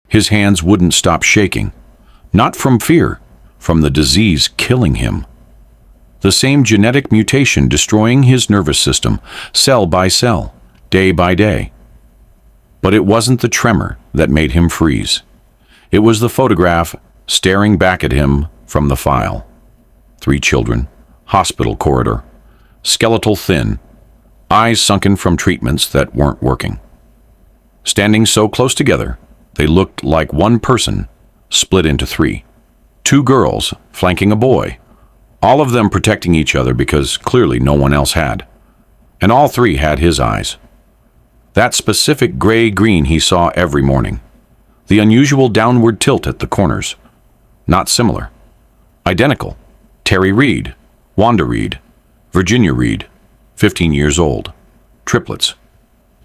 His hands wouldn't stop shaking. Not from fear, from the disease killing him. The same genetic mutation destroying his nervous system, cell by cell, day by day. But it wasn't the tremor that made him freeze. It was the photograph staring back at him from the file. 3 children, hospital corridor, skeletal thin, eyes sunken from treatments that weren't working. Standing so close together, they looked like one person split into 3. 2 girls flanking a boy, all of them protecting each other because clearly no one else had. And all 3 had his eyes. That specific gray-green he saw every morning. The unusual downward tilt at the corners. Not similar. Identical. Terry Reed, Wanda Reed, Virginia Reed, 15 years old. Triplets.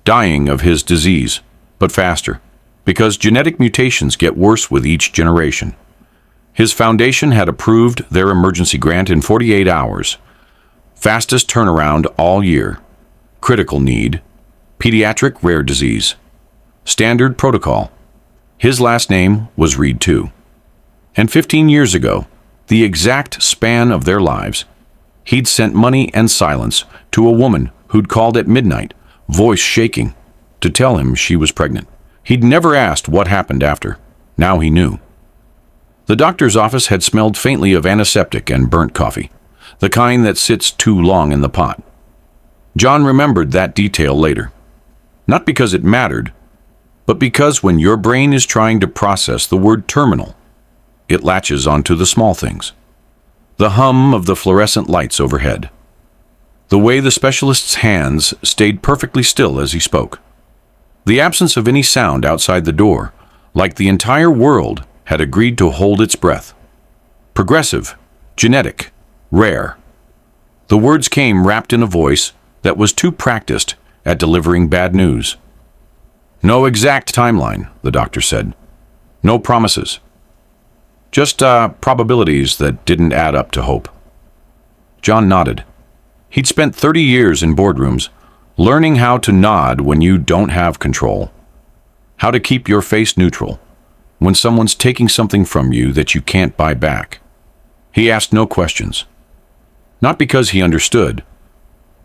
Dying of his disease, but faster, because genetic mutations get worse with each generation. His foundation had approved their emergency grant in 48 hours. Fastest turnaround all year. Critical need. Pediatric rare disease. Standard protocol. His last name was Reed too. And 15 years ago, the exact span of their lives, he'd sent money and silence to a woman who'd called at midnight, voice shaking, to tell him she was pregnant. He'd never asked what happened after. Now he knew. The doctor's office had smelled faintly of antiseptic and burnt coffee, the kind that sits too long in the pot. John remembered that detail later. Not because it mattered, but because when your brain is trying to process the word terminal, it latches onto the small things. The hum of the fluorescent lights overhead. The way the specialist's hands stayed perfectly still as he spoke. The absence of any sound outside the door, like the entire world had agreed to hold its breath. Progressive, genetic, rare. The words came wrapped in a voice that was too practiced at delivering bad news. No exact timeline, the doctor said. No promises. Just probabilities that didn't add up to hope. John nodded. He'd spent 30 years in boardrooms, learning how to nod when you don't have control. How to keep your face neutral when someone's taking something from you that you can't buy back. He asked no questions. Not because he understood,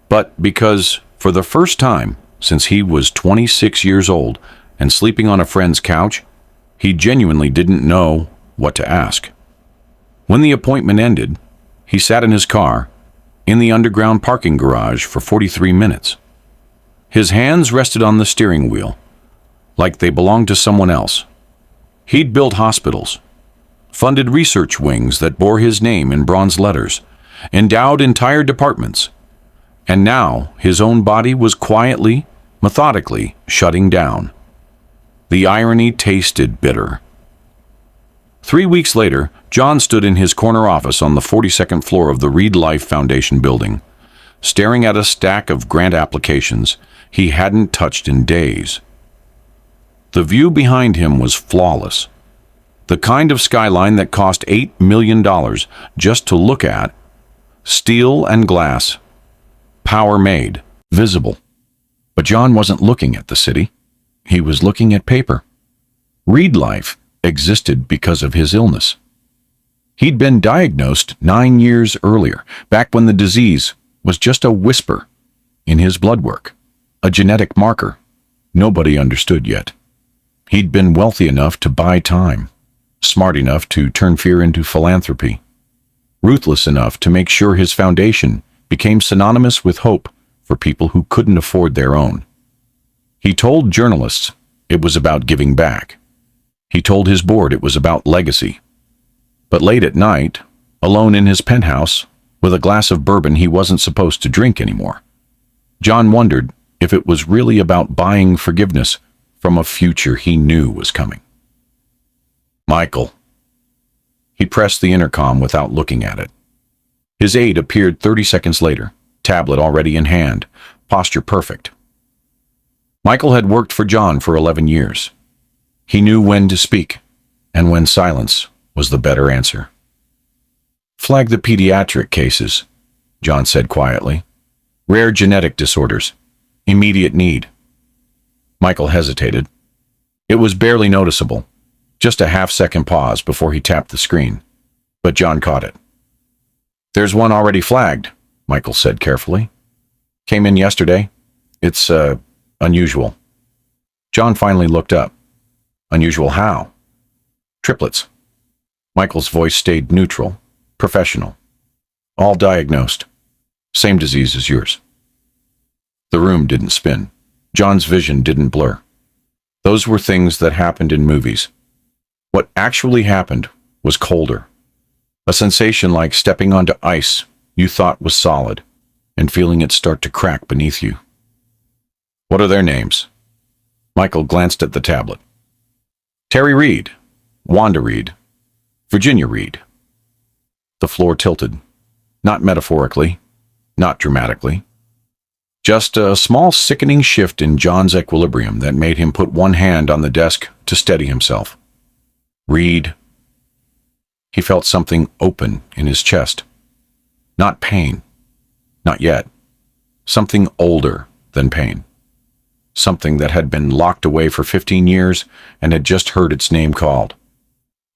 but because, for the first time since he was 26 years old and sleeping on a friend's couch, he genuinely didn't know what to ask. When the appointment ended, he sat in his car, in the underground parking garage for 43 minutes. His hands rested on the steering wheel, like they belonged to someone else. He'd built hospitals, funded research wings that bore his name in bronze letters, endowed entire departments, and now his own body was quietly, methodically shutting down. The irony tasted bitter. 3 weeks later, John stood in his corner office on the 42nd floor of the Reed Life Foundation building, staring at a stack of grant applications he hadn't touched in days. The view behind him was flawless. The kind of skyline that cost $8 million just to look at. Steel and glass. Power made. Visible. But John wasn't looking at the city. He was looking at paper. Reed Life existed because of his illness. He'd been diagnosed 9 years earlier, back when the disease was just a whisper in his blood work, a genetic marker nobody understood yet. He'd been wealthy enough to buy time, smart enough to turn fear into philanthropy, ruthless enough to make sure his foundation became synonymous with hope for people who couldn't afford their own. He told journalists it was about giving back. He told his board it was about legacy. But late at night, alone in his penthouse, with a glass of bourbon he wasn't supposed to drink anymore, John wondered if it was really about buying forgiveness from a future he knew was coming. Michael. He pressed the intercom without looking at it. His aide appeared 30 seconds later, tablet already in hand, posture perfect. Michael had worked for John for 11 years. He knew when to speak, and when silence was the better answer. Flag the pediatric cases, John said quietly. Rare genetic disorders. Immediate need. Michael hesitated. It was barely noticeable, Just a half-second pause before he tapped the screen, but John caught it. "There's one already flagged," Michael said carefully. "Came in yesterday. It's, unusual." John finally looked up. "Unusual how?" "Triplets." Michael's voice stayed neutral, professional. "All diagnosed. Same disease as yours." The room didn't spin. John's vision didn't blur. Those were things that happened in movies. What actually happened was colder. A sensation like stepping onto ice you thought was solid and feeling it start to crack beneath you. "What are their names?" Michael glanced at the tablet. "Terry Reed, Wanda Reed, Virginia Reed." The floor tilted. Not metaphorically, not dramatically. Just a small sickening shift in John's equilibrium that made him put one hand on the desk to steady himself. Reed. He felt something open in his chest. Not pain. Not yet. Something older than pain. Something that had been locked away for 15 years and had just heard its name called.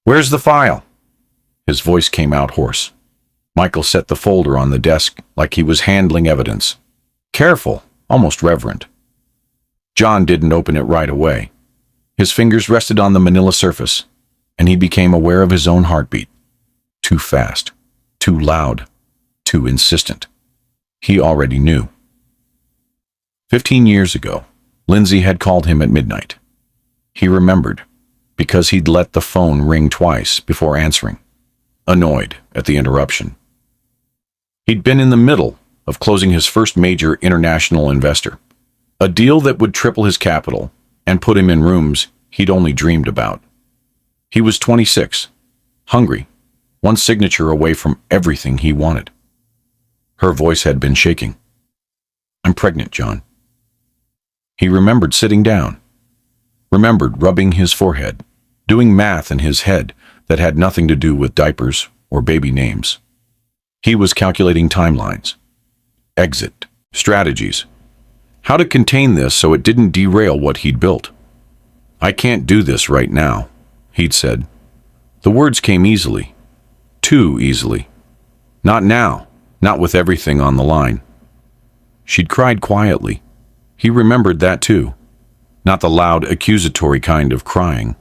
"Where's the file?" His voice came out hoarse. Michael set the folder on the desk like he was handling evidence. Careful, almost reverent. John didn't open it right away. His fingers rested on the manila surface, and he became aware of his own heartbeat. Too fast, too loud, too insistent. He already knew. 15 years ago, Lindsay had called him at midnight. He remembered, because he'd let the phone ring twice before answering, annoyed at the interruption. He'd been in the middle of closing his first major international investor, a deal that would triple his capital and put him in rooms he'd only dreamed about. He was 26, hungry, one signature away from everything he wanted. Her voice had been shaking. "I'm pregnant, John." He remembered sitting down, remembered rubbing his forehead, doing math in his head that had nothing to do with diapers or baby names. He was calculating timelines, exit, strategies, how to contain this so it didn't derail what he'd built. "I can't do this right now," he'd said. The words came easily, too easily. Not now, not with everything on the line. She'd cried quietly. He remembered that too. Not the loud, accusatory kind of crying,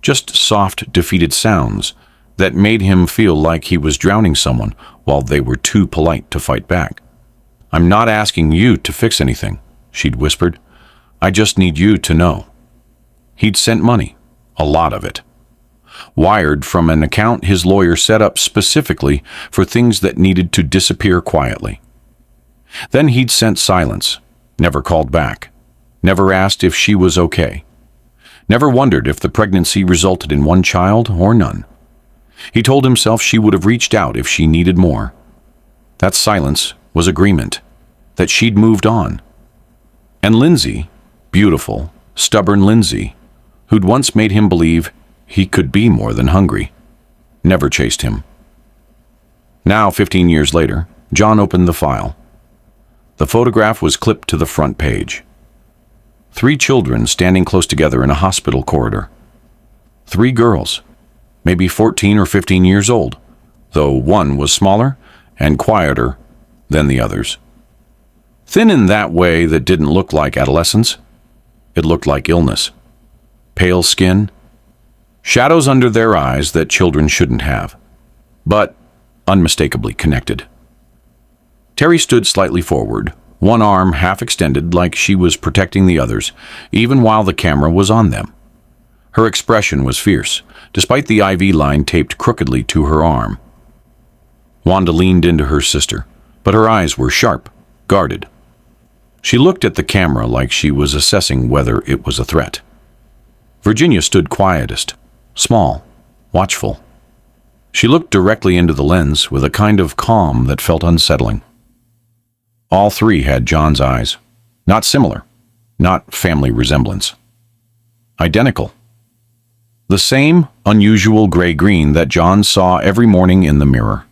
just soft, defeated sounds that made him feel like he was drowning someone while they were too polite to fight back. "I'm not asking you to fix anything," she'd whispered. "I just need you to know." He'd sent money, a lot of it, wired from an account his lawyer set up specifically for things that needed to disappear quietly. Then he'd sent silence, never called back, never asked if she was okay, never wondered if the pregnancy resulted in one child or none. He told himself she would have reached out if she needed more. That silence was agreement, that she'd moved on. And Lindsay, beautiful, stubborn Lindsay, who'd once made him believe he could be more than hungry, never chased him. Now, 15 years later, John opened the file. The photograph was clipped to the front page. 3 children standing close together in a hospital corridor. 3 girls, maybe 14 or 15 years old, though one was smaller and quieter than the others. Thin in that way that didn't look like adolescence. It looked like illness. Pale skin, shadows under their eyes that children shouldn't have, but unmistakably connected. Terry stood slightly forward, one arm half extended like she was protecting the others, even while the camera was on them. Her expression was fierce, despite the IV line taped crookedly to her arm. Wanda leaned into her sister, but her eyes were sharp, guarded. She looked at the camera like she was assessing whether it was a threat. Virginia stood quietest, small, watchful. She looked directly into the lens with a kind of calm that felt unsettling. All 3 had John's eyes. Not similar, not family resemblance. Identical. The same unusual gray-green that John saw every morning in the mirror.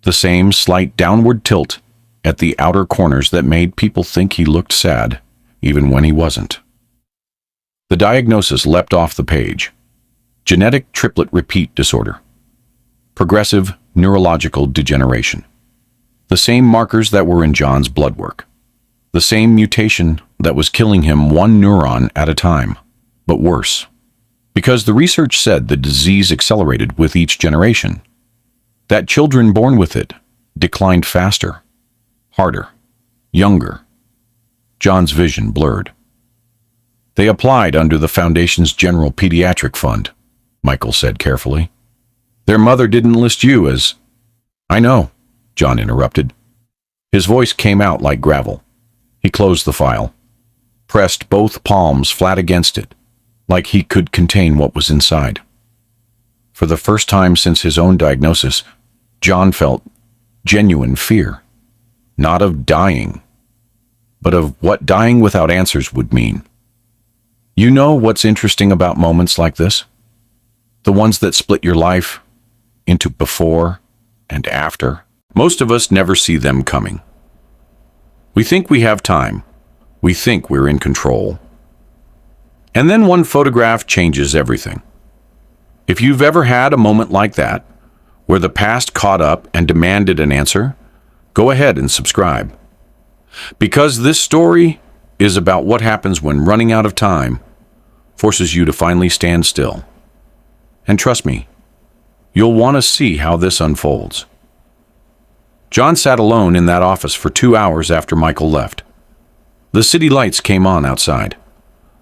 The same slight downward tilt at the outer corners that made people think he looked sad, even when he wasn't. The diagnosis leapt off the page. Genetic triplet repeat disorder. Progressive neurological degeneration. The same markers that were in John's blood work. The same mutation that was killing him one neuron at a time, but worse. Because the research said the disease accelerated with each generation. That children born with it declined faster, harder, younger. John's vision blurred. They applied under the Foundation's General Pediatric Fund, Michael said carefully. Their mother didn't list you as... I know, John interrupted. His voice came out like gravel. He closed the file, pressed both palms flat against it, like he could contain what was inside. For the first time since his own diagnosis, John felt genuine fear, not of dying, but of what dying without answers would mean. You know what's interesting about moments like this? The ones that split your life into before and after. Most of us never see them coming. We think we have time. We think we're in control. And then one photograph changes everything. If you've ever had a moment like that, where the past caught up and demanded an answer, go ahead and subscribe. Because this story is about what happens when running out of time forces you to finally stand still. And trust me, you'll want to see how this unfolds. John sat alone in that office for 2 hours after Michael left. The city lights came on outside.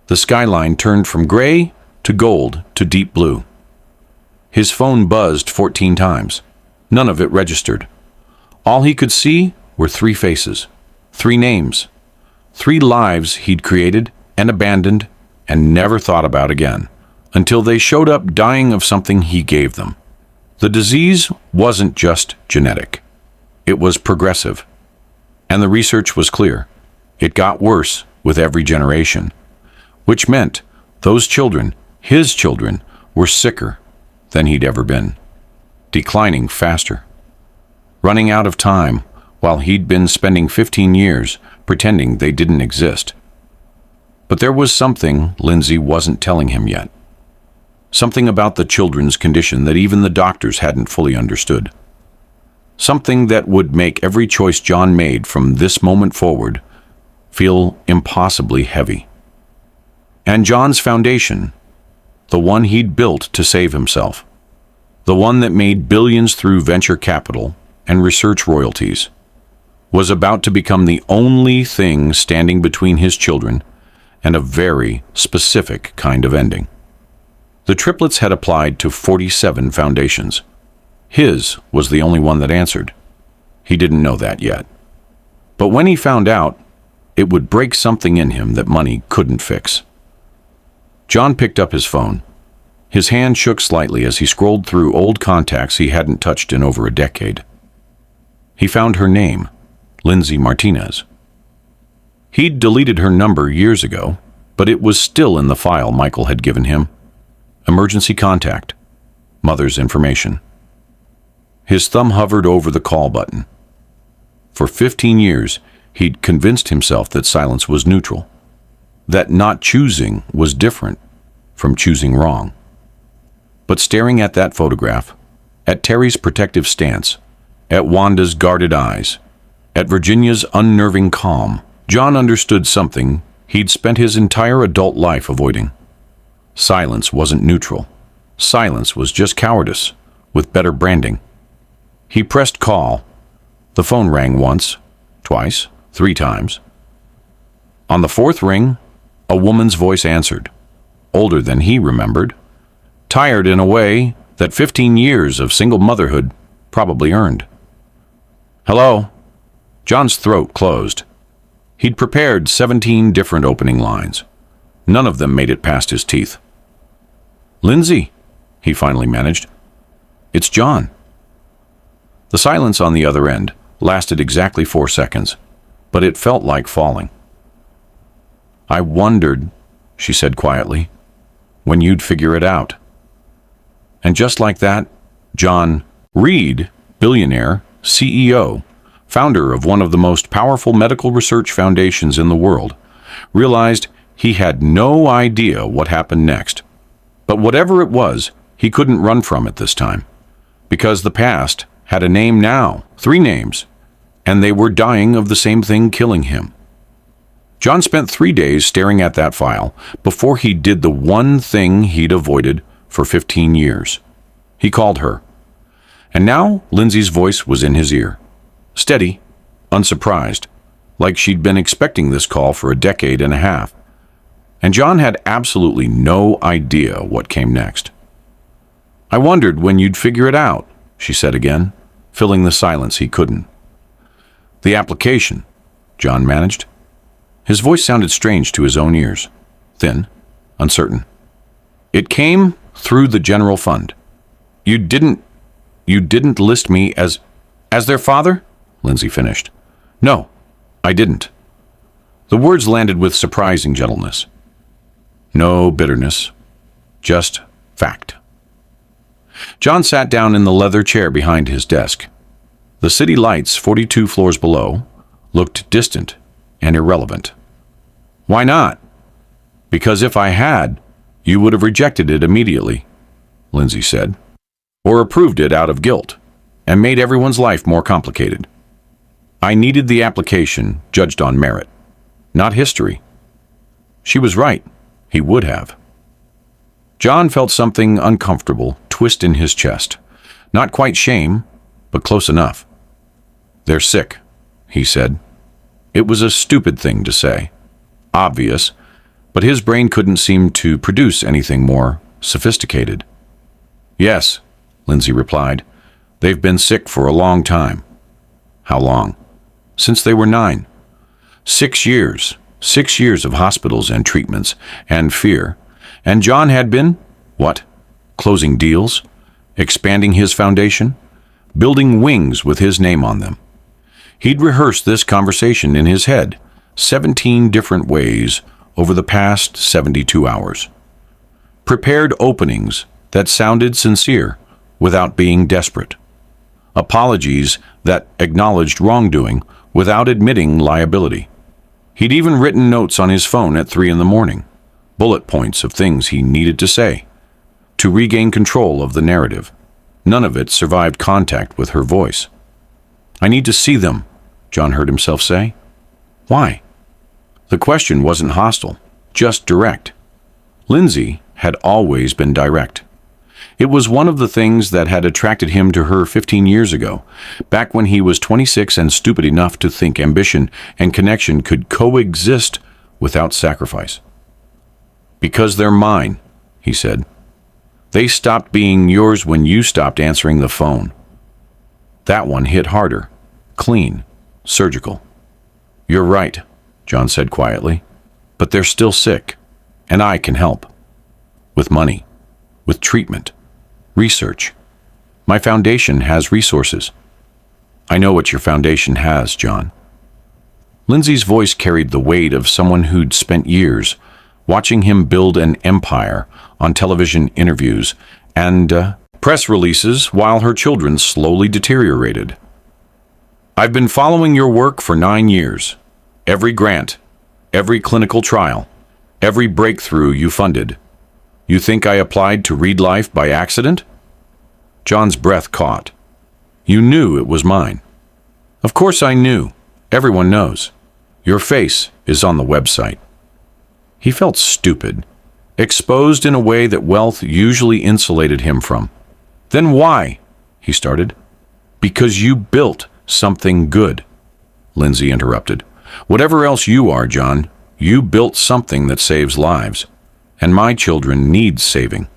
The skyline turned from gray to gold to deep blue. His phone buzzed 14 times. None of it registered. All he could see were 3 faces, 3 names, 3 lives he'd created and abandoned and never thought about again, until they showed up dying of something he gave them. The disease wasn't just genetic. It was progressive. And the research was clear. It got worse with every generation, which meant those children, his children, were sicker than he'd ever been, declining faster, running out of time while he'd been spending 15 years pretending they didn't exist. But there was something Lindsay wasn't telling him yet. Something about the children's condition that even the doctors hadn't fully understood. Something that would make every choice John made from this moment forward feel impossibly heavy. And John's foundation, the one he'd built to save himself, the one that made billions through venture capital and research royalties, was about to become the only thing standing between his children and a very specific kind of ending. The triplets had applied to 47 foundations. His was the only one that answered. He didn't know that yet. But when he found out, it would break something in him that money couldn't fix. John picked up his phone. His hand shook slightly as he scrolled through old contacts he hadn't touched in over a decade. He found her name, Lindsay Martinez. He'd deleted her number years ago, but it was still in the file Michael had given him. Emergency contact. Mother's information. His thumb hovered over the call button. For 15 years, he'd convinced himself that silence was neutral, that not choosing was different from choosing wrong. But staring at that photograph, at Terry's protective stance, at Wanda's guarded eyes, at Virginia's unnerving calm, John understood something he'd spent his entire adult life avoiding. Silence wasn't neutral. Silence was just cowardice, with better branding. He pressed call. The phone rang once, twice, 3 times. On the 4th ring, a woman's voice answered, older than he remembered, tired in a way that 15 years of single motherhood probably earned. Hello? John's throat closed. He'd prepared 17 different opening lines. None of them made it past his teeth. Lindsay, he finally managed. It's John. The silence on the other end lasted exactly 4 seconds, but it felt like falling. I wondered, she said quietly, when you'd figure it out. And just like that, John Reed, Billionaire, CEO, founder of one of the most powerful medical research foundations in the world, realized he had no idea what happened next. But whatever it was, he couldn't run from it this time, because the past had a name now, 3 names, and they were dying of the same thing killing him. John spent 3 days staring at that file before he did the one thing he'd avoided for 15 years. He called her. And now Lindsay's voice was in his ear. Steady, unsurprised, like she'd been expecting this call for a decade and a half. And John had absolutely no idea what came next. I wondered when you'd figure it out, she said again, filling the silence he couldn't. The application, John managed. His voice sounded strange to his own ears, thin, uncertain. It came through the general fund. You didn't list me as their father? Lindsay finished. No, I didn't. The words landed with surprising gentleness. No bitterness, just fact. John sat down in the leather chair behind his desk. The city lights 42 floors below looked distant and irrelevant. Why not? Because if I had, you would have rejected it immediately, Lindsay said, or approved it out of guilt, and made everyone's life more complicated. I needed the application judged on merit, not history. She was right. He would have. John felt something uncomfortable twist in his chest. Not quite shame, but close enough. They're sick, he said. It was a stupid thing to say. Obvious, but his brain couldn't seem to produce anything more sophisticated. Yes, Lindsay replied. They've been sick for a long time. How long? Since they were 9. 6 years. 6 years of hospitals and treatments and fear. And John had been, what? Closing deals? Expanding his foundation? Building wings with his name on them. He'd rehearsed this conversation in his head 17 different ways over the past 72 hours. Prepared openings that sounded sincere without being desperate. Apologies that acknowledged wrongdoing without admitting liability. He'd even written notes on his phone at 3 a.m, bullet points of things he needed to say, to regain control of the narrative. None of it survived contact with her voice. I need to see them, John heard himself say. Why? The question wasn't hostile, just direct. Lindsay had always been direct. It was one of the things that had attracted him to her 15 years ago, back when he was 26 and stupid enough to think ambition and connection could coexist without sacrifice. Because they're mine, he said. They stopped being yours when you stopped answering the phone. That one hit harder, clean, surgical. You're right, John said quietly, but they're still sick, and I can help. With money, with treatment, research. My foundation has resources. I know what your foundation has, John. Lindsay's voice carried the weight of someone who'd spent years watching him build an empire on television interviews and press releases while her children slowly deteriorated. I've been following your work for 9 years. Every grant, every clinical trial, every breakthrough you funded. You think I applied to Read Life by accident? John's breath caught. You knew it was mine. Of course I knew. Everyone knows. Your face is on the website. He felt stupid, exposed in a way that wealth usually insulated him from. Then why? He started. Because you built something good, Lindsay interrupted. Whatever else you are, John, you built something that saves lives. And my children need saving.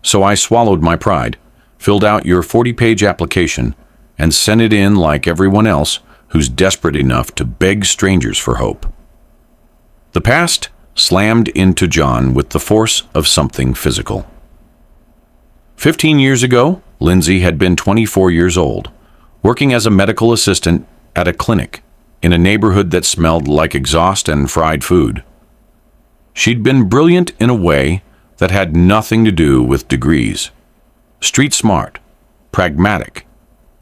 So I swallowed my pride, filled out your 40-page application, and sent it in like everyone else who's desperate enough to beg strangers for hope. The past slammed into John with the force of something physical. 15 years ago, Lindsay had been 24 years old, working as a medical assistant at a clinic in a neighborhood that smelled like exhaust and fried food. She'd been brilliant in a way that had nothing to do with degrees. Street smart, pragmatic,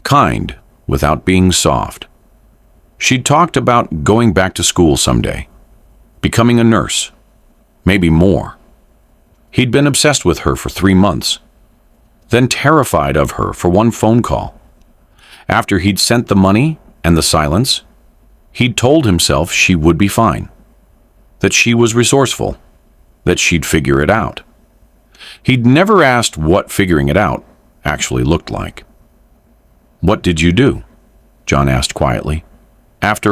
kind without being soft. She'd talked about going back to school someday, becoming a nurse, maybe more. He'd been obsessed with her for 3 months, then terrified of her for one phone call. After he'd sent the money and the silence, he'd told himself she would be fine, that she was resourceful, that she'd figure it out. He'd never asked what figuring it out actually looked like. "What did you do?" John asked quietly. After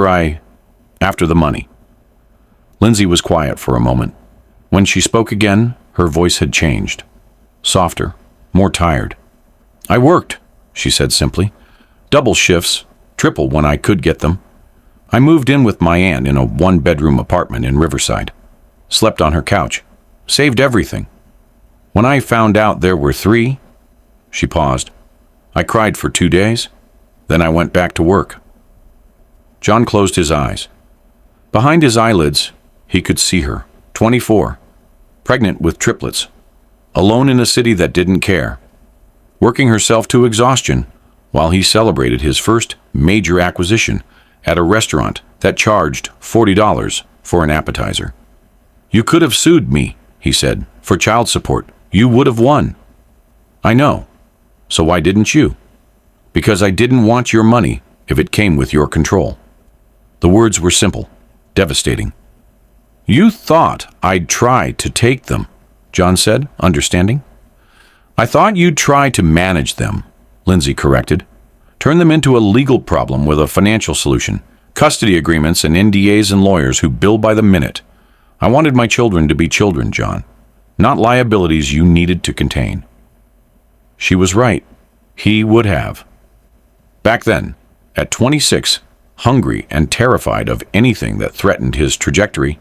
the money." Lindsay was quiet for a moment. When she spoke again, her voice had changed. Softer, more tired. "I worked," she said simply. "Double shifts, triple when I could get them. I moved in with my aunt in a 1-bedroom apartment in Riverside. Slept on her couch. Saved everything. When I found out there were 3," she paused, "I cried for 2 days. Then I went back to work." John closed his eyes. Behind his eyelids, he could see her, 24, pregnant with triplets, alone in a city that didn't care, working herself to exhaustion while he celebrated his first major acquisition at a restaurant that charged $40 for an appetizer. "You could have sued me," he said, "for child support. You would have won." "I know. So why didn't you?" "Because I didn't want your money if it came with your control." The words were simple, devastating. "You thought I'd try to take them," John said, understanding. "I thought you'd try to manage them," Lindsay corrected. "Turn them into a legal problem with a financial solution, custody agreements and NDAs and lawyers who bill by the minute. I wanted my children to be children, John, not liabilities you needed to contain." She was right. He would have. Back then, at 26, hungry and terrified of anything that threatened his trajectory,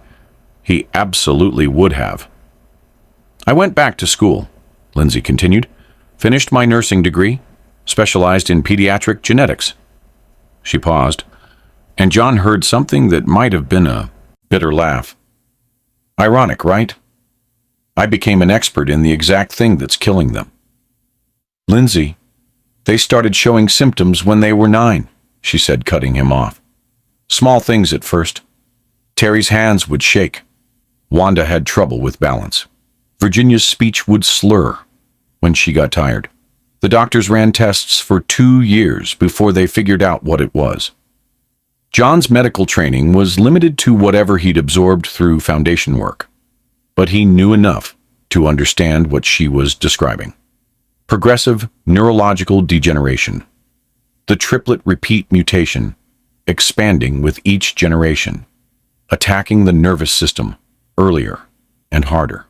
he absolutely would have. "I went back to school," Lindsay continued, "finished my nursing degree, specialized in pediatric genetics." She paused, and John heard something that might have been a bitter laugh. "Ironic, right? I became an expert in the exact thing that's killing them." "Lindsay, they started showing symptoms when they were 9, she said, cutting him off. "Small things at first. Terry's hands would shake. Wanda had trouble with balance. Virginia's speech would slur when she got tired. The doctors ran tests for 2 years before they figured out what it was." John's medical training was limited to whatever he'd absorbed through foundation work, but he knew enough to understand what she was describing. Progressive neurological degeneration. The triplet repeat mutation, expanding with each generation, attacking the nervous system earlier and harder.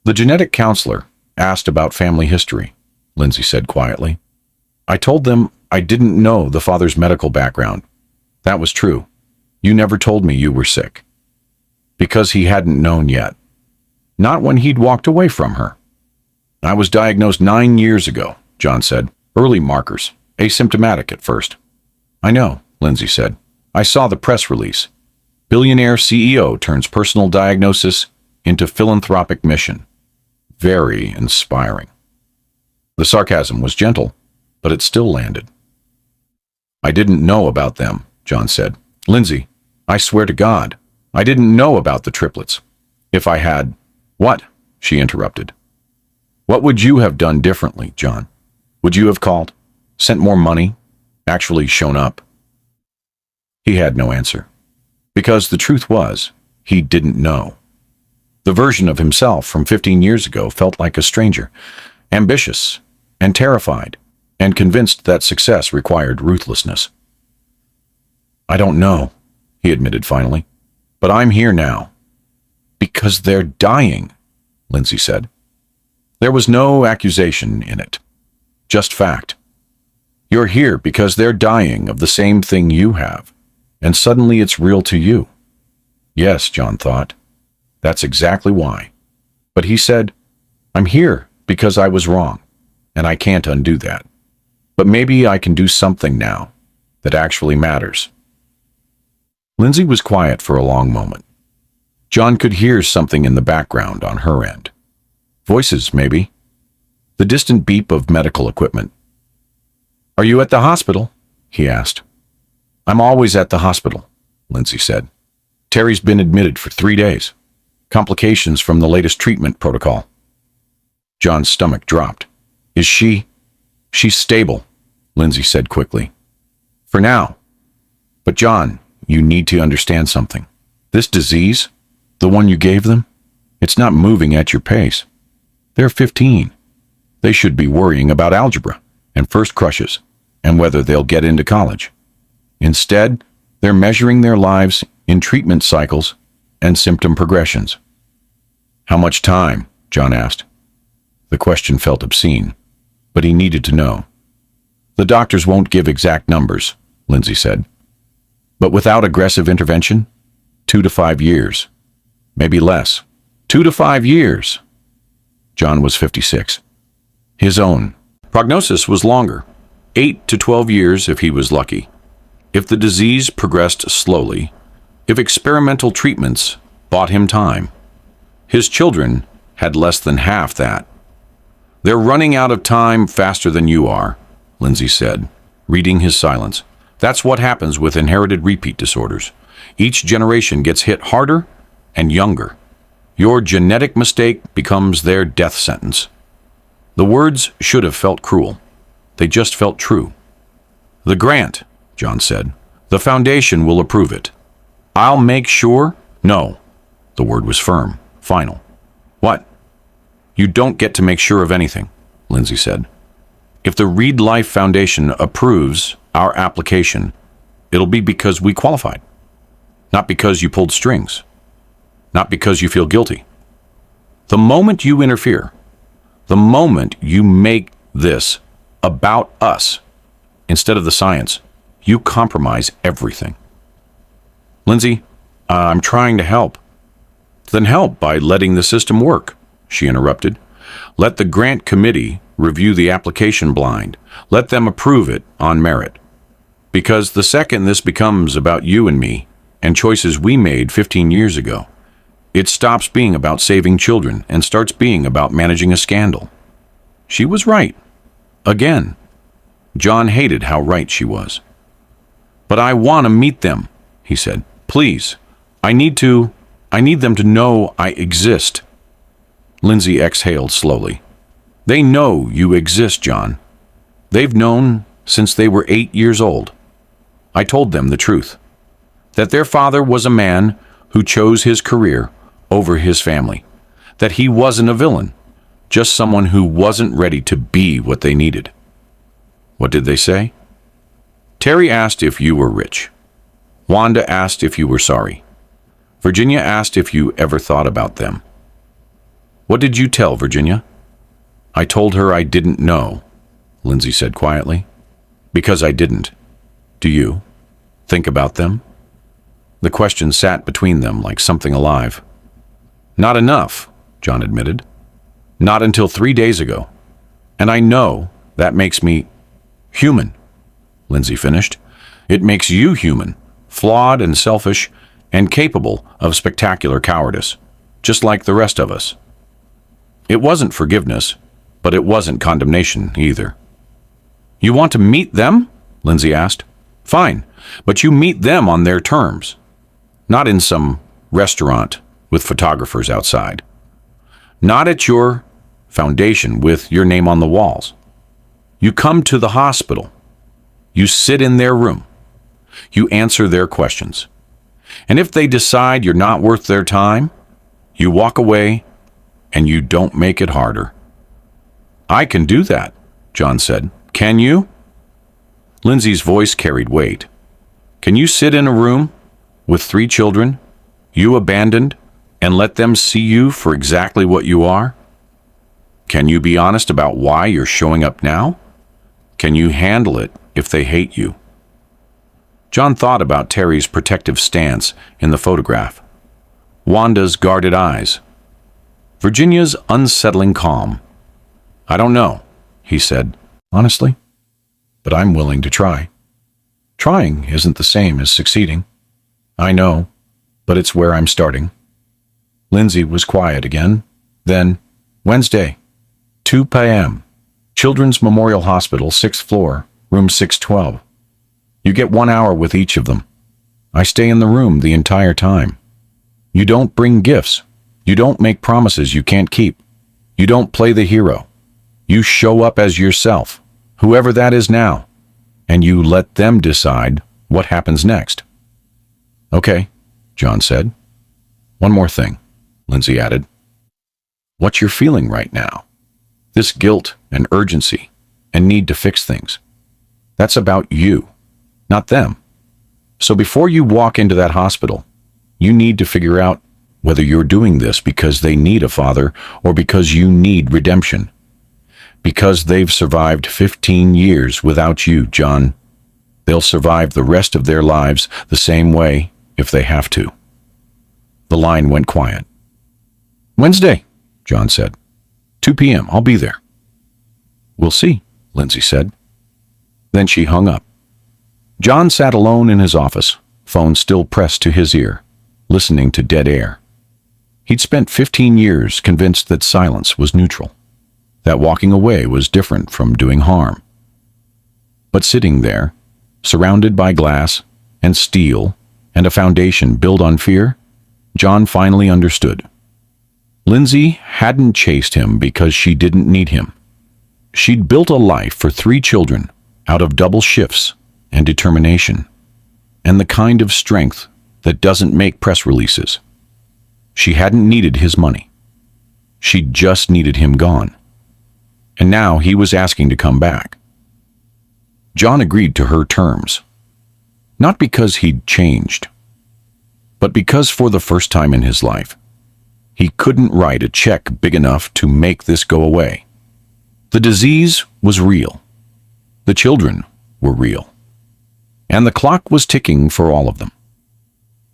The genetic counselor asked about family history, Lindsay said quietly. "I told them I didn't know the father's medical background. That was true. You never told me you were sick." Because he hadn't known yet. Not when he'd walked away from her. "I was diagnosed 9 years ago," John said. "Early markers. Asymptomatic at first." "I know," Lindsay said. "I saw the press release. Billionaire CEO turns personal diagnosis into philanthropic mission. Very inspiring." The sarcasm was gentle, but it still landed. "I didn't know about them," John said. "Lindsay, I swear to God, I didn't know about the triplets. If I had—" "What?" she interrupted. "What would you have done differently, John? Would you have called? Sent more money? Actually shown up?" He had no answer. Because the truth was, he didn't know. The version of himself from 15 years ago felt like a stranger, ambitious and terrified, and convinced that success required ruthlessness. "I don't know," he admitted finally, "but I'm here now." "Because they're dying," Lindsay said. There was no accusation in it, just fact. "You're here because they're dying of the same thing you have, and suddenly it's real to you." Yes, John thought. That's exactly why. But he said, "I'm here because I was wrong, and I can't undo that. But maybe I can do something now that actually matters." Lindsay was quiet for a long moment. John could hear something in the background on her end. Voices, maybe. The distant beep of medical equipment. "Are you at the hospital?" he asked. "I'm always at the hospital," Lindsay said. "Terry's been admitted for 3 days." Complications from the latest treatment protocol. John's stomach dropped. Is she? She's stable, Lindsay said quickly. For now. But John, you need to understand something. This disease, the one you gave them, it's not moving at your pace. They're 15. They should be worrying about algebra and first crushes and whether they'll get into college. Instead, they're measuring their lives in treatment cycles and symptom progressions. How much time? John asked. The question felt obscene, but he needed to know. The doctors won't give exact numbers, Lindsay said. But without aggressive intervention, 2 to 5 years. Maybe less. 2 to 5 years. John was 56. His own prognosis was longer, 8 to 12 years if he was lucky. If the disease progressed slowly, if experimental treatments bought him time. His children had less than half that. They're running out of time faster than you are, Lindsay said, reading his silence. That's what happens with inherited repeat disorders. Each generation gets hit harder and younger. Your genetic mistake becomes their death sentence. The words should have felt cruel. They just felt true. The grant, John said. The foundation will approve it. I'll make sure. No. The word was firm, final. What? You don't get to make sure of anything, Lindsay said. If the Reed Life Foundation approves our application, it'll be because we qualified. Not because you pulled strings. Not because you feel guilty. The moment you interfere, the moment you make this about us instead of the science, you compromise everything. Lindsay, I'm trying to help. Then help by letting the system work, she interrupted. Let the grant committee review the application blind. Let them approve it on merit. Because the second this becomes about you and me and choices we made 15 years ago, it stops being about saving children and starts being about managing a scandal. She was right. Again. John hated how right she was. But I want to meet them, he said. Please. I need them to know I exist. Lindsay exhaled slowly. They know you exist, John. They've known since they were 8 years old. I told them the truth. That their father was a man who chose his career over his family. That he wasn't a villain, just someone who wasn't ready to be what they needed. What did they say? Terry asked if you were rich. Wanda asked if you were sorry. Virginia asked if you ever thought about them. What did you tell Virginia? I told her I didn't know, Lindsay said quietly. Because I didn't. Do you think about them? The question sat between them like something alive. Not enough, John admitted. Not until 3 days ago. And I know that makes me human, Lindsay finished. It makes you human, flawed and selfish, and capable of spectacular cowardice, just like the rest of us. It wasn't forgiveness, but it wasn't condemnation either. You want to meet them? Lindsay asked. Fine, but you meet them on their terms. Not in some restaurant with photographers outside. Not at your foundation with your name on the walls. You come to the hospital. You sit in their room. You answer their questions. And if they decide you're not worth their time, you walk away and you don't make it harder. I can do that, John said. Can you? Lindsay's voice carried weight. Can you sit in a room with 3 children, you abandoned, and let them see you for exactly what you are? Can you be honest about why you're showing up now? Can you handle it if they hate you? John thought about Terry's protective stance in the photograph, Wanda's guarded eyes, Virginia's unsettling calm. I don't know, he said, honestly, but I'm willing to try. Trying isn't the same as succeeding. I know, but it's where I'm starting. Lindsay was quiet again. Then, Wednesday, 2 p.m., Children's Memorial Hospital, 6th floor, room 612. You get 1 hour with each of them. I stay in the room the entire time. You don't bring gifts, You don't make promises you can't keep. You don't play the hero. You show up as yourself, whoever that is now, and you let them decide what happens next. Okay, John said. One more thing, Lindsay added. What you're feeling right now, this guilt and urgency and need to fix things, that's about you, not them. So before you walk into that hospital, you need to figure out whether you're doing this because they need a father or because you need redemption. Because they've survived 15 years without you, John. They'll survive the rest of their lives the same way if they have to. The line went quiet. Wednesday, John said. 2 p.m. I'll be there. We'll see, Lindsay said. Then she hung up. John sat alone in his office, phone still pressed to his ear, listening to dead air. He'd spent 15 years convinced that silence was neutral, that walking away was different from doing harm. But sitting there, surrounded by glass and steel and a foundation built on fear, John finally understood. Lindsay hadn't chased him because she didn't need him. She'd built a life for 3 children out of double shifts and determination, and the kind of strength that doesn't make press releases. She hadn't needed his money. She just needed him gone. And now he was asking to come back. John agreed to her terms, not because he'd changed, but because for the first time in his life, he couldn't write a check big enough to make this go away. The disease was real. The children were real. And the clock was ticking for all of them.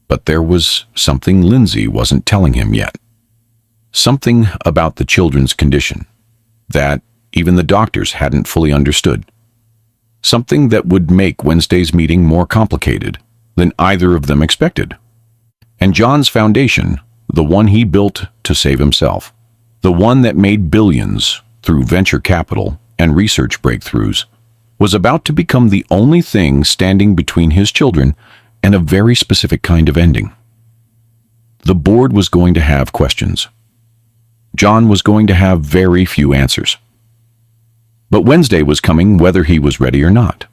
But there was something Lindsay wasn't telling him yet. Something about the children's condition that even the doctors hadn't fully understood. Something that would make Wednesday's meeting more complicated than either of them expected. And John's foundation, the one he built to save himself, the one that made billions through venture capital and research breakthroughs, was about to become the only thing standing between his children and a very specific kind of ending. The board was going to have questions. John was going to have very few answers. But Wednesday was coming whether he was ready or not.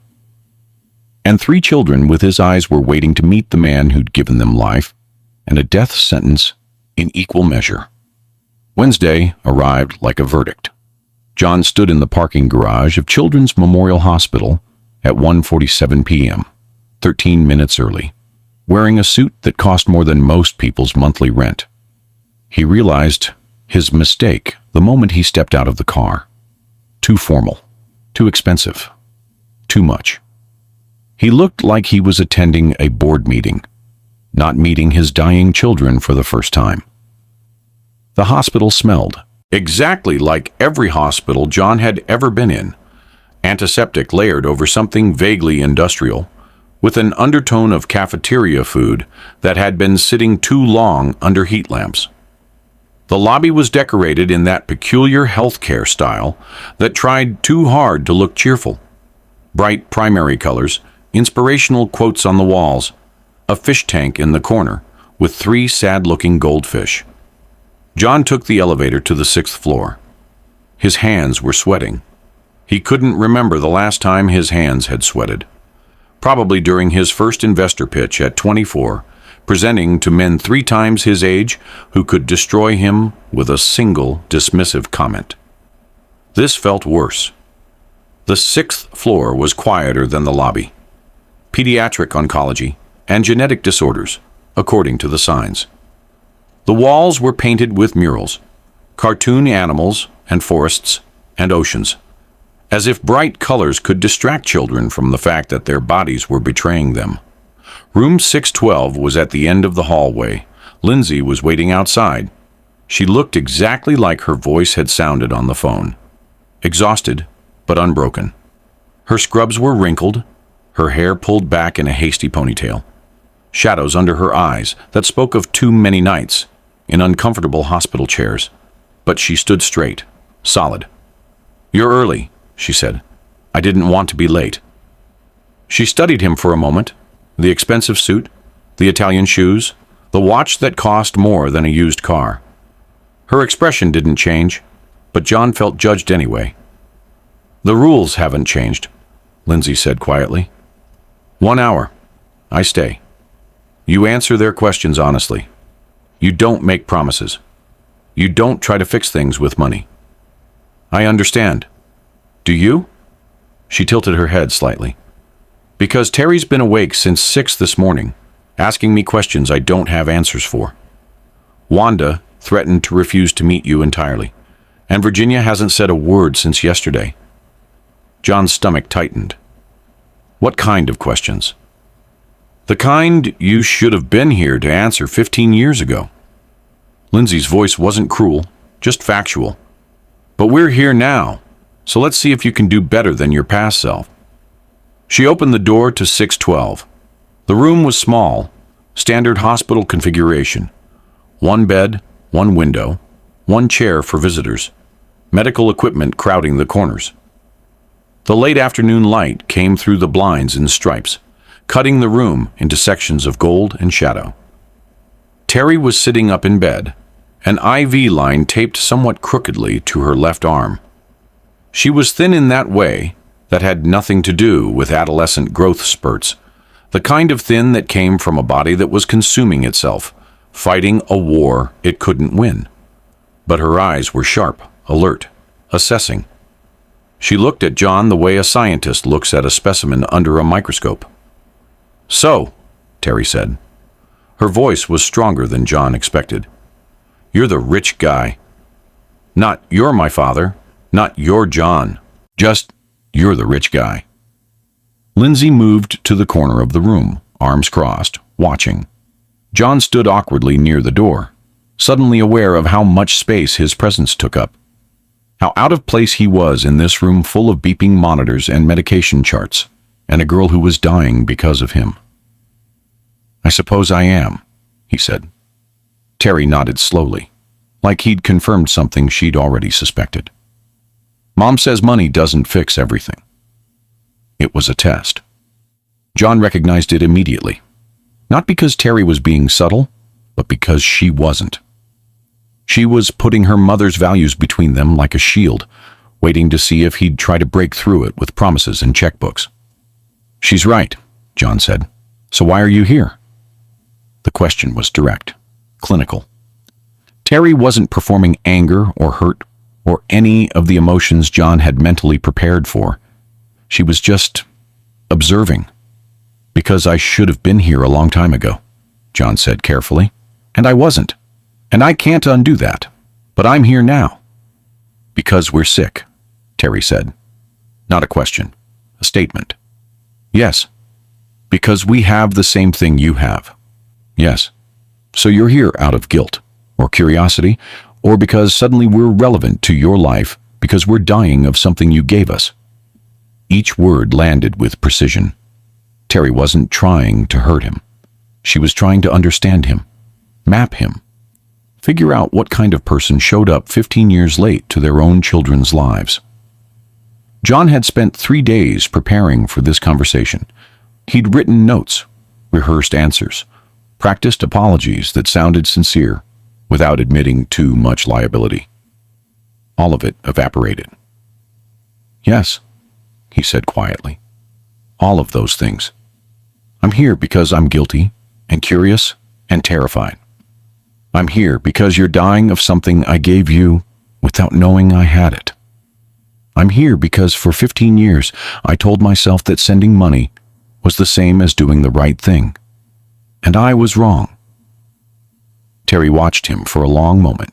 And 3 children with his eyes were waiting to meet the man who'd given them life and a death sentence in equal measure. Wednesday arrived like a verdict. John stood in the parking garage of Children's Memorial Hospital at 1:47 p.m., 13 minutes early, wearing a suit that cost more than most people's monthly rent. He realized his mistake the moment he stepped out of the car. Too formal, too expensive, too much. He looked like he was attending a board meeting, not meeting his dying children for the first time. The hospital smelled exactly like every hospital John had ever been in, antiseptic layered over something vaguely industrial, with an undertone of cafeteria food that had been sitting too long under heat lamps. The lobby was decorated in that peculiar healthcare style that tried too hard to look cheerful. Bright primary colors, inspirational quotes on the walls, a fish tank in the corner with 3 sad-looking goldfish. John took the elevator to the 6th floor. His hands were sweating. He couldn't remember the last time his hands had sweated. Probably during his first investor pitch at 24, presenting to men 3 times his age who could destroy him with a single dismissive comment. This felt worse. The 6th floor was quieter than the lobby. Pediatric oncology and genetic disorders, according to the signs. The walls were painted with murals, cartoon animals and forests and oceans, as if bright colors could distract children from the fact that their bodies were betraying them. Room 612 was at the end of the hallway. Lindsay was waiting outside. She looked exactly like her voice had sounded on the phone. Exhausted, but unbroken. Her scrubs were wrinkled, her hair pulled back in a hasty ponytail. Shadows under her eyes that spoke of too many nights in uncomfortable hospital chairs. But she stood straight, solid. "You're early," she said. "I didn't want to be late." She studied him for a moment. The expensive suit, the Italian shoes, the watch that cost more than a used car. Her expression didn't change, but John felt judged anyway. "The rules haven't changed," Lindsay said quietly. "1 hour. I stay. You answer their questions honestly. You don't make promises. You don't try to fix things with money." "I understand. Do you?" She tilted her head slightly. "Because Terry's been awake since 6 this morning, asking me questions I don't have answers for. Wanda threatened to refuse to meet you entirely, and Virginia hasn't said a word since yesterday." John's stomach tightened. "What kind of questions?" "The kind you should have been here to answer 15 years ago." Lindsay's voice wasn't cruel, just factual. "But we're here now, so let's see if you can do better than your past self." She opened the door to 612. The room was small, standard hospital configuration. 1 bed, 1 window, 1 chair for visitors, medical equipment crowding the corners. The late afternoon light came through the blinds in stripes, cutting the room into sections of gold and shadow. Terry was sitting up in bed, an IV line taped somewhat crookedly to her left arm. She was thin in that way that had nothing to do with adolescent growth spurts, the kind of thin that came from a body that was consuming itself, fighting a war it couldn't win. But her eyes were sharp, alert, assessing. She looked at John the way a scientist looks at a specimen under a microscope. "So," Terry said. Her voice was stronger than John expected. "You're the rich guy. Not you're my father, not you're John. Just you're the rich guy." Lindsay moved to the corner of the room, arms crossed, watching. John stood awkwardly near the door, suddenly aware of how much space his presence took up. How out of place he was in this room full of beeping monitors and medication charts, and a girl who was dying because of him. "I suppose I am," he said. Terry nodded slowly, like he'd confirmed something she'd already suspected. "Mom says money doesn't fix everything." It was a test. John recognized it immediately, not because Terry was being subtle, but because she wasn't. She was putting her mother's values between them like a shield, waiting to see if he'd try to break through it with promises and checkbooks. "She's right," John said. "So why are you here?" The question was direct, clinical. Terry wasn't performing anger or hurt or any of the emotions John had mentally prepared for. She was just observing. "Because I should have been here a long time ago," John said carefully, "and I wasn't. And I can't undo that. But I'm here now." "Because we're sick," Terry said. Not a question, a statement. "Yes. Because we have the same thing you have." "Yes. So you're here out of guilt, or curiosity, or because suddenly we're relevant to your life because we're dying of something you gave us." Each word landed with precision. Terry wasn't trying to hurt him. She was trying to understand him, map him, figure out what kind of person showed up 15 years late to their own children's lives. John had spent 3 days preparing for this conversation. He'd written notes, rehearsed answers, practiced apologies that sounded sincere without admitting too much liability. All of it evaporated. "Yes," he said quietly. "All of those things. I'm here because I'm guilty and curious and terrified. I'm here because you're dying of something I gave you without knowing I had it. I'm here because for 15 years I told myself that sending money was the same as doing the right thing. And I was wrong." Terry watched him for a long moment.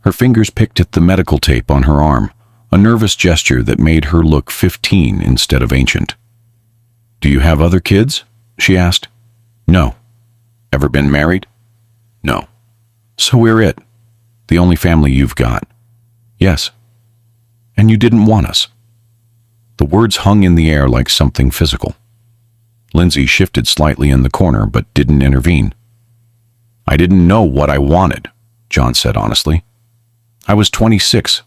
Her fingers picked at the medical tape on her arm, a nervous gesture that made her look 15 instead of ancient. "Do you have other kids?" she asked. "No." "Ever been married?" "No." "So we're it. The only family you've got." "Yes." "And you didn't want us." The words hung in the air like something physical. Lindsay shifted slightly in the corner but didn't intervene. "I didn't know what I wanted," John said honestly. "I was 26,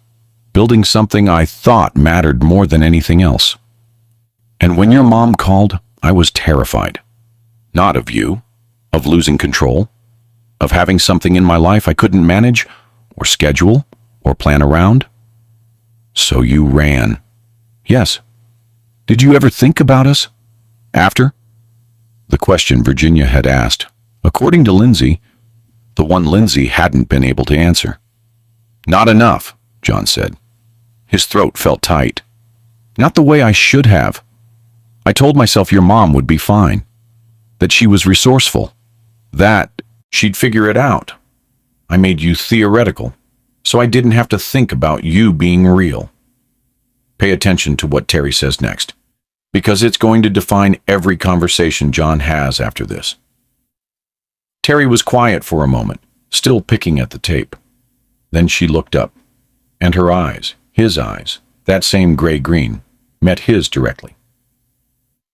building something I thought mattered more than anything else. And when your mom called, I was terrified. Not of you, of losing control, of having something in my life I couldn't manage, or schedule or plan around? So you ran. Yes. Did you ever think about us? After? The question Virginia had asked, according to Lindsay, the one Lindsay hadn't been able to answer. Not enough, John said. His throat felt tight. Not the way I should have. I told myself your mom would be fine, that she was resourceful, that she'd figure it out. I made you theoretical, so I didn't have to think about you being real. Pay attention to what Terry says next, because it's going to define every conversation John has after this. Terry was quiet for a moment, still picking at the tape. Then she looked up, and her eyes, his eyes, that same gray-green, met his directly.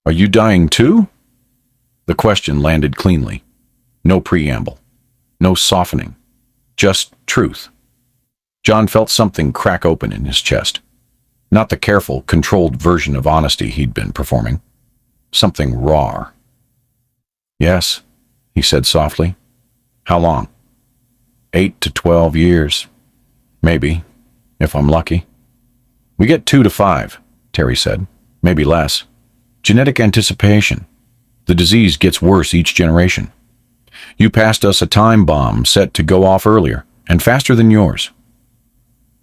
Are you dying too? The question landed cleanly. No preamble, no softening, just truth. John felt something crack open in his chest. Not the careful, controlled version of honesty he'd been performing. Something raw. Yes, he said softly. How long? 8 to 12 years. Maybe, if I'm lucky. We get 2 to 5, Terry said. Maybe less. Genetic anticipation. The disease gets worse each generation. You passed us a time bomb set to go off earlier, and faster than yours.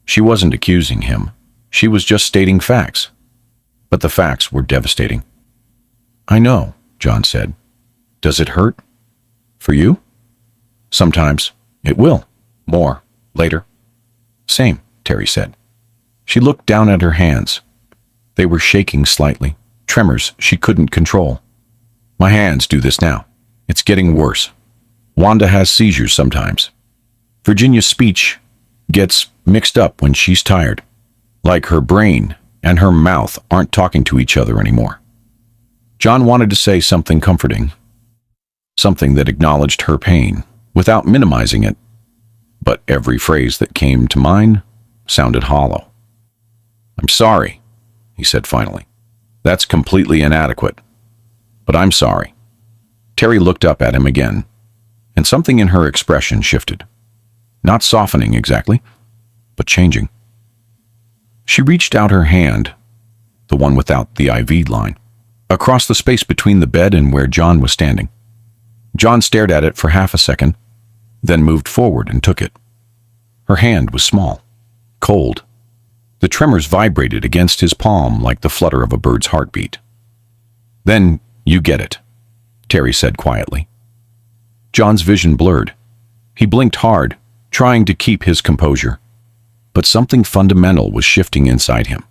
She wasn't accusing him. She was just stating facts. But the facts were devastating. I know, John said. Does it hurt? For you? Sometimes. It will. More. Later. Same, Terry said. She looked down at her hands. They were shaking slightly, tremors she couldn't control. My hands do this now. It's getting worse. Wanda has seizures sometimes. Virginia's speech gets mixed up when she's tired. Like her brain and her mouth aren't talking to each other anymore. John wanted to say something comforting, something that acknowledged her pain without minimizing it, but every phrase that came to mind sounded hollow. I'm sorry, he said finally. That's completely inadequate. But I'm sorry. Terry looked up at him again, and something in her expression shifted. Not softening exactly, but changing. She reached out her hand, the one without the IV line, across the space between the bed and where John was standing. John stared at it for half a second, then moved forward and took it. Her hand was small, cold. The tremors vibrated against his palm like the flutter of a bird's heartbeat. Then you get it, Terry said quietly. John's vision blurred. He blinked hard, trying to keep his composure. But something fundamental was shifting inside him.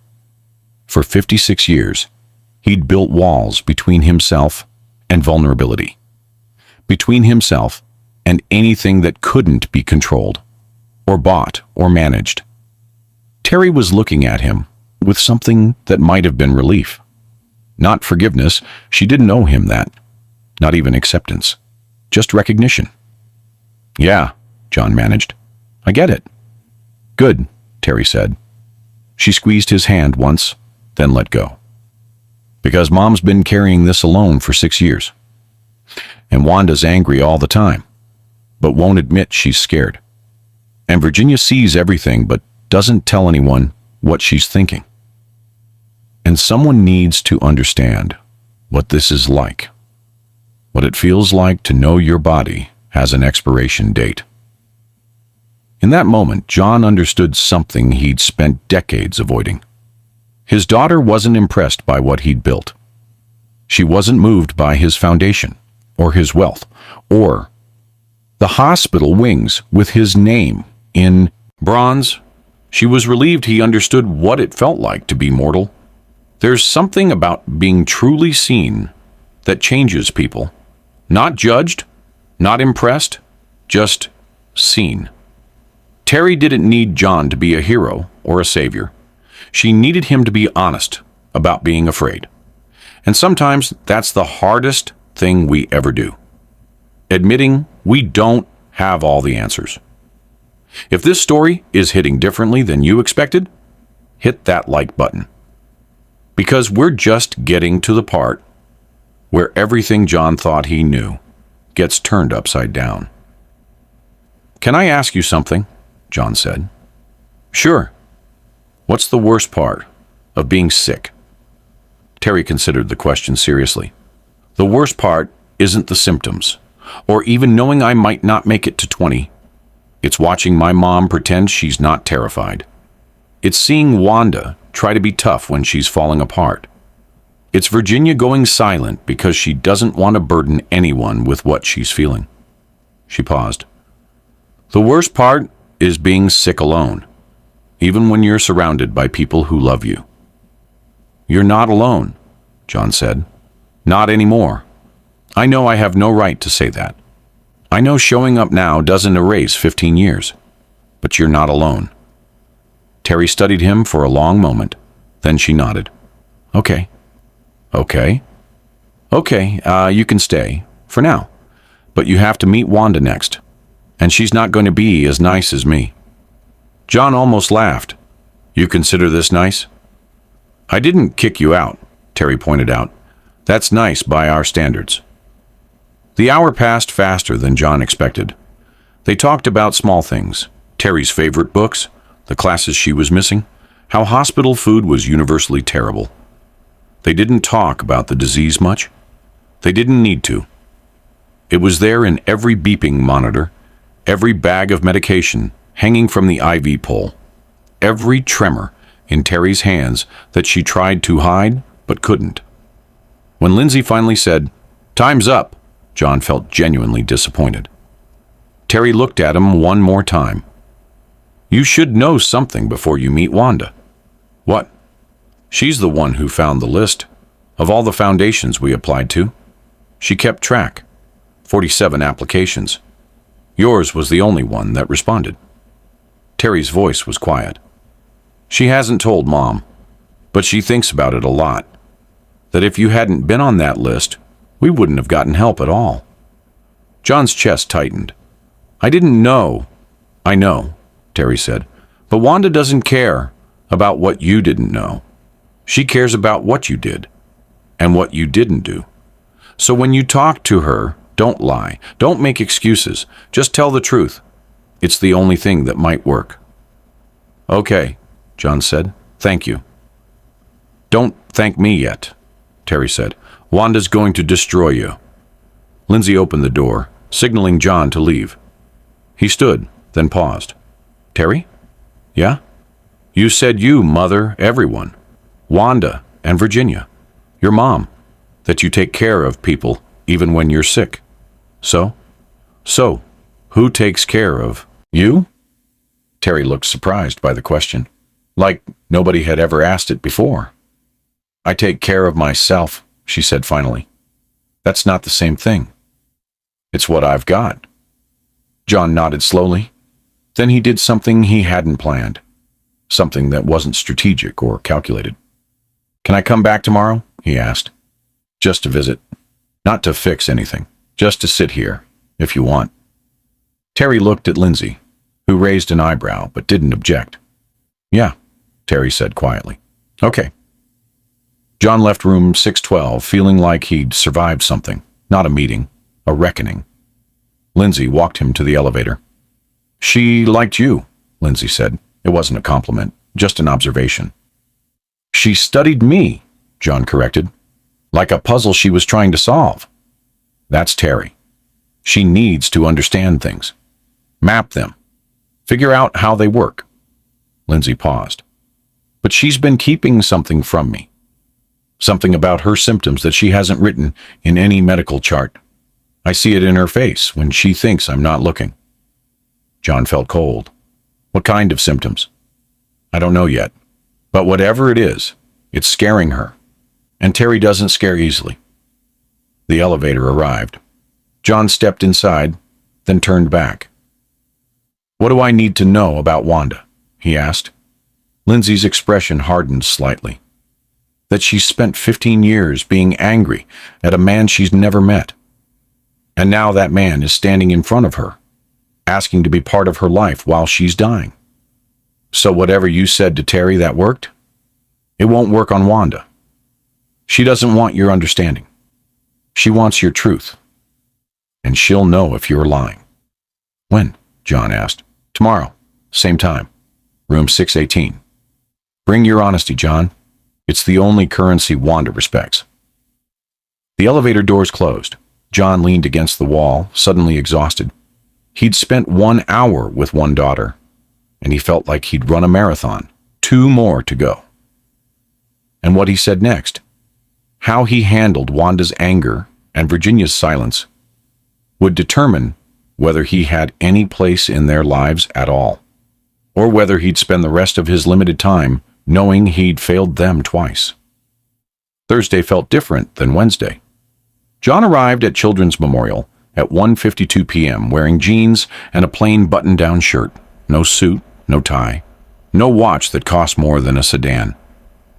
For 56 years, he'd built walls between himself and vulnerability. Between himself and anything that couldn't be controlled, or bought, or managed. Terry was looking at him with something that might have been relief. Not forgiveness, she didn't owe him that. Not even acceptance. Just recognition. Yeah, John managed. I get it. Good, Terry said. She squeezed his hand once, then let go. Because Mom's been carrying this alone for 6 years. And Wanda's angry all the time, but won't admit she's scared. And Virginia sees everything but doesn't tell anyone what she's thinking. And someone needs to understand what this is like. What it feels like to know your body has an expiration date. In that moment, John understood something he'd spent decades avoiding. His daughter wasn't impressed by what he'd built. She wasn't moved by his foundation, or his wealth, or the hospital wings with his name in bronze. She was relieved he understood what it felt like to be mortal. There's something about being truly seen that changes people. Not judged, not impressed, just seen. Terry didn't need John to be a hero or a savior. She needed him to be honest about being afraid. And sometimes that's the hardest thing we ever do. Admitting we don't have all the answers. If this story is hitting differently than you expected, hit that like button. Because we're just getting to the part where everything John thought he knew gets turned upside down. Can I ask you something? John said. Sure. What's the worst part of being sick? Terry considered the question seriously. The worst part isn't the symptoms, or even knowing I might not make it to 20. It's watching my mom pretend she's not terrified. It's seeing Wanda try to be tough when she's falling apart. It's Virginia going silent because she doesn't want to burden anyone with what she's feeling. She paused. The worst part is being sick alone, even when you're surrounded by people who love you. You're not alone, John said. Not anymore. I know I have no right to say that. I know showing up now doesn't erase 15 years, but you're not alone. Terry studied him for a long moment, then she nodded. Okay. Okay. Okay, you can stay, for now. But you have to meet Wanda next, and she's not going to be as nice as me. John almost laughed. You consider this nice? I didn't kick you out, Terry pointed out. That's nice by our standards. The hour passed faster than John expected. They talked about small things, Terry's favorite books, the classes she was missing, how hospital food was universally terrible. They didn't talk about the disease much. They didn't need to. It was there in every beeping monitor, every bag of medication hanging from the IV pole, every tremor in Terry's hands that she tried to hide but couldn't. When Lindsay finally said, "Time's up," John felt genuinely disappointed. Terry looked at him one more time. You should know something before you meet Wanda. What? She's the one who found the list of all the foundations we applied to. She kept track. 47 applications. Yours was the only one that responded. Terry's voice was quiet. She hasn't told Mom, but she thinks about it a lot. That if you hadn't been on that list, we wouldn't have gotten help at all. John's chest tightened. I didn't know. I know, Terry said, but Wanda doesn't care about what you didn't know. She cares about what you did and what you didn't do. So when you talk to her, don't lie. Don't make excuses. Just tell the truth. It's the only thing that might work. Okay, John said. Thank you. Don't thank me yet, Terry said. Wanda's going to destroy you. Lindsay opened the door, signaling John to leave. He stood, then paused. Terry? Yeah? You said you mother everyone. Wanda and Virginia. Your mom. That you take care of people even when you're sick. So, who takes care of you? Terry looked surprised by the question, like nobody had ever asked it before. I take care of myself, she said finally. That's not the same thing. It's what I've got. John nodded slowly. Then he did something he hadn't planned. Something that wasn't strategic or calculated. Can I come back tomorrow? He asked. Just to visit. Not to fix anything. Just to sit here, if you want. Terry looked at Lindsay, who raised an eyebrow but didn't object. Yeah, Terry said quietly. Okay. John left room 612 feeling like he'd survived something. Not a meeting, a reckoning. Lindsay walked him to the elevator. She liked you, Lindsay said. It wasn't a compliment, just an observation. She studied me, John corrected. Like a puzzle she was trying to solve. That's Terry. She needs to understand things. Map them. Figure out how they work. Lindsay paused. But she's been keeping something from me. Something about her symptoms that she hasn't written in any medical chart. I see it in her face when she thinks I'm not looking. John felt cold. What kind of symptoms? I don't know yet. But whatever it is, it's scaring her. And Terry doesn't scare easily. The elevator arrived. John stepped inside, then turned back. What do I need to know about Wanda? He asked. Lindsay's expression hardened slightly. That she's spent 15 years being angry at a man she's never met. And now that man is standing in front of her, asking to be part of her life while she's dying. So whatever you said to Terry that worked, it won't work on Wanda. She doesn't want your understanding. She wants your truth. And she'll know if you're lying. When? John asked. Tomorrow. Same time. Room 618. Bring your honesty, John. It's the only currency Wanda respects. The elevator doors closed. John leaned against the wall, suddenly exhausted. He'd spent 1 hour with one daughter, and he felt like he'd run a marathon. 2 more to go. And what he said next, how he handled Wanda's anger and Virginia's silence, would determine whether he had any place in their lives at all, or whether he'd spend the rest of his limited time knowing he'd failed them twice. Thursday felt different than Wednesday. John arrived at Children's Memorial at 1:52 p.m. wearing jeans and a plain button-down shirt, no suit, no tie, no watch that cost more than a sedan.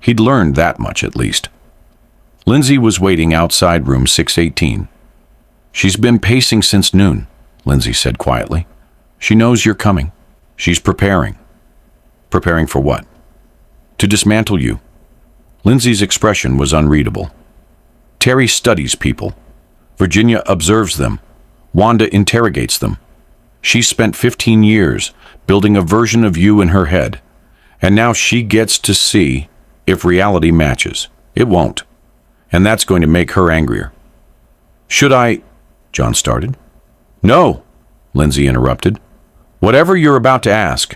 He'd learned that much at least. Lindsay was waiting outside room 618. She's been pacing since noon, Lindsay said quietly. She knows you're coming. She's preparing. Preparing for what? To dismantle you. Lindsay's expression was unreadable. Terry studies people. Virginia observes them. Wanda interrogates them. She spent 15 years building a version of you in her head, and now she gets to see if reality matches. It won't, and that's going to make her angrier. Should I? John started. No, Lindsay interrupted. Whatever you're about to ask,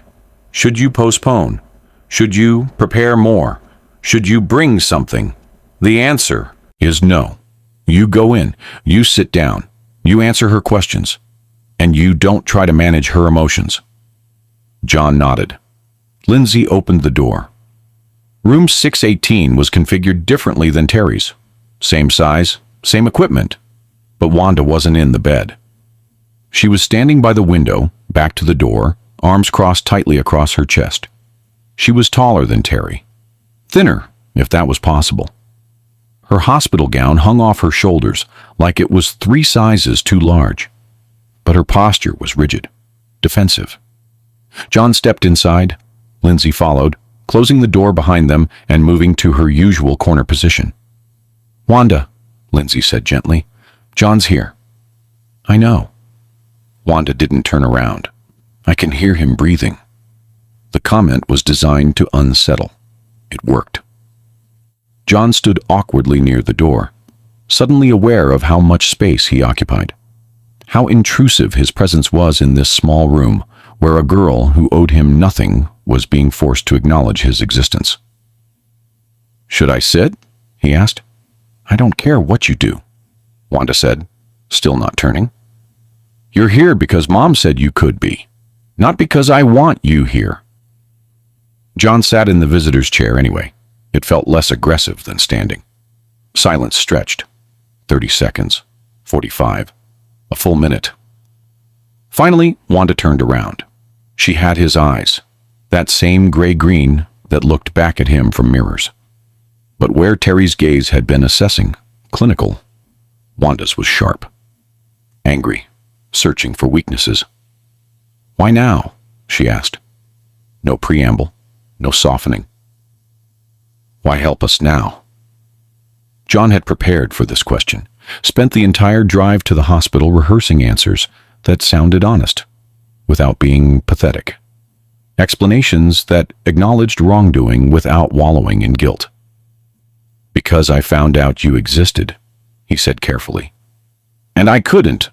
should you postpone? Should you prepare more? Should you bring something? The answer is no. You go in, you sit down, you answer her questions, and you don't try to manage her emotions. John nodded. Lindsay opened the door. Room 618 was configured differently than Terry's. Same size, same equipment, but Wanda wasn't in the bed. She was standing by the window, back to the door, arms crossed tightly across her chest. She was taller than Terry. Thinner, if that was possible. Her hospital gown hung off her shoulders like it was 3 sizes too large. But her posture was rigid, defensive. John stepped inside. Lindsay followed, closing the door behind them and moving to her usual corner position. Wanda, Lindsay said gently, John's here. I know. Wanda didn't turn around. I can hear him breathing. The comment was designed to unsettle. It worked. John stood awkwardly near the door, suddenly aware of how much space he occupied. How intrusive his presence was in this small room where a girl who owed him nothing was being forced to acknowledge his existence. Should I sit? He asked. I don't care what you do, Wanda said, still not turning. You're here because Mom said you could be, not because I want you here. John sat in the visitor's chair anyway. It felt less aggressive than standing. Silence stretched. 30 seconds. 45. A full minute. Finally, Wanda turned around. She had his eyes, that same gray-green that looked back at him from mirrors. But where Terry's gaze had been assessing, clinical, Wanda's was sharp. Angry, searching for weaknesses. Why now? She asked. No preamble, no softening. Why help us now? John had prepared for this question, spent the entire drive to the hospital rehearsing answers that sounded honest, without being pathetic. Explanations that acknowledged wrongdoing without wallowing in guilt. Because I found out you existed, he said carefully. And I couldn't.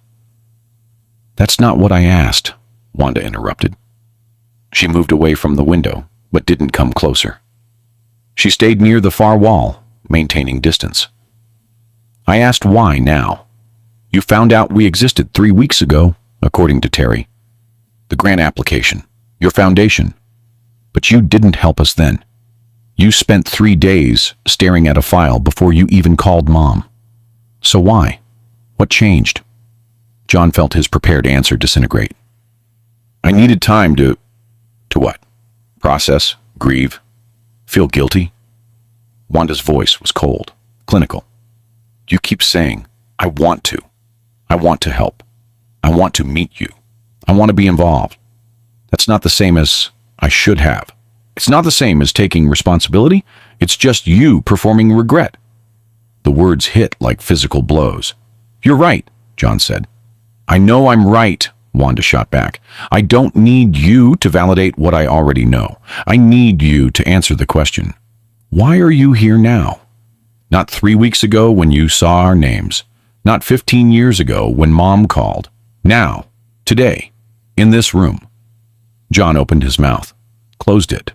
That's not what I asked, Wanda interrupted. She moved away from the window, but didn't come closer. She stayed near the far wall, maintaining distance. I asked why now. You found out we existed 3 weeks ago, according to Terry. The grant application, your foundation. But you didn't help us then. You spent 3 days staring at a file before you even called Mom. So why? What changed? John felt his prepared answer disintegrate. I needed time to what? Process, grieve, feel guilty? Wanda's voice was cold, clinical. You keep saying, I want to. I want to help. I want to meet you. I want to be involved. That's not the same as I should have. It's not the same as taking responsibility. It's just you performing regret. The words hit like physical blows. You're right, John said. I know I'm right, Wanda shot back. I don't need you to validate what I already know. I need you to answer the question. Why are you here now? Not 3 weeks ago when you saw our names. Not 15 years ago when Mom called. Now, today, in this room. John opened his mouth, closed it.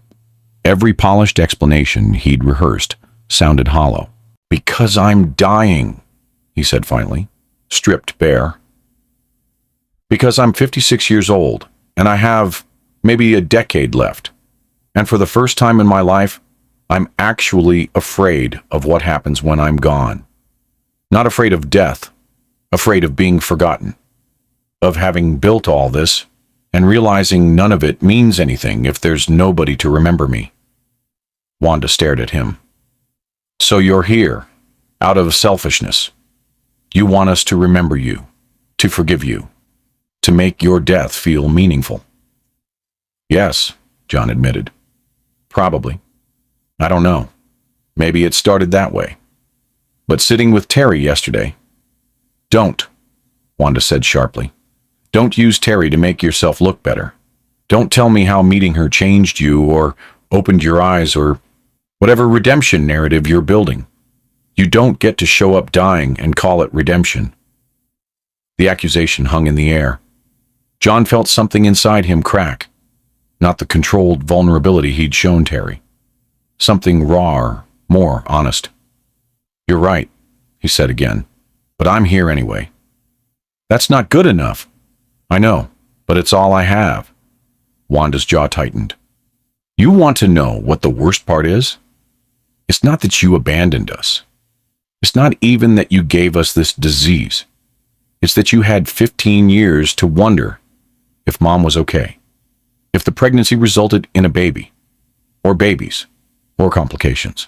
Every polished explanation he'd rehearsed sounded hollow. Because I'm dying, he said finally, stripped bare. Because I'm 56 years old, and I have maybe a decade left. And for the first time in my life, I'm actually afraid of what happens when I'm gone. Not afraid of death, afraid of being forgotten. Of having built all this, and realizing none of it means anything if there's nobody to remember me. Wanda stared at him. So you're here, out of selfishness. You want us to remember you, to forgive you, to make your death feel meaningful. Yes, John admitted. Probably. I don't know. Maybe it started that way. But sitting with Terry yesterday... Don't, Wanda said sharply. Don't use Terry to make yourself look better. Don't tell me how meeting her changed you or opened your eyes or whatever redemption narrative you're building. You don't get to show up dying and call it redemption. The accusation hung in the air. John felt something inside him crack, not the controlled vulnerability he'd shown Terry. Something rawer, more honest. You're right, he said again, but I'm here anyway. That's not good enough. I know, but it's all I have. Wanda's jaw tightened. You want to know what the worst part is? It's not that you abandoned us. It's not even that you gave us this disease. It's that you had 15 years to wonder if Mom was okay, if the pregnancy resulted in a baby, or babies, or complications.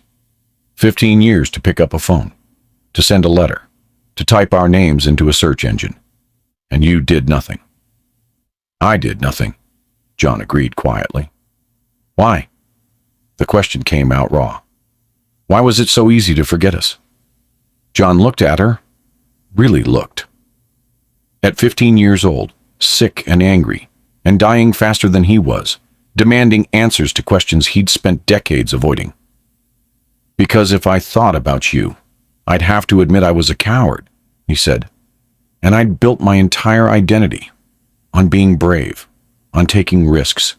15 years to pick up a phone, to send a letter, to type our names into a search engine. And you did nothing. I did nothing, John agreed quietly. Why? The question came out raw. Why was it so easy to forget us? John looked at her, really looked. At 15 years old, sick and angry, and dying faster than he was, demanding answers to questions he'd spent decades avoiding. Because if I thought about you, I'd have to admit I was a coward, he said. And I'd built my entire identity on being brave, on taking risks,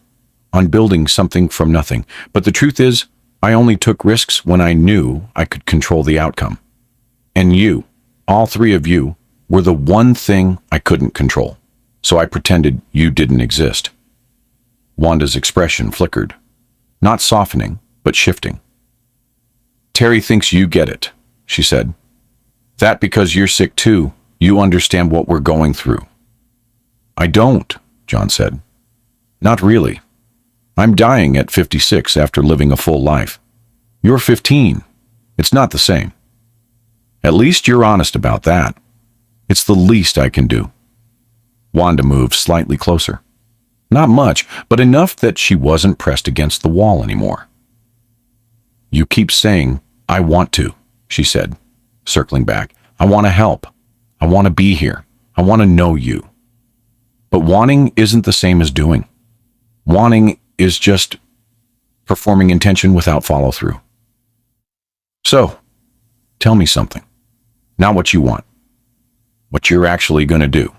on building something from nothing. But the truth is, I only took risks when I knew I could control the outcome. And you, all three of you, were the one thing I couldn't control. So I pretended you didn't exist. Wanda's expression flickered, not softening, but shifting. Terry thinks you get it, she said. That because you're sick too, you understand what we're going through. I don't, John said. Not really. I'm dying at 56 after living a full life. You're 15. It's not the same. At least you're honest about that. It's the least I can do. Wanda moved slightly closer. Not much, but enough that she wasn't pressed against the wall anymore. You keep saying, I want to, she said, circling back. I want to help. I want to be here. I want to know you. But wanting isn't the same as doing. Wanting is just performing intention without follow-through. So, tell me something. Not what you want. What you're actually going to do.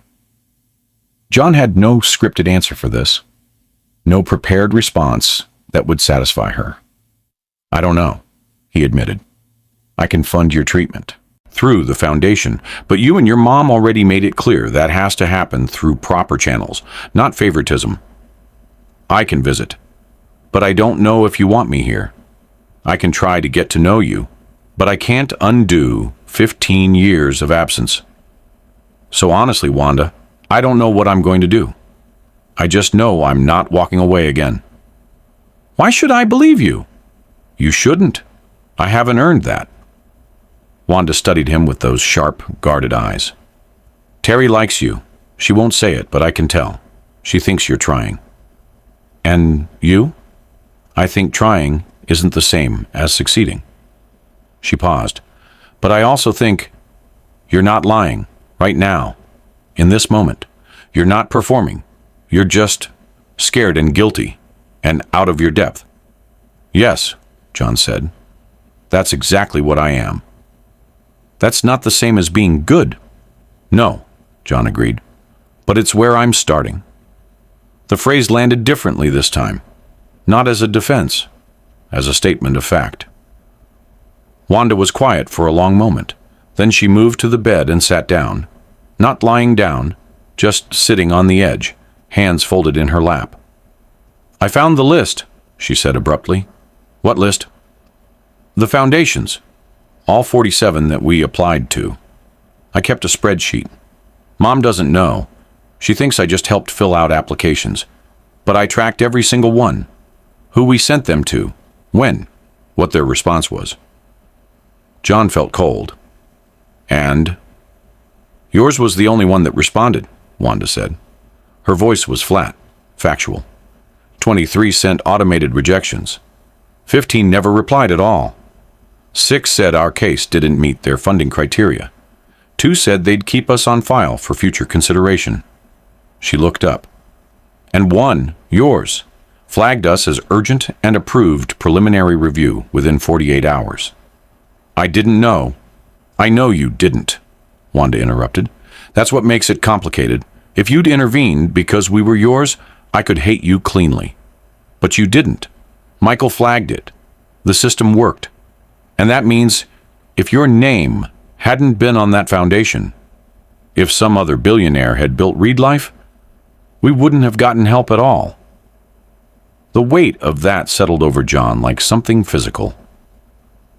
John had no scripted answer for this. No prepared response that would satisfy her. I don't know, he admitted. I can fund your treatment through the foundation, but you and your mom already made it clear that has to happen through proper channels, not favoritism. I can visit, but I don't know if you want me here. I can try to get to know you, but I can't undo 15 years of absence. So honestly, Wanda, I don't know what I'm going to do. I just know I'm not walking away again. Why should I believe you? You shouldn't. I haven't earned that. Wanda studied him with those sharp, guarded eyes. Terry likes you. She won't say it, but I can tell. She thinks you're trying. And you? I think trying isn't the same as succeeding. She paused. But I also think you're not lying, right now, in this moment. You're not performing. You're just scared and guilty and out of your depth. Yes, John said. That's exactly what I am. That's not the same as being good. No, John agreed. But it's where I'm starting. The phrase landed differently this time, not as a defense, as a statement of fact. Wanda was quiet for a long moment. Then she moved to the bed and sat down, not lying down, just sitting on the edge, hands folded in her lap. I found the list, she said abruptly. What list? The foundations, all 47 that we applied to. I kept a spreadsheet. Mom doesn't know. She thinks I just helped fill out applications. But I tracked every single one. Who we sent them to, when, what their response was. John felt cold. And? Yours was the only one that responded, Wanda said. Her voice was flat, factual. 23 sent automated rejections. 15 never replied at all. 6 said our case didn't meet their funding criteria. 2 said they'd keep us on file for future consideration. She looked up. And 1, yours, flagged us as urgent and approved preliminary review within 48 hours. I didn't know. I know you didn't, Wanda interrupted. That's what makes it complicated. If you'd intervened because we were yours, I could hate you cleanly. But you didn't. Michael flagged it. The system worked. And that means if your name hadn't been on that foundation, if some other billionaire had built Reed Life, we wouldn't have gotten help at all. The weight of that settled over John like something physical.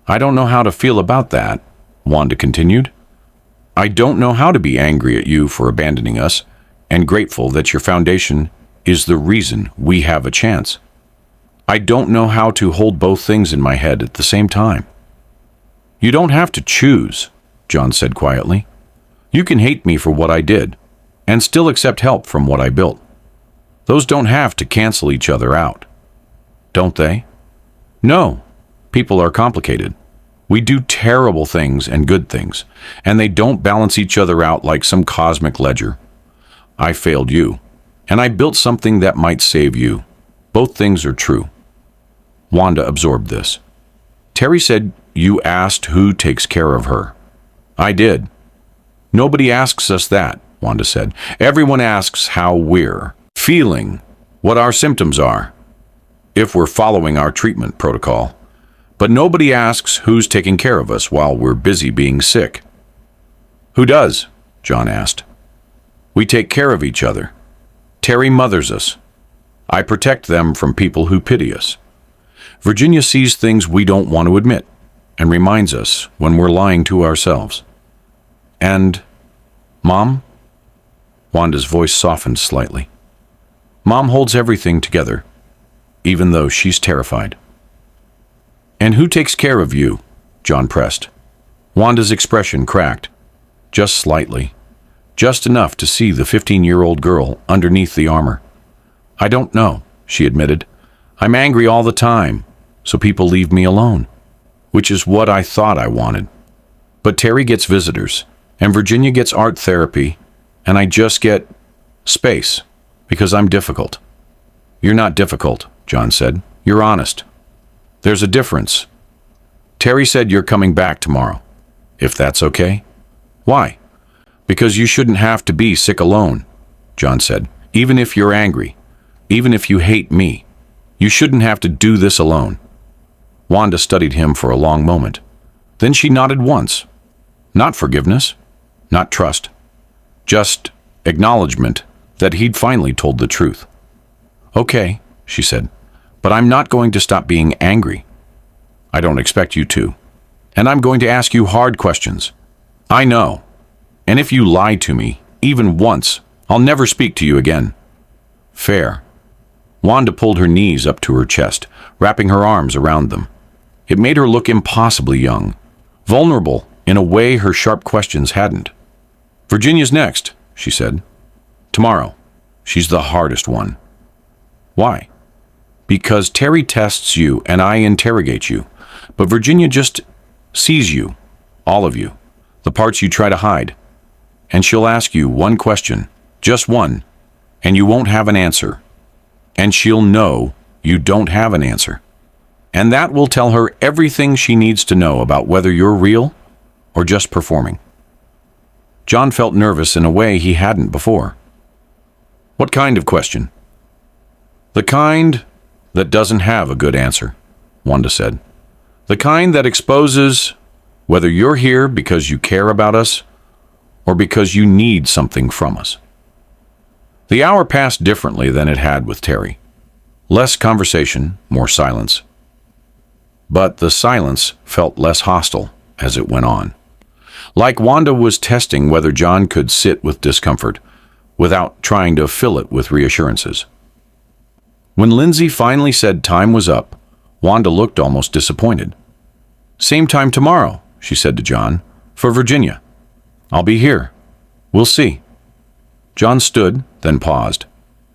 I don't know how to feel about that, Wanda continued. I don't know how to be angry at you for abandoning us and grateful that your foundation is the reason we have a chance. I don't know how to hold both things in my head at the same time. You don't have to choose, John said quietly. You can hate me for what I did and still accept help from what I built. Those don't have to cancel each other out. Don't they? No. People are complicated. We do terrible things and good things, and they don't balance each other out like some cosmic ledger. I failed you, and I built something that might save you. Both things are true. Wanda absorbed this. Terry said you asked who takes care of her. I did. Nobody asks us that, Wanda said. Everyone asks how we're feeling, what our symptoms are, if we're following our treatment protocol. But nobody asks who's taking care of us while we're busy being sick. Who does? John asked. We take care of each other. Terry mothers us. I protect them from people who pity us. Virginia sees things we don't want to admit and reminds us when we're lying to ourselves. And, Mom? Wanda's voice softened slightly. Mom holds everything together, even though she's terrified. And who takes care of you? John pressed. Wanda's expression cracked, just slightly, just enough to see the 15-year-old girl underneath the armor. I don't know, she admitted. I'm angry all the time, so people leave me alone, which is what I thought I wanted. But Terry gets visitors, and Virginia gets art therapy, and I just get space, because I'm difficult. You're not difficult, John said. You're honest. There's a difference. Terry said you're coming back tomorrow, if that's okay. Why? Because you shouldn't have to be sick alone, John said. Even if you're angry, even if you hate me, you shouldn't have to do this alone. Wanda studied him for a long moment. Then she nodded once. Not forgiveness, not trust, just acknowledgement that he'd finally told the truth. Okay, she said, but I'm not going to stop being angry. I don't expect you to. And I'm going to ask you hard questions. I know. And if you lie to me, even once, I'll never speak to you again. Fair. Wanda pulled her knees up to her chest, wrapping her arms around them. It made her look impossibly young, vulnerable in a way her sharp questions hadn't. Virginia's next, she said. Tomorrow. She's the hardest one. Why? Because Terry tests you and I interrogate you, but Virginia just sees you, all of you, the parts you try to hide. And she'll ask you one question, Just one, and you won't have an answer. And she'll know you don't have an answer. And that will tell her everything she needs to know about whether you're real or just performing. John felt nervous in a way he hadn't before. What kind of question? The kind that doesn't have a good answer, Wanda said. The kind that exposes whether you're here because you care about us or because you need something from us. The hour passed differently than it had with Terry. Less conversation, more silence. But the silence felt less hostile as it went on. Like Wanda was testing whether John could sit with discomfort without trying to fill it with reassurances. When Lindsay finally said time was up, Wanda looked almost disappointed. Same time tomorrow, she said to John, for Virginia. I'll be here. We'll see. John stood, then paused.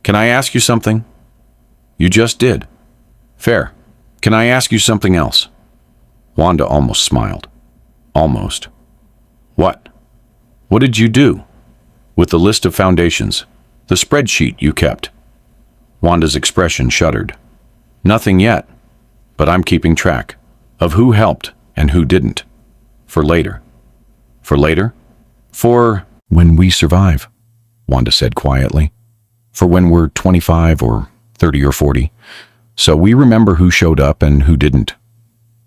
Can I ask you something? You just did. Fair. Can I ask you something else? Wanda almost smiled. Almost. What? What did you do? With the list of foundations, the spreadsheet you kept. Wanda's expression shuddered. Nothing yet, but I'm keeping track of who helped and who didn't. For later. For later? For when we survive, Wanda said quietly. For when we're 25 or 30 or 40. So we remember who showed up and who didn't.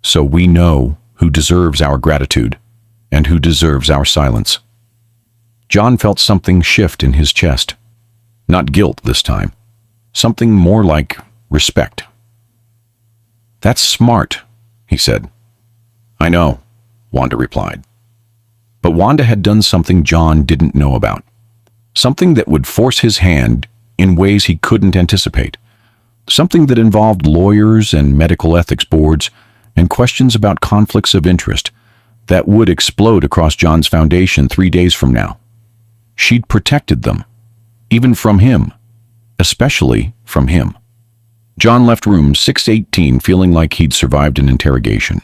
So we know who deserves our gratitude and who deserves our silence. John felt something shift in his chest. Not guilt this time. Something more like respect. That's smart, he said. I know, Wanda replied. But Wanda had done something John didn't know about. Something that would force his hand in ways he couldn't anticipate. Something that involved lawyers and medical ethics boards and questions about conflicts of interest that would explode across John's foundation 3 days from now. She'd protected them, even from him, especially from him. John left room 618 feeling like he'd survived an interrogation,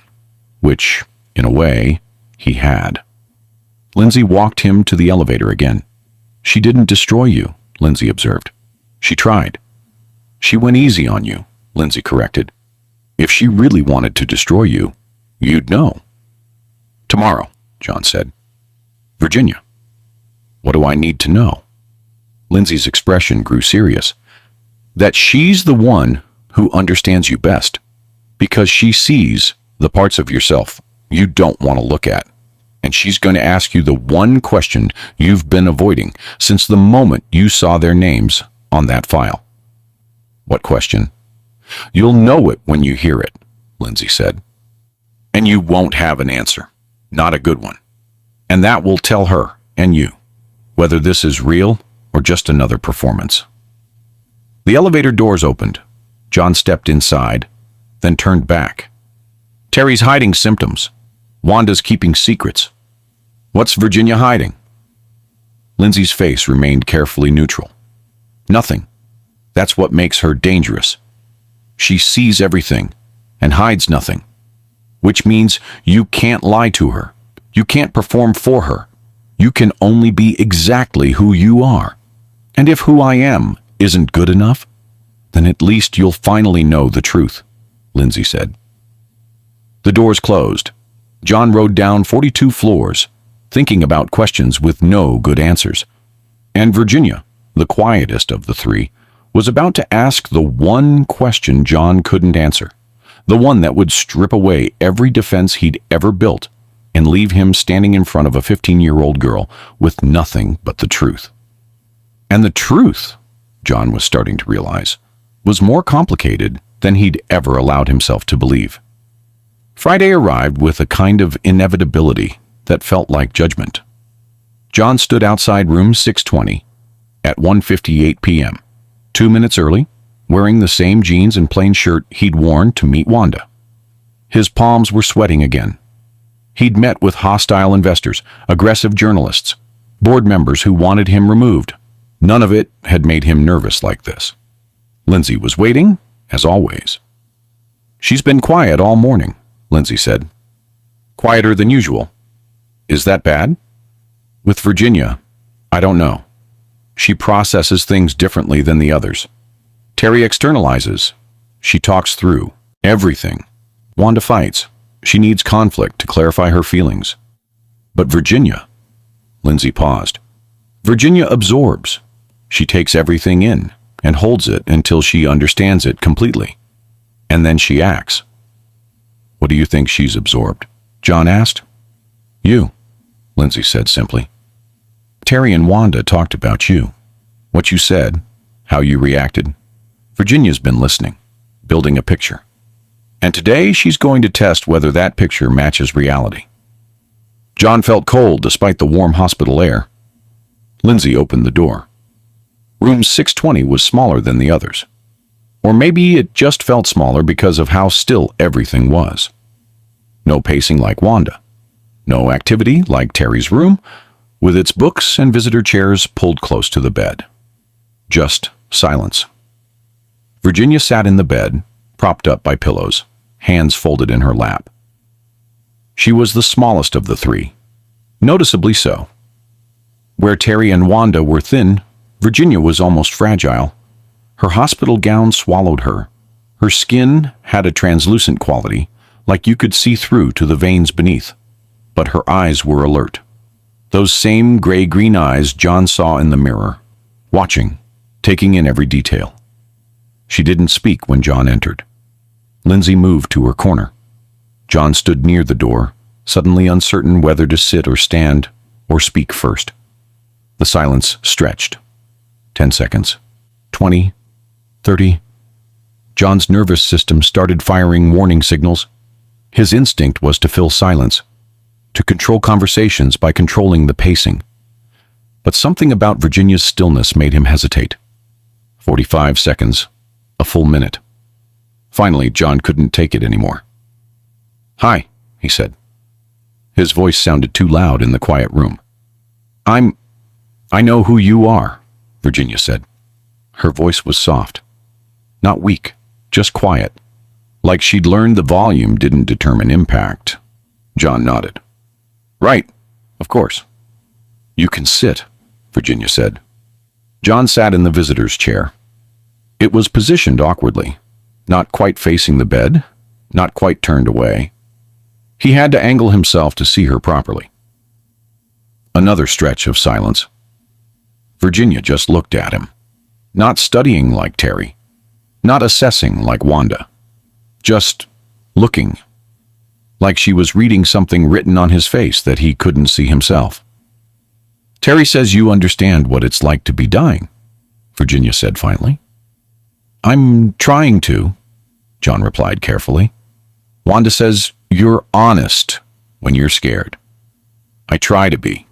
which, in a way, he had. Lindsay walked him to the elevator again. She didn't destroy you, Lindsay observed. She tried. She went easy on you, Lindsay corrected. If she really wanted to destroy you, you'd know. Tomorrow, John said. Virginia. What do I need to know? Lindsay's expression grew serious. That she's the one who understands you best, because she sees the parts of yourself you don't want to look at. And she's going to ask you the one question you've been avoiding since the moment you saw their names on that file. What question? You'll know it when you hear it, Lindsay said. And you won't have an answer. Not a good one. And that will tell her and you whether this is real or just another performance. The elevator doors opened. John stepped inside, then turned back. Terry's hiding symptoms. Wanda's keeping secrets. What's Virginia hiding? Lindsay's face remained carefully neutral. Nothing. That's what makes her dangerous. She sees everything and hides nothing, which means you can't lie to her. You can't perform for her. You can only be exactly who you are. And if who I am isn't good enough, then at least you'll finally know the truth, Lindsay said. The doors closed. John rode down 42 floors, thinking about questions with no good answers. And Virginia, the quietest of the three, was about to ask the one question John couldn't answer, the one that would strip away every defense he'd ever built and leave him standing in front of a 15-year-old girl with nothing but the truth. And the truth, John was starting to realize, was more complicated than he'd ever allowed himself to believe. Friday arrived with a kind of inevitability that felt like judgment. John stood outside room 620 at 1:58 p.m., 2 minutes early, wearing the same jeans and plain shirt he'd worn to meet Wanda. His palms were sweating again. He'd met with hostile investors, aggressive journalists, board members who wanted him removed. None of it had made him nervous like this. Lindsay was waiting, as always. She's been quiet all morning, Lindsay said. Quieter than usual. Is that bad? With Virginia, I don't know. She processes things differently than the others. Terry externalizes. She talks through everything. Wanda fights. She needs conflict to clarify her feelings. But Virginia, Lindsay paused. Virginia absorbs. She takes everything in and holds it until she understands it completely. And then she acts. What do you think she's absorbed? John asked. You, Lindsay said simply. Terry and Wanda talked about you. What you said, how you reacted. Virginia's been listening, building a picture. And today she's going to test whether that picture matches reality. John felt cold despite the warm hospital air. Lindsay opened the door. Room 620 was smaller than the others. Or maybe it just felt smaller because of how still everything was. No pacing like Wanda. No activity like Terry's room, with its books and visitor chairs pulled close to the bed. Just silence. Virginia sat in the bed, propped up by pillows, hands folded in her lap. She was the smallest of the three, noticeably so. Where Terry and Wanda were thin, Virginia was almost fragile. Her hospital gown swallowed her. Her skin had a translucent quality, like you could see through to the veins beneath. But her eyes were alert. Those same gray-green eyes John saw in the mirror, watching, taking in every detail. She didn't speak when John entered. Lindsay moved to her corner. John stood near the door, suddenly uncertain whether to sit or stand or speak first. The silence stretched. 10 seconds. 20. 30. John's nervous system started firing warning signals. His instinct was to fill silence, to control conversations by controlling the pacing. But something about Virginia's stillness made him hesitate. 45 seconds. A full minute. Finally, John couldn't take it anymore. "Hi," he said. His voice sounded too loud in the quiet room. I know who you are," Virginia said. Her voice was soft. Not weak, just quiet. Like she'd learned the volume didn't determine impact. John nodded. "Right, of course." "You can sit," Virginia said. John sat in the visitor's chair. It was positioned awkwardly, not quite facing the bed, not quite turned away. He had to angle himself to see her properly. Another stretch of silence. Virginia just looked at him, not studying like Terry, not assessing like Wanda, just looking, like she was reading something written on his face that he couldn't see himself. "Terry says you understand what it's like to be dying," Virginia said finally. "I'm trying to," John replied carefully. "Wanda says you're honest when you're scared. I try to be.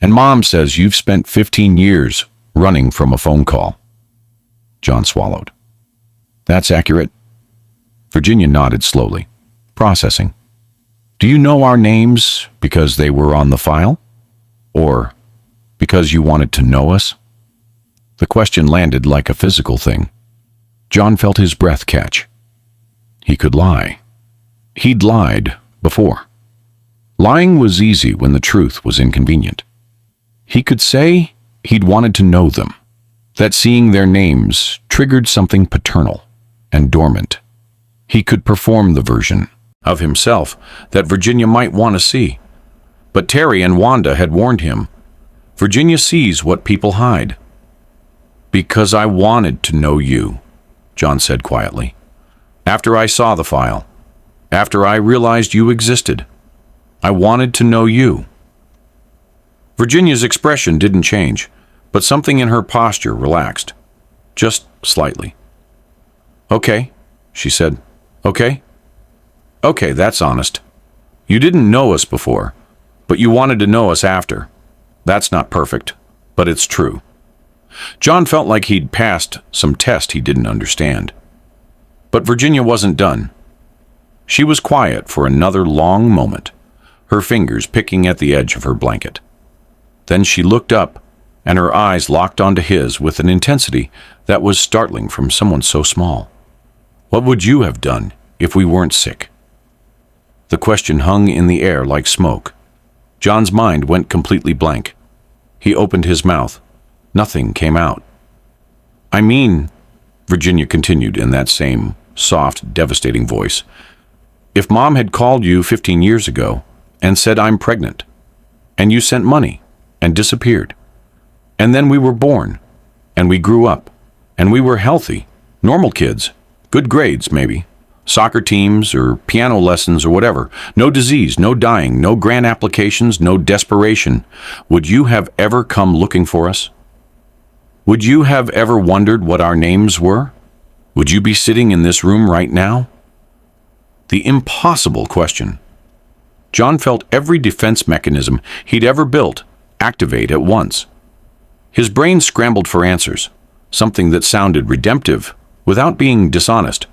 And Mom says you've spent 15 years running from a phone call." John swallowed. "That's accurate." Virginia nodded slowly, processing. "Do you know our names because they were on the file? Or because you wanted to know us?" The question landed like a physical thing. John felt his breath catch. He could lie. He'd lied before. Lying was easy when the truth was inconvenient. He could say he'd wanted to know them, that seeing their names triggered something paternal and dormant. He could perform the version of himself that Virginia might want to see. But Terry and Wanda had warned him. Virginia sees what people hide. "Because I wanted to know you," John said quietly. "After I saw the file, after I realized you existed, I wanted to know you." Virginia's expression didn't change, but something in her posture relaxed, just slightly. "Okay," she said. "Okay? Okay, that's honest. You didn't know us before, but you wanted to know us after. That's not perfect, but it's true." John felt like he'd passed some test he didn't understand. But Virginia wasn't done. She was quiet for another long moment, her fingers picking at the edge of her blanket. Then she looked up, and her eyes locked onto his with an intensity that was startling from someone so small. "What would you have done if we weren't sick?" The question hung in the air like smoke. John's mind went completely blank. He opened his mouth, Nothing came out. I mean, Virginia continued in that same soft, devastating voice, if Mom had called you 15 years ago and said I'm pregnant, and you sent money and disappeared, and then we were born, and we grew up, and we were healthy, normal kids, good grades maybe, soccer teams or piano lessons or whatever, no disease, no dying, no grant applications, no desperation, would you have ever come looking for us? Would you have ever wondered what our names were? Would you be sitting in this room right now? The impossible question. John felt every defense mechanism he'd ever built activate at once. His brain scrambled for answers, something that sounded redemptive without being dishonest,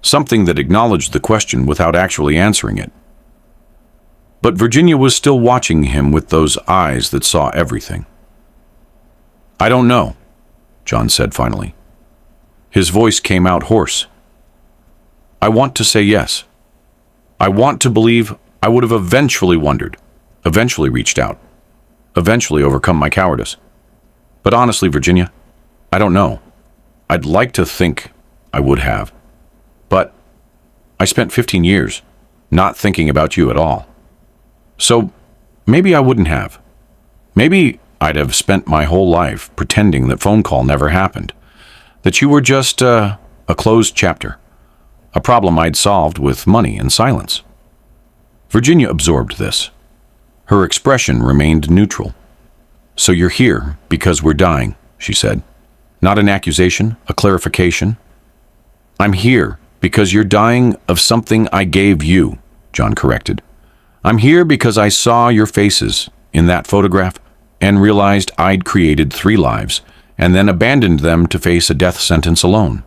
something that acknowledged the question without actually answering it. But Virginia was still watching him with those eyes that saw everything. I don't know, John said finally. His voice came out hoarse. I want to say yes. I want to believe I would have eventually wondered, eventually reached out, eventually overcome my cowardice. But honestly, Virginia, I don't know. I'd like to think I would have. But I spent 15 years not thinking about you at all. So maybe I wouldn't have. Maybe I'd have spent my whole life pretending that phone call never happened, that you were just a closed chapter, a problem I'd solved with money and silence. Virginia absorbed this. Her expression remained neutral. So you're here because we're dying, she said. Not an accusation, a clarification. I'm here because you're dying of something I gave you, John corrected. I'm here because I saw your faces in that photograph and realized I'd created 3 lives and then abandoned them to face a death sentence alone.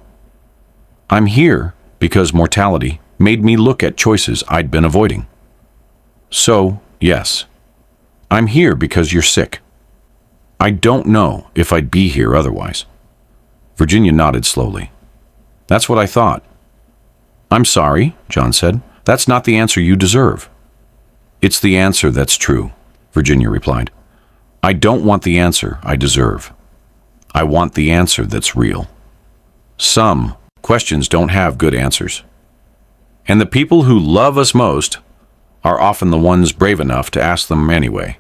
I'm here because mortality made me look at choices I'd been avoiding. So, yes, I'm here because you're sick. I don't know if I'd be here otherwise. Virginia nodded slowly. That's what I thought. I'm sorry, John said. That's not the answer you deserve. It's the answer that's true, Virginia replied. I don't want the answer I deserve. I want the answer that's real. Some questions don't have good answers. And the people who love us most are often the ones brave enough to ask them anyway.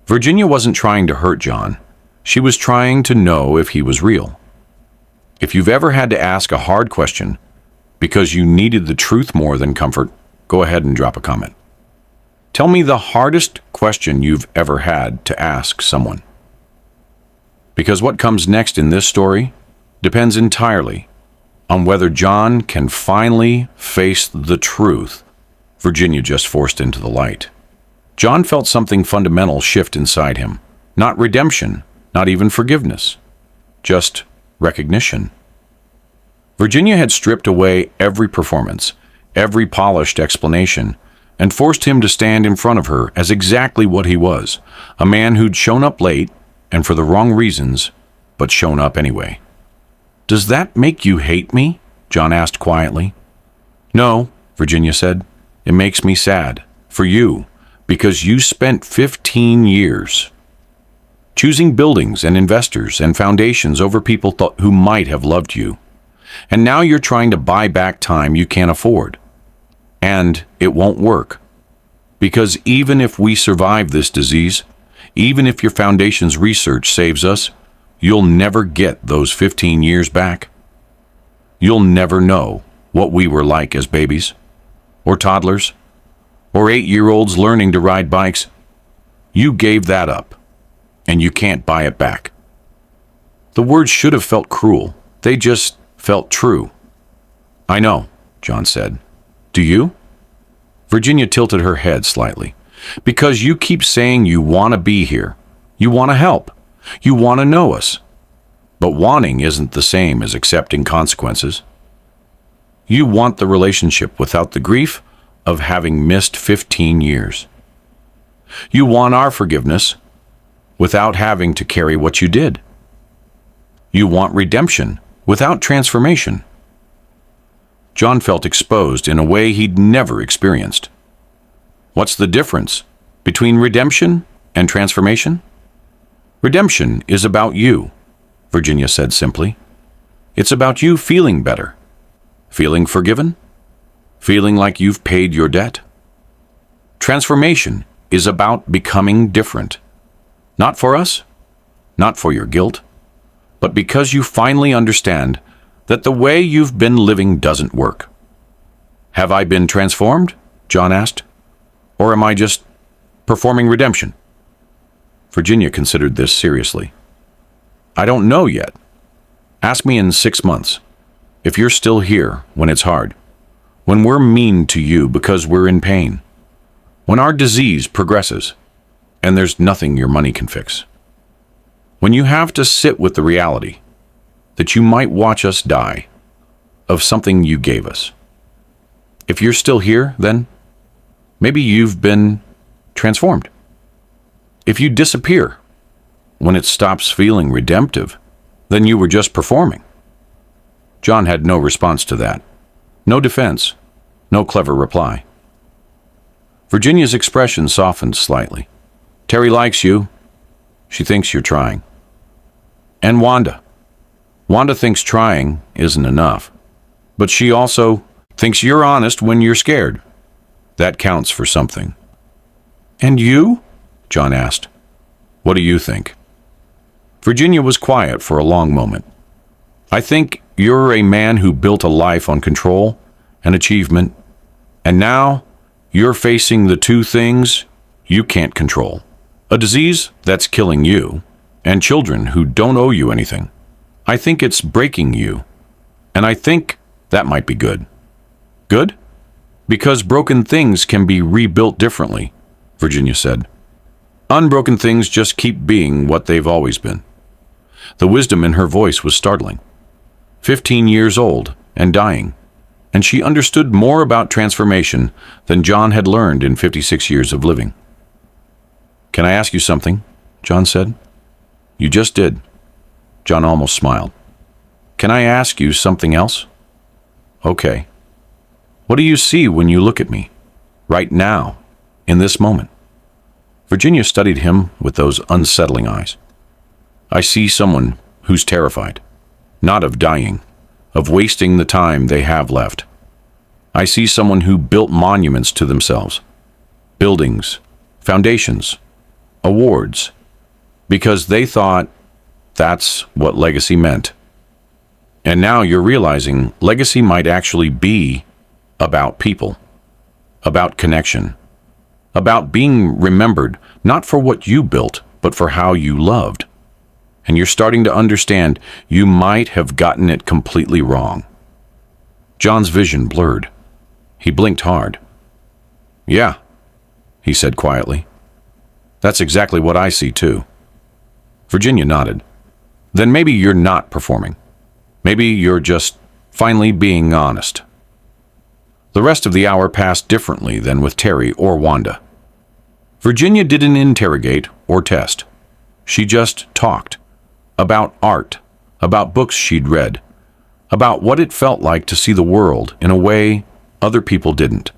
Virginia wasn't trying to hurt John. She was trying to know if he was real. If you've ever had to ask a hard question because you needed the truth more than comfort, go ahead and drop a comment. Tell me the hardest question you've ever had to ask someone. Because what comes next in this story depends entirely on whether John can finally face the truth Virginia just forced into the light. John felt something fundamental shift inside him. Not redemption, not even forgiveness, just recognition. Virginia had stripped away every performance, every polished explanation, and forced him to stand in front of her as exactly what he was, a man who'd shown up late and for the wrong reasons, but shown up anyway. Does that make you hate me? John asked quietly. No, Virginia said. It makes me sad. For you. Because you spent 15 years choosing buildings and investors and foundations over people who might have loved you. And now you're trying to buy back time you can't afford. And it won't work. Because even if we survive this disease, even if your foundation's research saves us, you'll never get those 15 years back. You'll never know what we were like as babies, or toddlers, or 8-year-olds learning to ride bikes. You gave that up, and you can't buy it back. The words should have felt cruel. They just felt true. I know, John said. Do you? Virginia tilted her head slightly. Because you keep saying you want to be here. You want to help. You want to know us. But wanting isn't the same as accepting consequences. You want the relationship without the grief of having missed 15 years. You want our forgiveness without having to carry what you did. You want redemption without transformation. John felt exposed in a way he'd never experienced. What's the difference between redemption and transformation? Redemption is about you, Virginia said simply. It's about you feeling better. Feeling forgiven? Feeling like you've paid your debt? Transformation is about becoming different. Not for us, not for your guilt, but because you finally understand that the way you've been living doesn't work. Have I been transformed? John asked. Or am I just performing redemption? Virginia considered this seriously. I don't know yet. Ask me in 6 months. If you're still here when it's hard, when we're mean to you because we're in pain, when our disease progresses, and there's nothing your money can fix. When you have to sit with the reality that you might watch us die of something you gave us. If you're still here, then maybe you've been transformed. If you disappear when it stops feeling redemptive, then you were just performing. John had no response to that. No defense. No clever reply. Virginia's expression softened slightly. Terry likes you. She thinks you're trying. And Wanda. Wanda thinks trying isn't enough. But she also thinks you're honest when you're scared. That counts for something. And you? John asked. What do you think? Virginia was quiet for a long moment. I think you're a man who built a life on control and achievement, and now you're facing the two things you can't control. A disease that's killing you, and children who don't owe you anything. I think it's breaking you, and I think that might be good. Good? Because broken things can be rebuilt differently, Virginia said. Unbroken things just keep being what they've always been. The wisdom in her voice was startling. 15 years old and dying, and she understood more about transformation than John had learned in 56 years of living. Can I ask you something? John said. You just did. John almost smiled. Can I ask you something else? Okay. What do you see when you look at me? Right now, in this moment? Virginia studied him with those unsettling eyes. I see someone who's terrified, not of dying, of wasting the time they have left. I see someone who built monuments to themselves, buildings, foundations, awards, because they thought that's what legacy meant. And now you're realizing legacy might actually be about people, about connection, about being remembered not for what you built, but for how you loved. And you're starting to understand you might have gotten it completely wrong. John's vision blurred. He blinked hard. Yeah, he said quietly. That's exactly what I see too. Virginia nodded. Then maybe you're not performing. Maybe you're just finally being honest. The rest of the hour passed differently than with Terry or Wanda. Virginia didn't interrogate or test. She just talked. About art, about books she'd read, about what it felt like to see the world in a way other people didn't.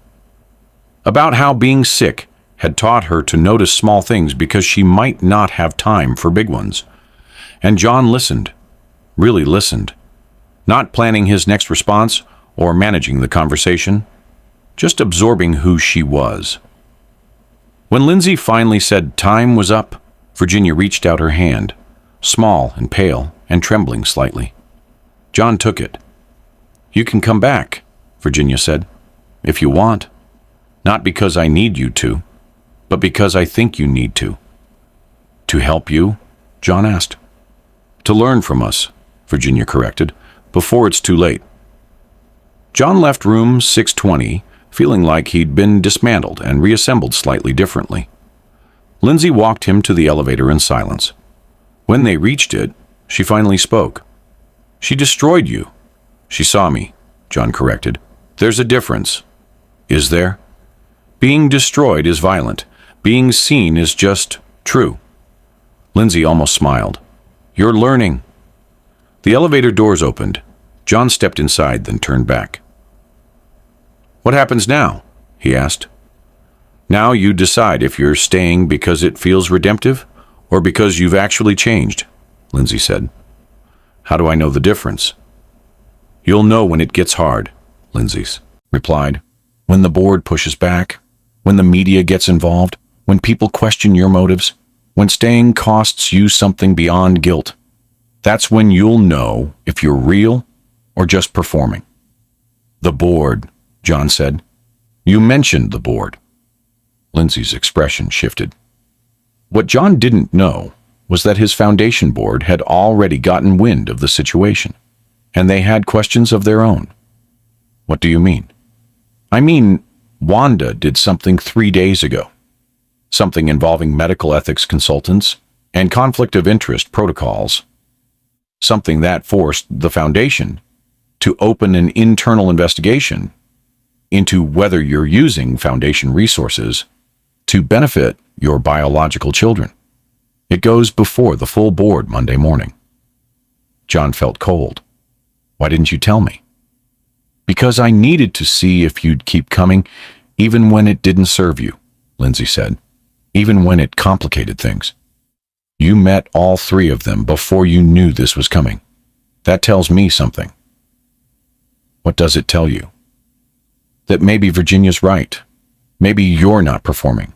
About how being sick had taught her to notice small things because she might not have time for big ones. And John listened, really listened, not planning his next response or managing the conversation, just absorbing who she was. When Lindsay finally said time was up, Virginia reached out her hand, small and pale and trembling slightly. John took it. You can come back, Virginia said, if you want. Not because I need you to, but because I think you need to. To help you? John asked. To learn from us, Virginia corrected, before it's too late. John left room 620, feeling like he'd been dismantled and reassembled slightly differently. Lindsay walked him to the elevator in silence. When they reached it, she finally spoke. She destroyed you. She saw me, John corrected. There's a difference. Is there? Being destroyed is violent. Being seen is just true. Lindsay almost smiled. You're learning. The elevator doors opened. John stepped inside, then turned back. What happens now? He asked. Now you decide if you're staying because it feels redemptive, or because you've actually changed, Lindsay said. How do I know the difference? You'll know when it gets hard, Lindsay replied. When the board pushes back, when the media gets involved, when people question your motives, when staying costs you something beyond guilt. That's when you'll know if you're real or just performing. The board, John said. You mentioned the board. Lindsay's expression shifted. What John didn't know was that his foundation board had already gotten wind of the situation, and they had questions of their own. What do you mean? I mean, Wanda did something 3 days ago. Something involving medical ethics consultants and conflict of interest protocols. Something that forced the foundation to open an internal investigation into whether you're using foundation resources to benefit your biological children. It goes before the full board Monday morning. John felt cold. Why didn't you tell me? Because I needed to see if you'd keep coming, even when it didn't serve you, Lindsay said, even when it complicated things. You met all 3 of them before you knew this was coming. That tells me something. What does it tell you? That maybe Virginia's right. Maybe you're not performing.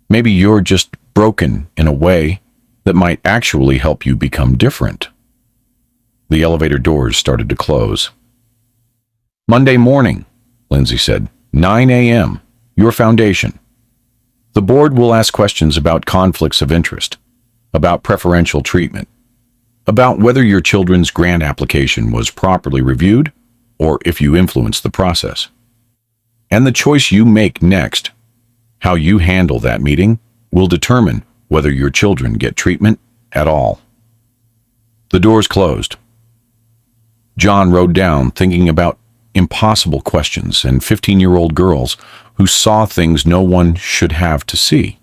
Maybe you're just broken in a way that might actually help you become different. The elevator doors started to close. Monday morning, Lindsay said, 9 a.m., your foundation. The board will ask questions about conflicts of interest, about preferential treatment, about whether your children's grant application was properly reviewed or if you influenced the process. And the choice you make next, how you handle that meeting, will determine whether your children get treatment at all. The doors closed. John rode down, thinking about impossible questions and 15-year-old girls who saw things no one should have to see.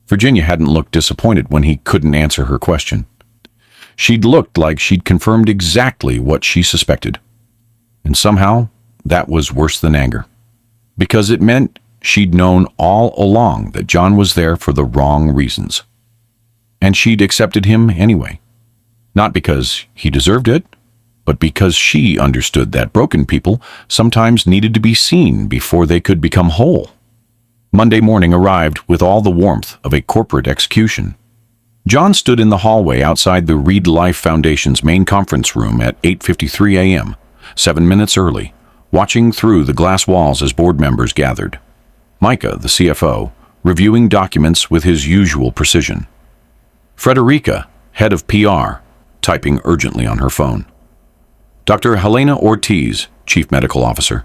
Virginia hadn't looked disappointed when he couldn't answer her question. She'd looked like she'd confirmed exactly what she suspected. And somehow, that was worse than anger. Because it meant she'd known all along that John was there for the wrong reasons. And she'd accepted him anyway. Not because he deserved it, but because she understood that broken people sometimes needed to be seen before they could become whole. Monday morning arrived with all the warmth of a corporate execution. John stood in the hallway outside the Reed Life Foundation's main conference room at 8:53 a.m., 7 minutes early, watching through the glass walls as board members gathered. Micah, the CFO, reviewing documents with his usual precision. Frederica, head of PR, typing urgently on her phone. Dr. Helena Ortiz, Chief Medical Officer.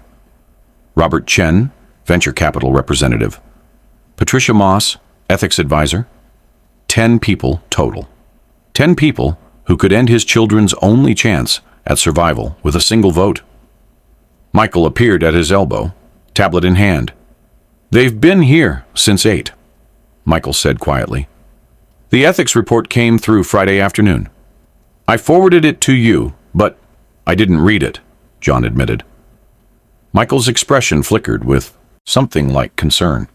Robert Chen, Venture Capital Representative. Patricia Moss, Ethics Advisor. 10 people total. 10 people who could end his children's only chance at survival with a single vote. Michael appeared at his elbow, tablet in hand. They've been here since 8, Michael said quietly. The ethics report came through Friday afternoon. I forwarded it to you, but I didn't read it, John admitted. Michael's expression flickered with something like concern.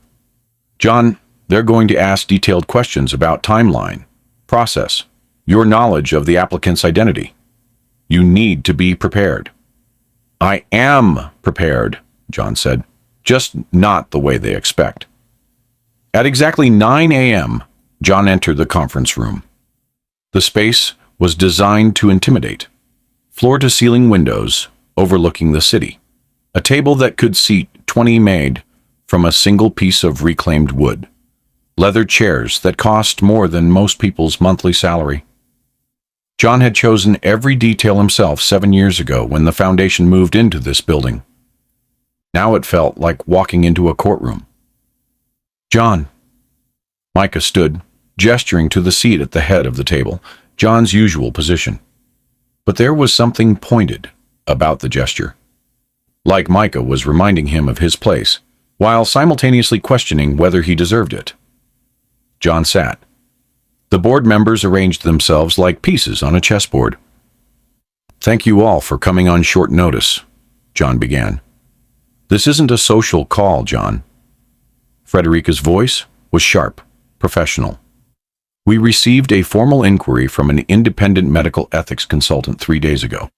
John, they're going to ask detailed questions about timeline, process, your knowledge of the applicant's identity. You need to be prepared. I am prepared, John said, just not the way they expect. At exactly 9 a.m., John entered the conference room. The space was designed to intimidate. Floor-to-ceiling windows overlooking the city. A table that could seat 20 made from a single piece of reclaimed wood. Leather chairs that cost more than most people's monthly salary. John had chosen every detail himself 7 years ago when the foundation moved into this building. Now it felt like walking into a courtroom. John. Micah stood, gesturing to the seat at the head of the table, John's usual position. But there was something pointed about the gesture. Like Micah was reminding him of his place, while simultaneously questioning whether he deserved it. John sat. The board members arranged themselves like pieces on a chessboard. Thank you all for coming on short notice, John began. This isn't a social call, John. Frederica's voice was sharp, professional. We received a formal inquiry from an independent medical ethics consultant 3 days ago.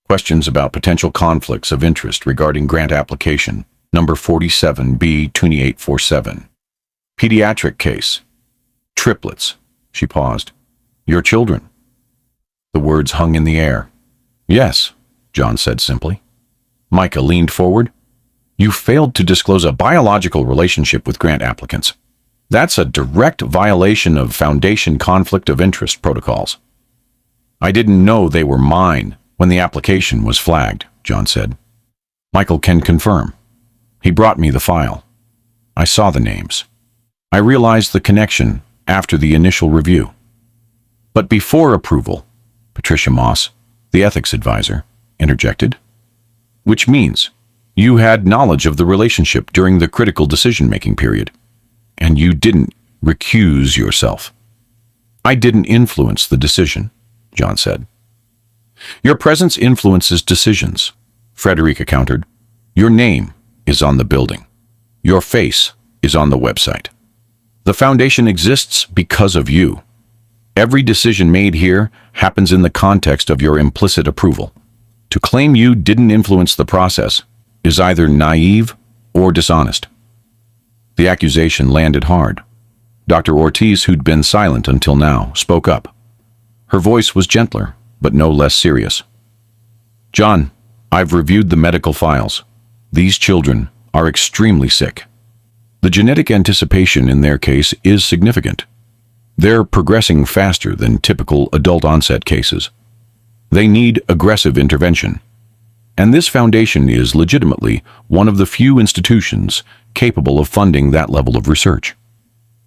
Questions about potential conflicts of interest regarding grant application, number 47B2847. Pediatric case. Triplets. She paused. Your children. The words hung in the air. Yes, John said simply. Micah leaned forward. You failed to disclose a biological relationship with grant applicants. That's a direct violation of Foundation conflict of interest protocols. I didn't know they were mine when the application was flagged, John said. Michael can confirm. He brought me the file. I saw the names. I realized the connection after the initial review. But before approval, Patricia Moss, the ethics advisor, interjected. Which means you had knowledge of the relationship during the critical decision-making period, and you didn't recuse yourself. I didn't influence the decision, John said. Your presence influences decisions, Frederica countered. Your name is on the building. Your face is on the website. The foundation exists because of you. Every decision made here happens in the context of your implicit approval. To claim you didn't influence the process is either naive or dishonest. The accusation landed hard. Dr. Ortiz, who'd been silent until now, spoke up. Her voice was gentler, but no less serious. John, I've reviewed the medical files. These children are extremely sick. The genetic anticipation in their case is significant. They're progressing faster than typical adult-onset cases. They need aggressive intervention. And this foundation is legitimately one of the few institutions capable of funding that level of research.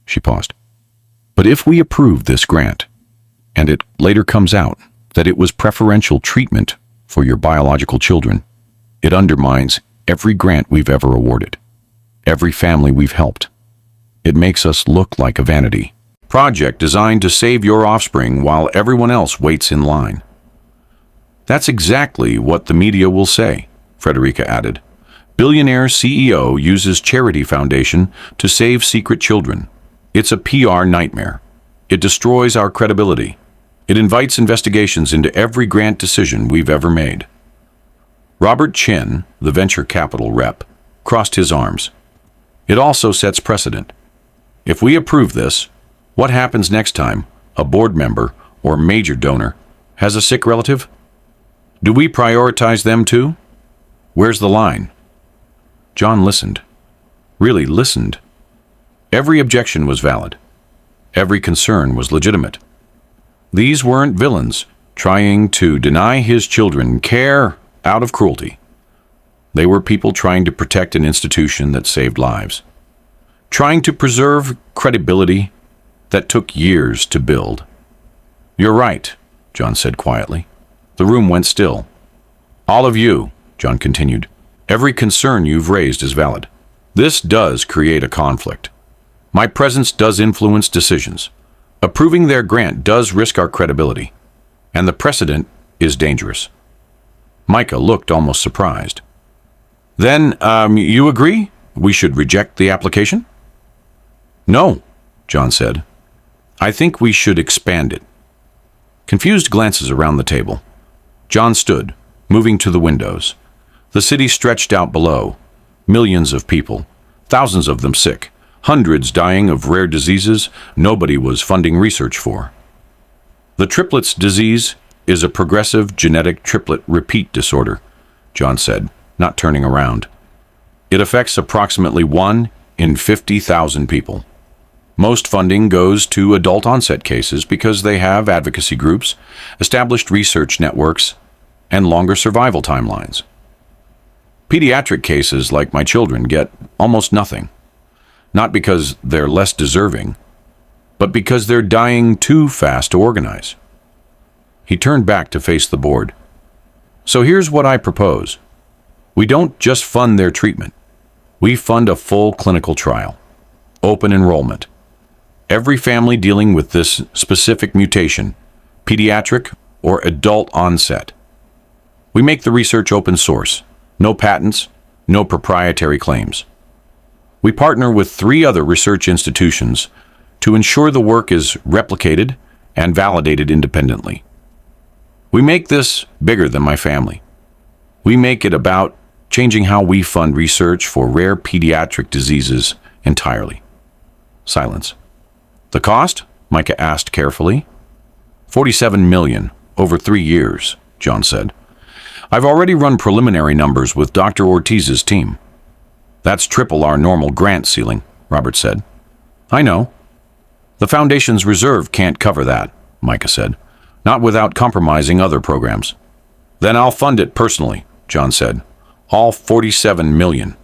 She paused. But if we approve this grant, and it later comes out that it was preferential treatment for your biological children, it undermines every grant we've ever awarded, every family we've helped. It makes us look like a vanity project designed to save your offspring while everyone else waits in line. That's exactly what the media will say, Frederica added. Billionaire CEO uses charity foundation to save secret children. It's a PR nightmare. It destroys our credibility. It invites investigations into every grant decision we've ever made. Robert Chin, the venture capital rep, crossed his arms. It also sets precedent. If we approve this, what happens next time a board member or major donor has a sick relative? Do we prioritize them too? Where's the line? John listened. Really listened. Every objection was valid. Every concern was legitimate. These weren't villains trying to deny his children care out of cruelty. They were people trying to protect an institution that saved lives, trying to preserve credibility that took years to build. You're right, John said quietly. The room went still. All of you, John continued, every concern you've raised is valid. This does create a conflict. My presence does influence decisions. Approving their grant does risk our credibility, and the precedent is dangerous. Micah looked almost surprised. Then, you agree we should reject the application? No, John said. I think we should expand it. Confused glances around the table. John stood, moving to the windows. The city stretched out below. Millions of people, thousands of them sick, hundreds dying of rare diseases nobody was funding research for. The triplets disease is a progressive genetic triplet repeat disorder, John said, not turning around. It affects approximately 1 in 50,000 people. Most funding goes to adult-onset cases because they have advocacy groups, established research networks, and longer survival timelines. Pediatric cases like my children get almost nothing, not because they're less deserving, but because they're dying too fast to organize. He turned back to face the board. So here's what I propose. We don't just fund their treatment. We fund a full clinical trial, open enrollment. Every family dealing with this specific mutation, pediatric or adult onset. We make the research open source, no patents, no proprietary claims. We partner with 3 other research institutions to ensure the work is replicated and validated independently. We make this bigger than my family. We make it about changing how we fund research for rare pediatric diseases entirely. Silence. The cost? Micah asked carefully. $47 million over 3 years, John said. I've already run preliminary numbers with Dr. Ortiz's team. That's triple our normal grant ceiling, Robert said. I know. The Foundation's reserve can't cover that, Micah said. Not without compromising other programs. Then I'll fund it personally, John said. All $47 million.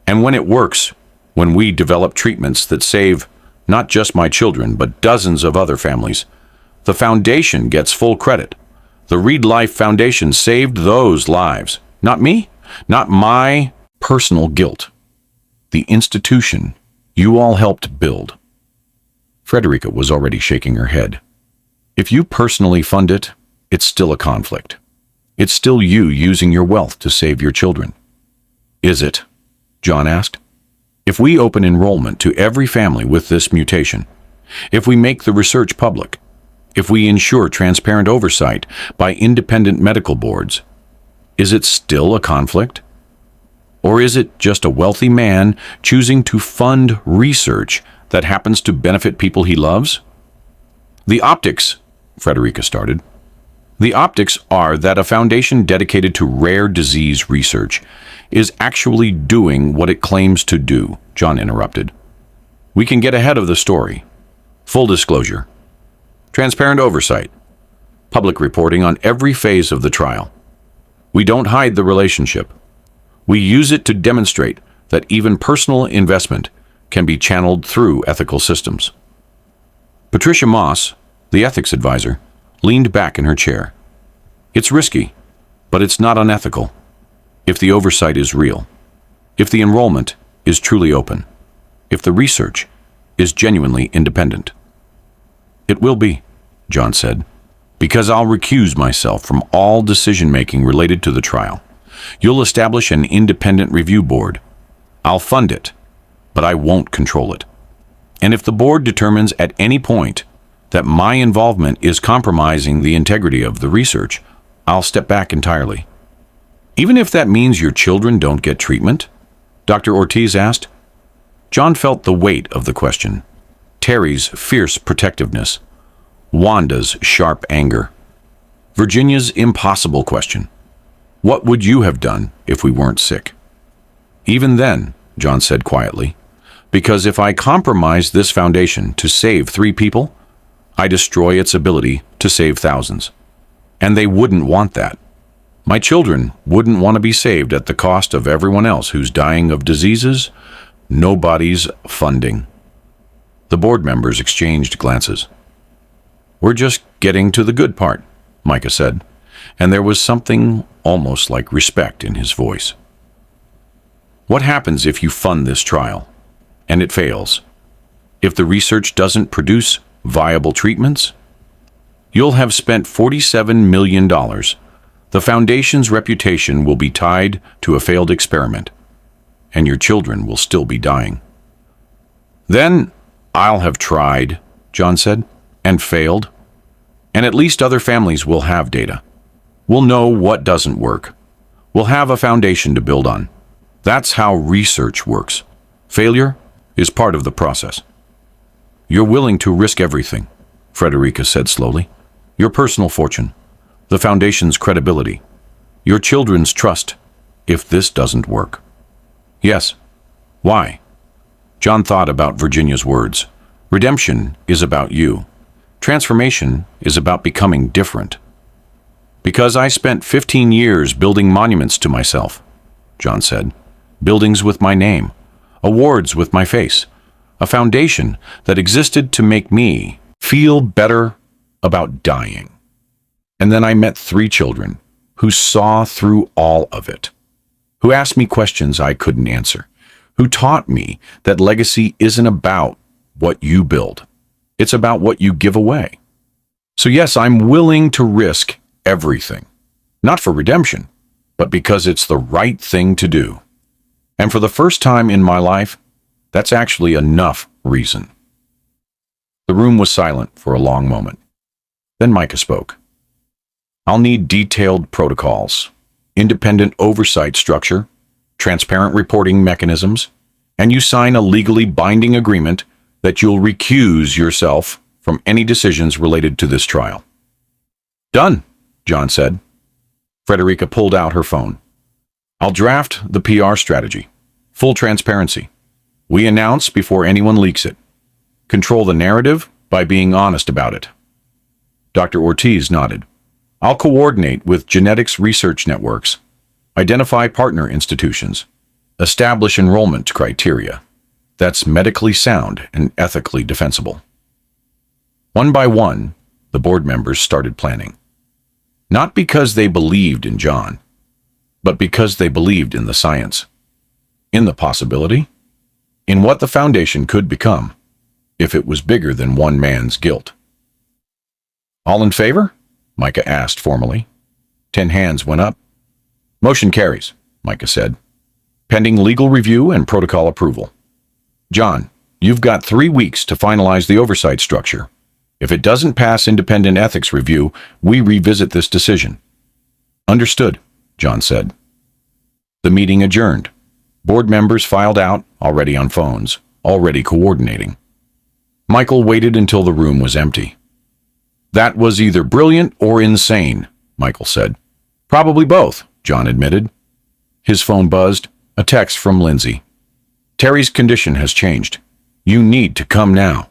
And when it works, when we develop treatments that save not just my children, but dozens of other families, the Foundation gets full credit. The Reed Life Foundation saved those lives. Not me, not my personal guilt. The institution you all helped build. Frederica was already shaking her head. If you personally fund it, it's still a conflict. It's still you using your wealth to save your children. Is it? John asked. If we open enrollment to every family with this mutation, if we make the research public, if we ensure transparent oversight by independent medical boards, is it still a conflict? Or is it just a wealthy man choosing to fund research that happens to benefit people he loves? The optics, Frederica started. The optics are that a foundation dedicated to rare disease research is actually doing what it claims to do, John interrupted. We can get ahead of the story. Full disclosure. Transparent oversight. Public reporting on every phase of the trial. We don't hide the relationship. We use it to demonstrate that even personal investment can be channeled through ethical systems. Patricia Moss, the ethics advisor, leaned back in her chair. It's risky, but it's not unethical. If the oversight is real, if the enrollment is truly open, if the research is genuinely independent. It will be, John said, because I'll recuse myself from all decision-making related to the trial. You'll establish an independent review board. I'll fund it, but I won't control it. And if the board determines at any point that my involvement is compromising the integrity of the research, I'll step back entirely. Even if that means your children don't get treatment? Dr. Ortiz asked. John felt the weight of the question. Terry's fierce protectiveness. Wanda's sharp anger. Virginia's impossible question. What would you have done if we weren't sick? Even then, John said quietly, because if I compromise this foundation to save 3 people, I destroy its ability to save thousands. And they wouldn't want that. My children wouldn't want to be saved at the cost of everyone else who's dying of diseases nobody's funding. The board members exchanged glances. We're just getting to the good part, Micah said, and there was something almost like respect in his voice. What happens if you fund this trial, and it fails? If the research doesn't produce viable treatments? You'll have spent $47 million. The foundation's reputation will be tied to a failed experiment, and your children will still be dying. Then I'll have tried, John said, and failed. And at least other families will have data. We'll know what doesn't work. We'll have a foundation to build on. That's how research works. Failure is part of the process. You're willing to risk everything, Frederica said slowly. Your personal fortune, the foundation's credibility, your children's trust, if this doesn't work. Yes. Why? John thought about Virginia's words. Redemption is about you. Transformation is about becoming different. Because I spent 15 years building monuments to myself, John said. Buildings with my name, awards with my face, a foundation that existed to make me feel better about dying. And then I met 3 children who saw through all of it, who asked me questions I couldn't answer, who taught me that legacy isn't about what you build. It's about what you give away. So yes, I'm willing to risk everything, not for redemption, but because it's the right thing to do. And for the first time in my life, that's actually enough reason. The room was silent for a long moment. Then Micah spoke. I'll need detailed protocols, independent oversight structure, transparent reporting mechanisms, and you sign a legally binding agreement that you'll recuse yourself from any decisions related to this trial. Done, John said. Frederica pulled out her phone. I'll draft the PR strategy. Full transparency. We announce before anyone leaks it. Control the narrative by being honest about it. Dr. Ortiz nodded. I'll coordinate with genetics research networks, identify partner institutions, establish enrollment criteria. That's medically sound and ethically defensible. One by one, the board members started planning. Not because they believed in John, but because they believed in the science, in the possibility, in what the foundation could become if it was bigger than one man's guilt. All in favor? Micah asked formally. 10 hands went up. Motion carries, Micah said, pending legal review and protocol approval. John, you've got 3 weeks to finalize the oversight structure. If it doesn't pass independent ethics review, we revisit this decision. Understood, John said. The meeting adjourned. Board members filed out, already on phones, already coordinating. Michael waited until the room was empty. That was either brilliant or insane, Michael said. Probably both, John admitted. His phone buzzed, a text from Lindsay. Terry's condition has changed. You need to come now.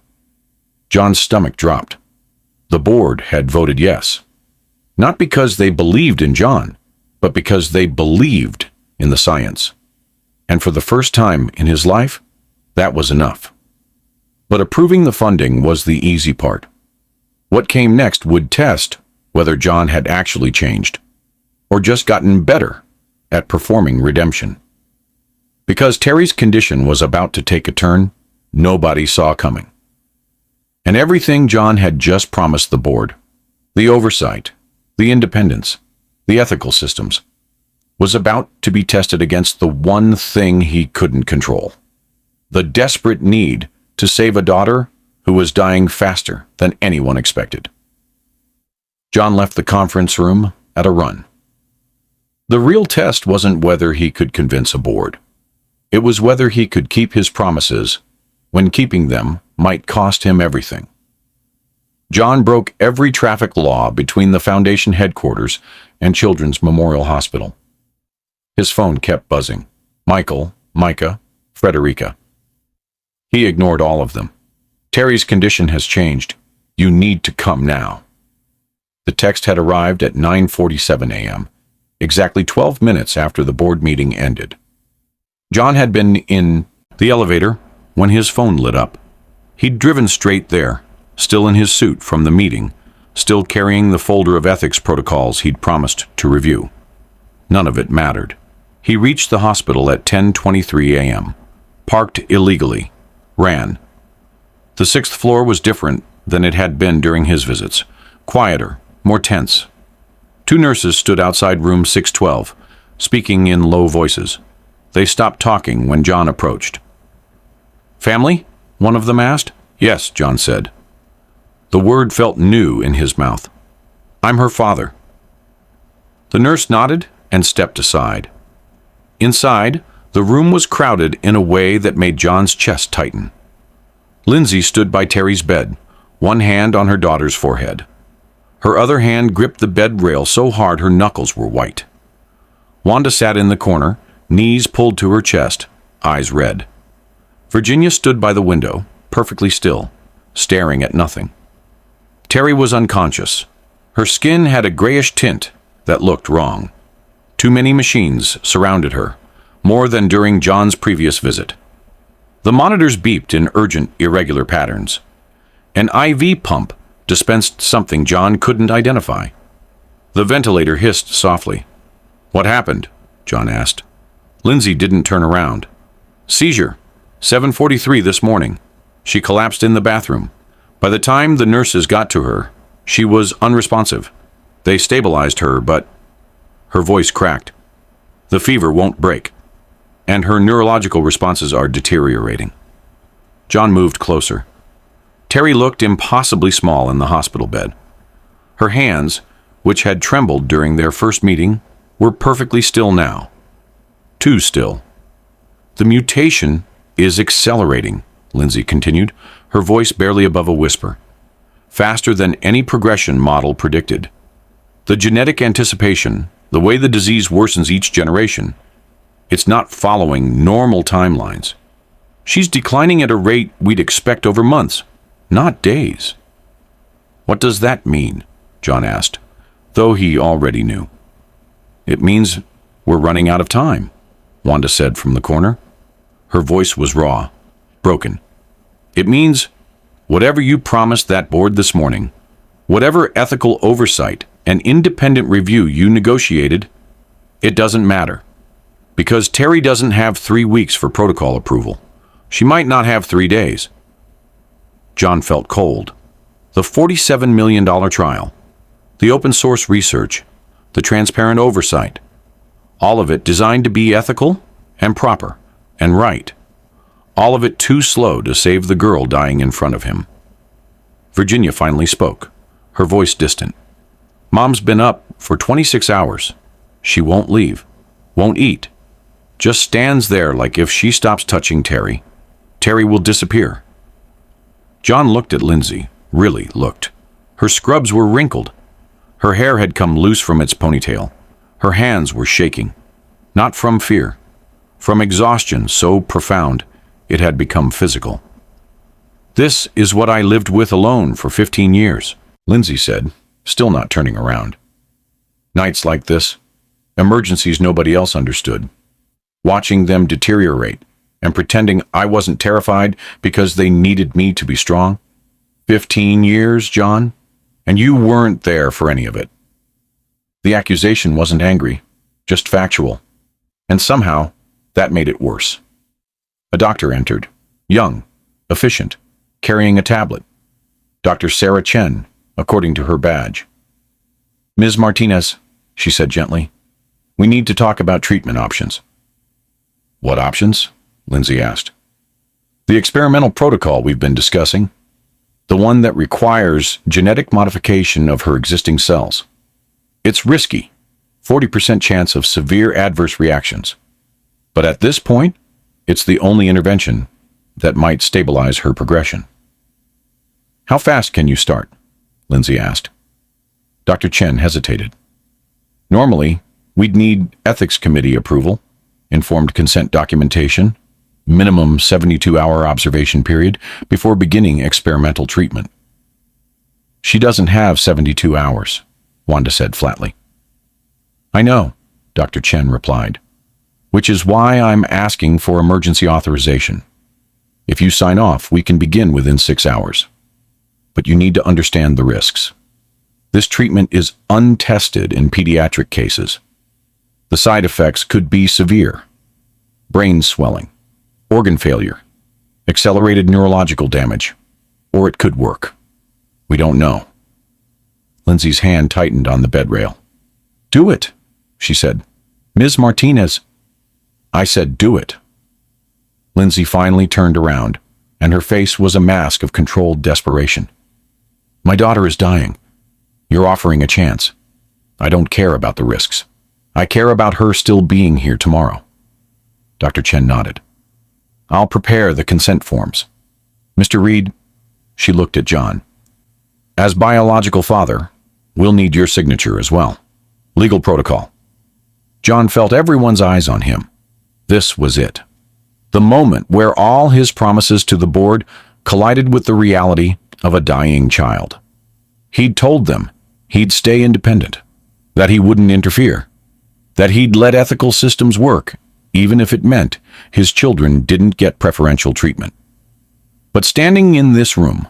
John's stomach dropped. The board had voted yes. Not because they believed in John, but because they believed in the science. And for the first time in his life, that was enough. But approving the funding was the easy part. What came next would test whether John had actually changed, or just gotten better at performing redemption. Because Terry's condition was about to take a turn nobody saw coming. And everything John had just promised the board, the oversight, the independence, the ethical systems, was about to be tested against the one thing he couldn't control. The desperate need to save a daughter who was dying faster than anyone expected. John left the conference room at a run. The real test wasn't whether he could convince a board. It was whether he could keep his promises when keeping them might cost him everything. John broke every traffic law between the Foundation headquarters and Children's Memorial Hospital. His phone kept buzzing. Michael, Micah, Frederica. He ignored all of them. Terry's condition has changed. You need to come now. The text had arrived at 9:47 a.m., exactly 12 minutes after the board meeting ended. John had been in the elevator when his phone lit up. He'd driven straight there, still in his suit from the meeting, still carrying the folder of ethics protocols he'd promised to review. None of it mattered. He reached the hospital at 10:23 a.m., parked illegally, ran. The 6th floor was different than it had been during his visits, quieter, more tense. 2 nurses stood outside room 612, speaking in low voices. They stopped talking when John approached. Family? One of them asked. Yes, John said. The word felt new in his mouth. I'm her father. The nurse nodded and stepped aside. Inside, the room was crowded in a way that made John's chest tighten. Lindsay stood by Terry's bed, one hand on her daughter's forehead. Her other hand gripped the bed rail so hard her knuckles were white. Wanda sat in the corner, knees pulled to her chest, eyes red. Virginia stood by the window, perfectly still, staring at nothing. Terry was unconscious. Her skin had a grayish tint that looked wrong. Too many machines surrounded her, more than during John's previous visit. The monitors beeped in urgent, irregular patterns. An IV pump dispensed something John couldn't identify. The ventilator hissed softly. What happened? John asked. Lindsay didn't turn around. Seizure. 7:43 this morning. She collapsed in the bathroom. By the time the nurses got to her, she was unresponsive. They stabilized her, but her voice cracked. The fever won't break, and her neurological responses are deteriorating. John moved closer. Terry looked impossibly small in the hospital bed. Her hands, which had trembled during their first meeting, were perfectly still now. Too still. "The mutation is accelerating," Lindsay continued, her voice barely above a whisper. "Faster than any progression model predicted. The genetic anticipation, the way the disease worsens each generation, it's not following normal timelines. She's declining at a rate we'd expect over months, not days." "What does that mean?" John asked, though he already knew. "It means we're running out of time," Wanda said from the corner. Her voice was raw, broken. "It means whatever you promised that board this morning, whatever ethical oversight and independent review you negotiated, it doesn't matter. Because Terry doesn't have 3 weeks for protocol approval. She might not have 3 days." John felt cold. The $47 million trial, the open source research, the transparent oversight, all of it designed to be ethical and proper and right. All of it too slow to save the girl dying in front of him. Virginia finally spoke, her voice distant. "Mom's been up for 26 hours. She won't leave, won't eat. Just stands there like if she stops touching Terry, Terry will disappear." John looked at Lindsay, really looked. Her scrubs were wrinkled. Her hair had come loose from its ponytail. Her hands were shaking. Not from fear. From exhaustion so profound it had become physical. "This is what I lived with alone for 15 years, Lindsay said, still not turning around. "Nights like this, emergencies nobody else understood. Watching them deteriorate and pretending I wasn't terrified because they needed me to be strong. 15 years, John, and you weren't there for any of it." The accusation wasn't angry, just factual. And somehow, that made it worse. A doctor entered, young, efficient, carrying a tablet. Dr. Sarah Chen, according to her badge. "Ms. Martinez," she said gently, "we need to talk about treatment options." "What options?" Lindsay asked. "The experimental protocol we've been discussing. The one that requires genetic modification of her existing cells. It's risky, 40% chance of severe adverse reactions. But at this point, it's the only intervention that might stabilize her progression." "How fast can you start?" Lindsay asked. Dr. Chen hesitated. "Normally, we'd need ethics committee approval, informed consent documentation, minimum 72-hour observation period before beginning experimental treatment." "She doesn't have 72 hours, Wanda said flatly. "I know," Dr. Chen replied, "which is why I'm asking for emergency authorization. If you sign off, we can begin within 6 hours. But you need to understand the risks. This treatment is untested in pediatric cases. The side effects could be severe. Brain swelling, organ failure, accelerated neurological damage, or it could work. We don't know." Lindsay's hand tightened on the bed rail. "Do it," she said. "Ms. Martinez." "I said do it." Lindsay finally turned around, and her face was a mask of controlled desperation. "My daughter is dying. You're offering a chance. I don't care about the risks. I care about her still being here tomorrow." Dr. Chen nodded. "I'll prepare the consent forms. Mr. Reed," she looked at John. "As biological father, we'll need your signature as well. Legal protocol." John felt everyone's eyes on him. This was it. The moment where all his promises to the board collided with the reality of a dying child. He'd told them he'd stay independent, that he wouldn't interfere, that he'd let ethical systems work, even if it meant his children didn't get preferential treatment. But standing in this room,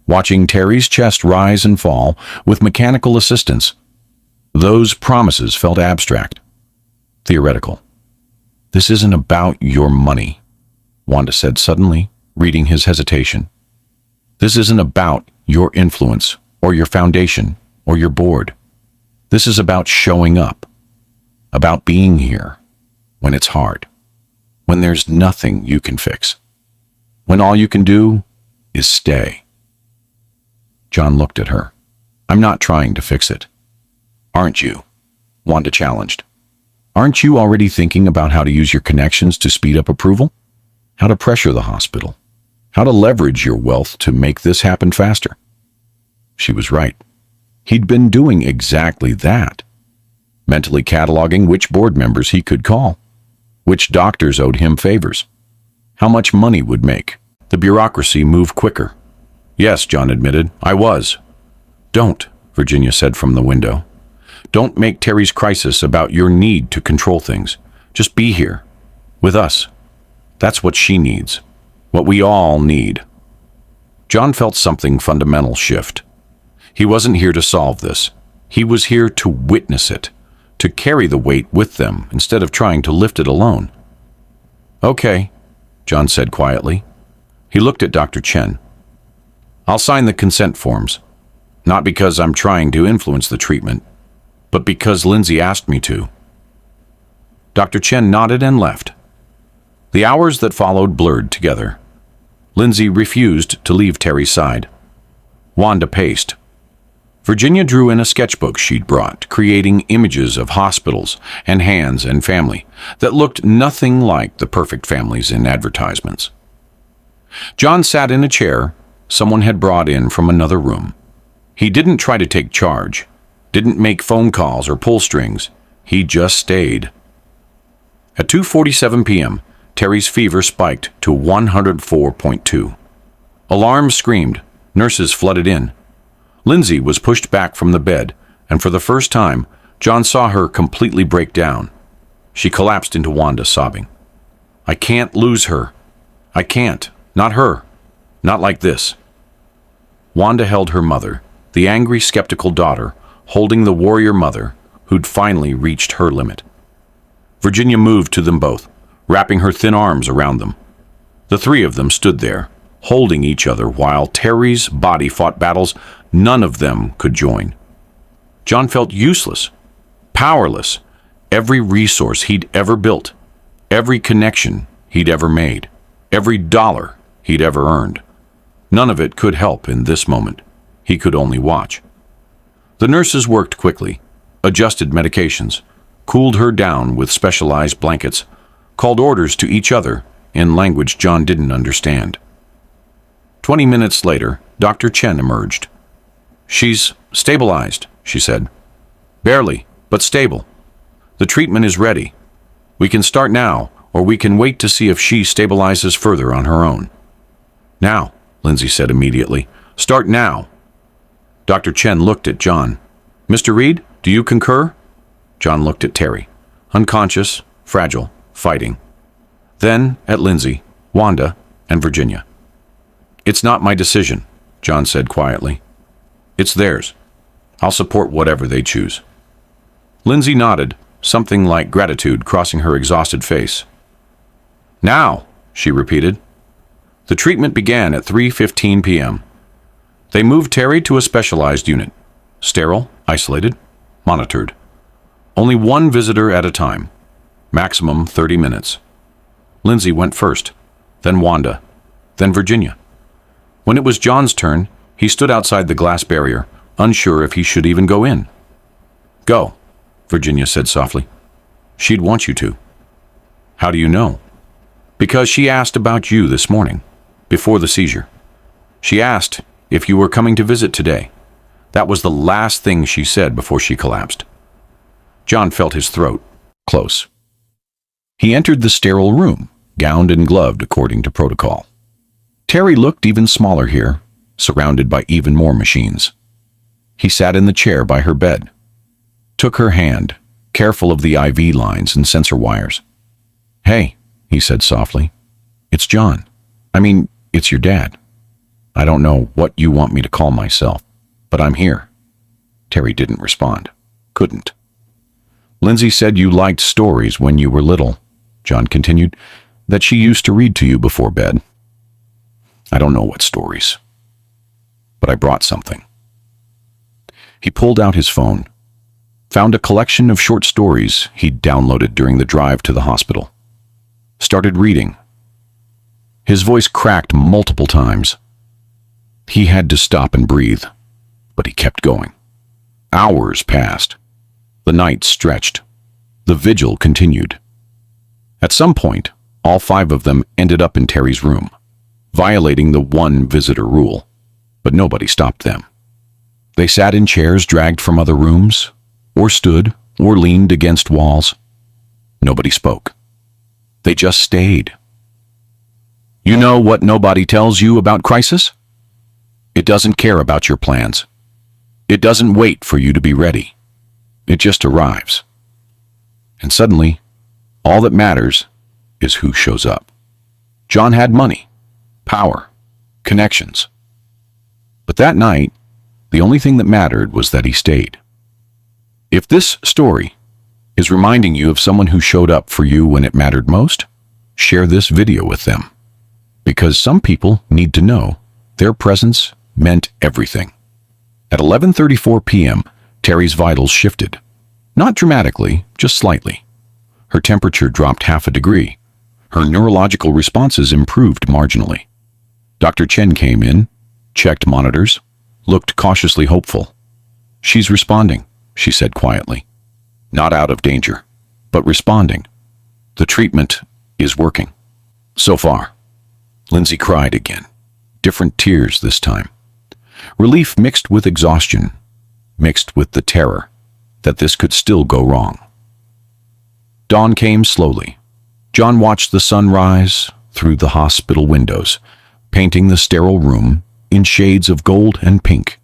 watching Terry's chest rise and fall with mechanical assistance, those promises felt abstract, theoretical. "This isn't about your money," Wanda said suddenly, reading his hesitation. "This isn't about your influence or your foundation or your board. This is about showing up, about being here when it's hard, when there's nothing you can fix, when all you can do is stay." John looked at her. I'm not trying to fix it. Aren't you? Wanda challenged. Aren't you already thinking about how to use your connections to speed up approval? How to pressure the hospital? How to leverage your wealth to make this happen faster? She was right. He'd been doing exactly that. Mentally cataloging which board members he could call, which doctors owed him favors, how much money would make. The bureaucracy moved quicker. Yes, John admitted, I was. Don't, Virginia said from the window. Don't make Terry's crisis about your need to control things. Just be here, with us. That's what she needs, what we all need. John felt something fundamental shift. He wasn't here to solve this. He was here to witness it, to carry the weight with them instead of trying to lift it alone. Okay, John said quietly. He looked at Dr. Chen. I'll sign the consent forms, not because I'm trying to influence the treatment, but because Lindsay asked me to. Dr. Chen nodded and left. The hours that followed blurred together. Lindsay refused to leave Terry's side. Wanda paced. Virginia drew in a sketchbook she'd brought, creating images of hospitals and hands and family that looked nothing like the perfect families in advertisements. John sat in a chair someone had brought in from another room. He didn't try to take charge, didn't make phone calls or pull strings. He just stayed. At 2:47 p.m., Terry's fever spiked to 104.2. Alarms screamed. Nurses flooded in. Lindsay was pushed back from the bed, and for the first time, John saw her completely break down. She collapsed into Wanda, sobbing. I can't lose her. I can't. Not her. Not like this. Wanda held her mother, the angry, skeptical daughter, holding the warrior mother who'd finally reached her limit. Virginia moved to them both, wrapping her thin arms around them. The three of them stood there, holding each other while Terry's body fought battles none of them could join. John felt useless, powerless. Every resource he'd ever built, every connection he'd ever made, every dollar he'd ever earned. None of it could help in this moment. He could only watch. The nurses worked quickly, adjusted medications, cooled her down with specialized blankets, called orders to each other in language John didn't understand. 20 minutes later, Dr. Chen emerged. She's stabilized, she said. Barely, but stable. The treatment is ready. We can start now, or we can wait to see if she stabilizes further on her own. Now, Lindsay said immediately. Start now. Dr. Chen looked at John. Mr. Reed, do you concur? John looked at Terry. Unconscious, fragile, fighting. Then at Lindsay, Wanda, and Virginia. It's not my decision, John said quietly. It's theirs. I'll support whatever they choose. Lindsay nodded, something like gratitude crossing her exhausted face. Now, she repeated. The treatment began at 3:15 p.m. They moved Terry to a specialized unit. Sterile, isolated, monitored. Only one visitor at a time. Maximum 30 minutes. Lindsay went first, then Wanda, then Virginia. When it was John's turn, he stood outside the glass barrier, unsure if he should even go in. Go, Virginia said softly. She'd want you to. How do you know? Because she asked about you this morning, before the seizure. She asked if you were coming to visit today. That was the last thing she said before she collapsed. John felt his throat close. He entered the sterile room, gowned and gloved according to protocol. Terry looked even smaller here, surrounded by even more machines. He sat in the chair by her bed, took her hand, careful of the IV lines and sensor wires. Hey, he said softly. It's John. I mean, it's your dad. I don't know what you want me to call myself, but I'm here. Terry didn't respond. Couldn't. Lindsay said you liked stories when you were little, John continued, that she used to read to you before bed. I don't know what stories, but I brought something. He pulled out his phone, found a collection of short stories he'd downloaded during the drive to the hospital. Started reading. His voice cracked multiple times. He had to stop and breathe, but he kept going. Hours passed. The night stretched. The vigil continued. At some point, all 5 of them ended up in Terry's room, violating the 1 visitor rule, but nobody stopped them. They sat in chairs dragged from other rooms, or stood, or leaned against walls. Nobody spoke. They just stayed. You know what nobody tells you about crisis? It doesn't care about your plans. It doesn't wait for you to be ready. It just arrives. And suddenly, all that matters is who shows up. John had money, power, connections. But that night, the only thing that mattered was that he stayed. If this story is reminding you of someone who showed up for you when it mattered most, share this video with them. Because some people need to know their presence meant everything. At 11:34 p.m., Terry's vitals shifted. Not dramatically, just slightly. Her temperature dropped half a degree. Her neurological responses improved marginally. Dr. Chen came in, checked monitors, looked cautiously hopeful. She's responding, she said quietly. Not out of danger, but responding. The treatment is working. So far. Lindsay cried again. Different tears this time. Relief mixed with exhaustion, mixed with the terror that this could still go wrong. Dawn came slowly. John watched the sun rise through the hospital windows, painting the sterile room in shades of gold and pink.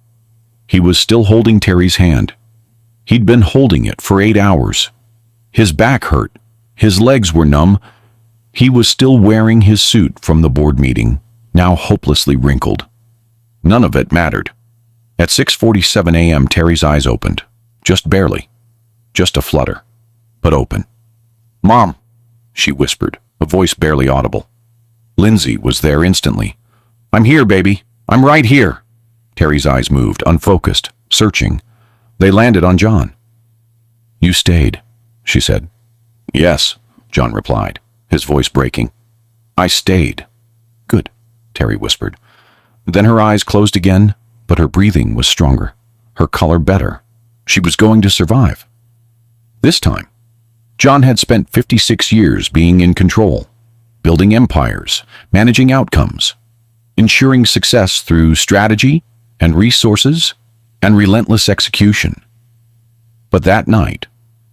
He was still holding Terry's hand. He'd been holding it for 8 hours. His back hurt. His legs were numb. He was still wearing his suit from the board meeting, now hopelessly wrinkled. None of it mattered. At 6:47 a.m., Terry's eyes opened. Just barely. Just a flutter. But open. "Mom," she whispered, a voice barely audible. Lindsay was there instantly. "I'm here, baby. I'm right here." Terry's eyes moved, unfocused, searching. They landed on John. "You stayed," she said. "Yes," John replied, his voice breaking. "I stayed." "Good," Terry whispered. Then her eyes closed again, but her breathing was stronger, her color better. She was going to survive. This time, John had spent 56 years being in control, building empires, managing outcomes, ensuring success through strategy and resources and relentless execution. But that night,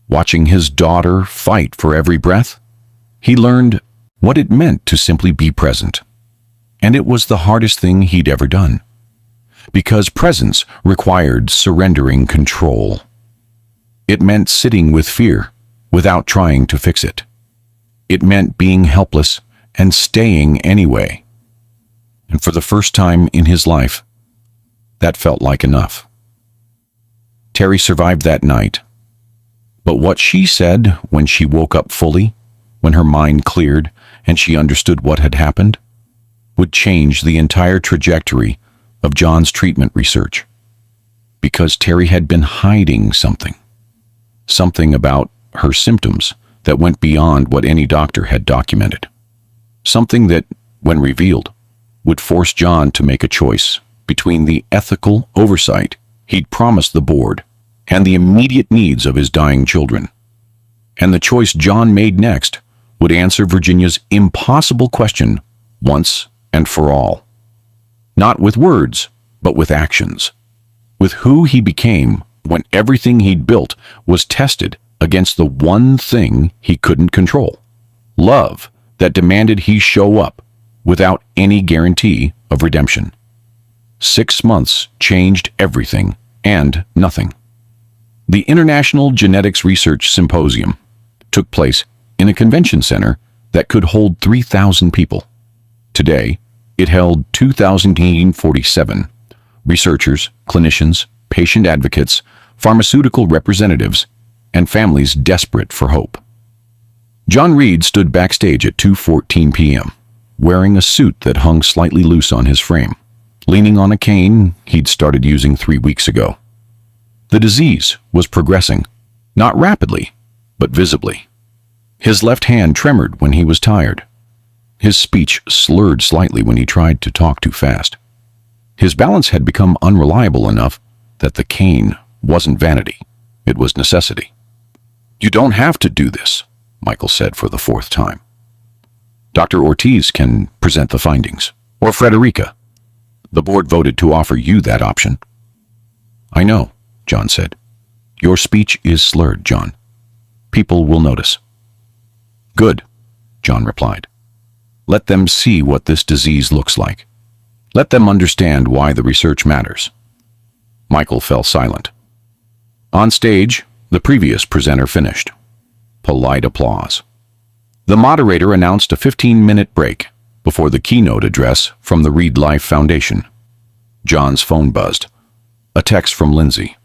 watching his daughter fight for every breath, he learned what it meant to simply be present. And it was the hardest thing he'd ever done. Because presence required surrendering control. It meant sitting with fear without trying to fix it. It meant being helpless and staying anyway. And for the first time in his life, that felt like enough. Terry survived that night. But what she said when she woke up fully, when her mind cleared and she understood what had happened, would change the entire trajectory of John's treatment research. Because Terry had been hiding something. Something about her symptoms that went beyond what any doctor had documented. Something that, when revealed, would force John to make a choice between the ethical oversight he'd promised the board and the immediate needs of his dying children. And the choice John made next would answer Virginia's impossible question once and for all. Not with words, but with actions. With who he became when everything he'd built was tested against the one thing he couldn't control. Love that demanded he show up without any guarantee of redemption. 6 months changed everything and nothing. The International Genetics Research Symposium took place in a convention center that could hold 3,000 people. Today, it held 2,047 researchers, clinicians, patient advocates, pharmaceutical representatives, and families desperate for hope. John Reed stood backstage at 2:14 p.m., wearing a suit that hung slightly loose on his frame, leaning on a cane he'd started using 3 weeks ago. The disease was progressing, not rapidly, but visibly. His left hand tremored when he was tired. His speech slurred slightly when he tried to talk too fast. His balance had become unreliable enough that the cane wasn't vanity, it was necessity. "You don't have to do this," Michael said for the fourth time. "Dr. Ortiz can present the findings, or Frederica. The board voted to offer you that option." "I know," John said. "Your speech is slurred, John. People will notice." "Good," John replied. "Let them see what this disease looks like. Let them understand why the research matters." Michael fell silent. On stage, the previous presenter finished. Polite applause. The moderator announced a 15-minute break before the keynote address from the Reed Life Foundation. John's phone buzzed. A text from Lindsay.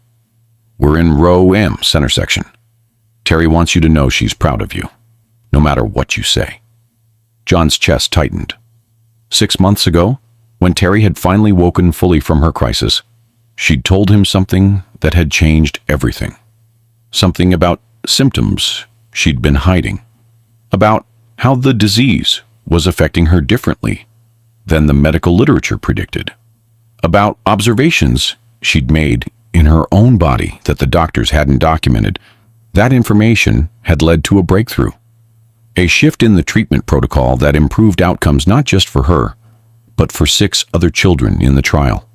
"We're in row M, center section. Terry wants you to know she's proud of you, no matter what you say." John's chest tightened. 6 months ago, when Terry had finally woken fully from her crisis, she'd told him something that had changed everything. Something about symptoms she'd been hiding. About how the disease was affecting her differently than the medical literature predicted. About observations she'd made in her own body that the doctors hadn't documented. That information had led to a breakthrough. A shift in the treatment protocol that improved outcomes not just for her, but for 6 other children in the trial.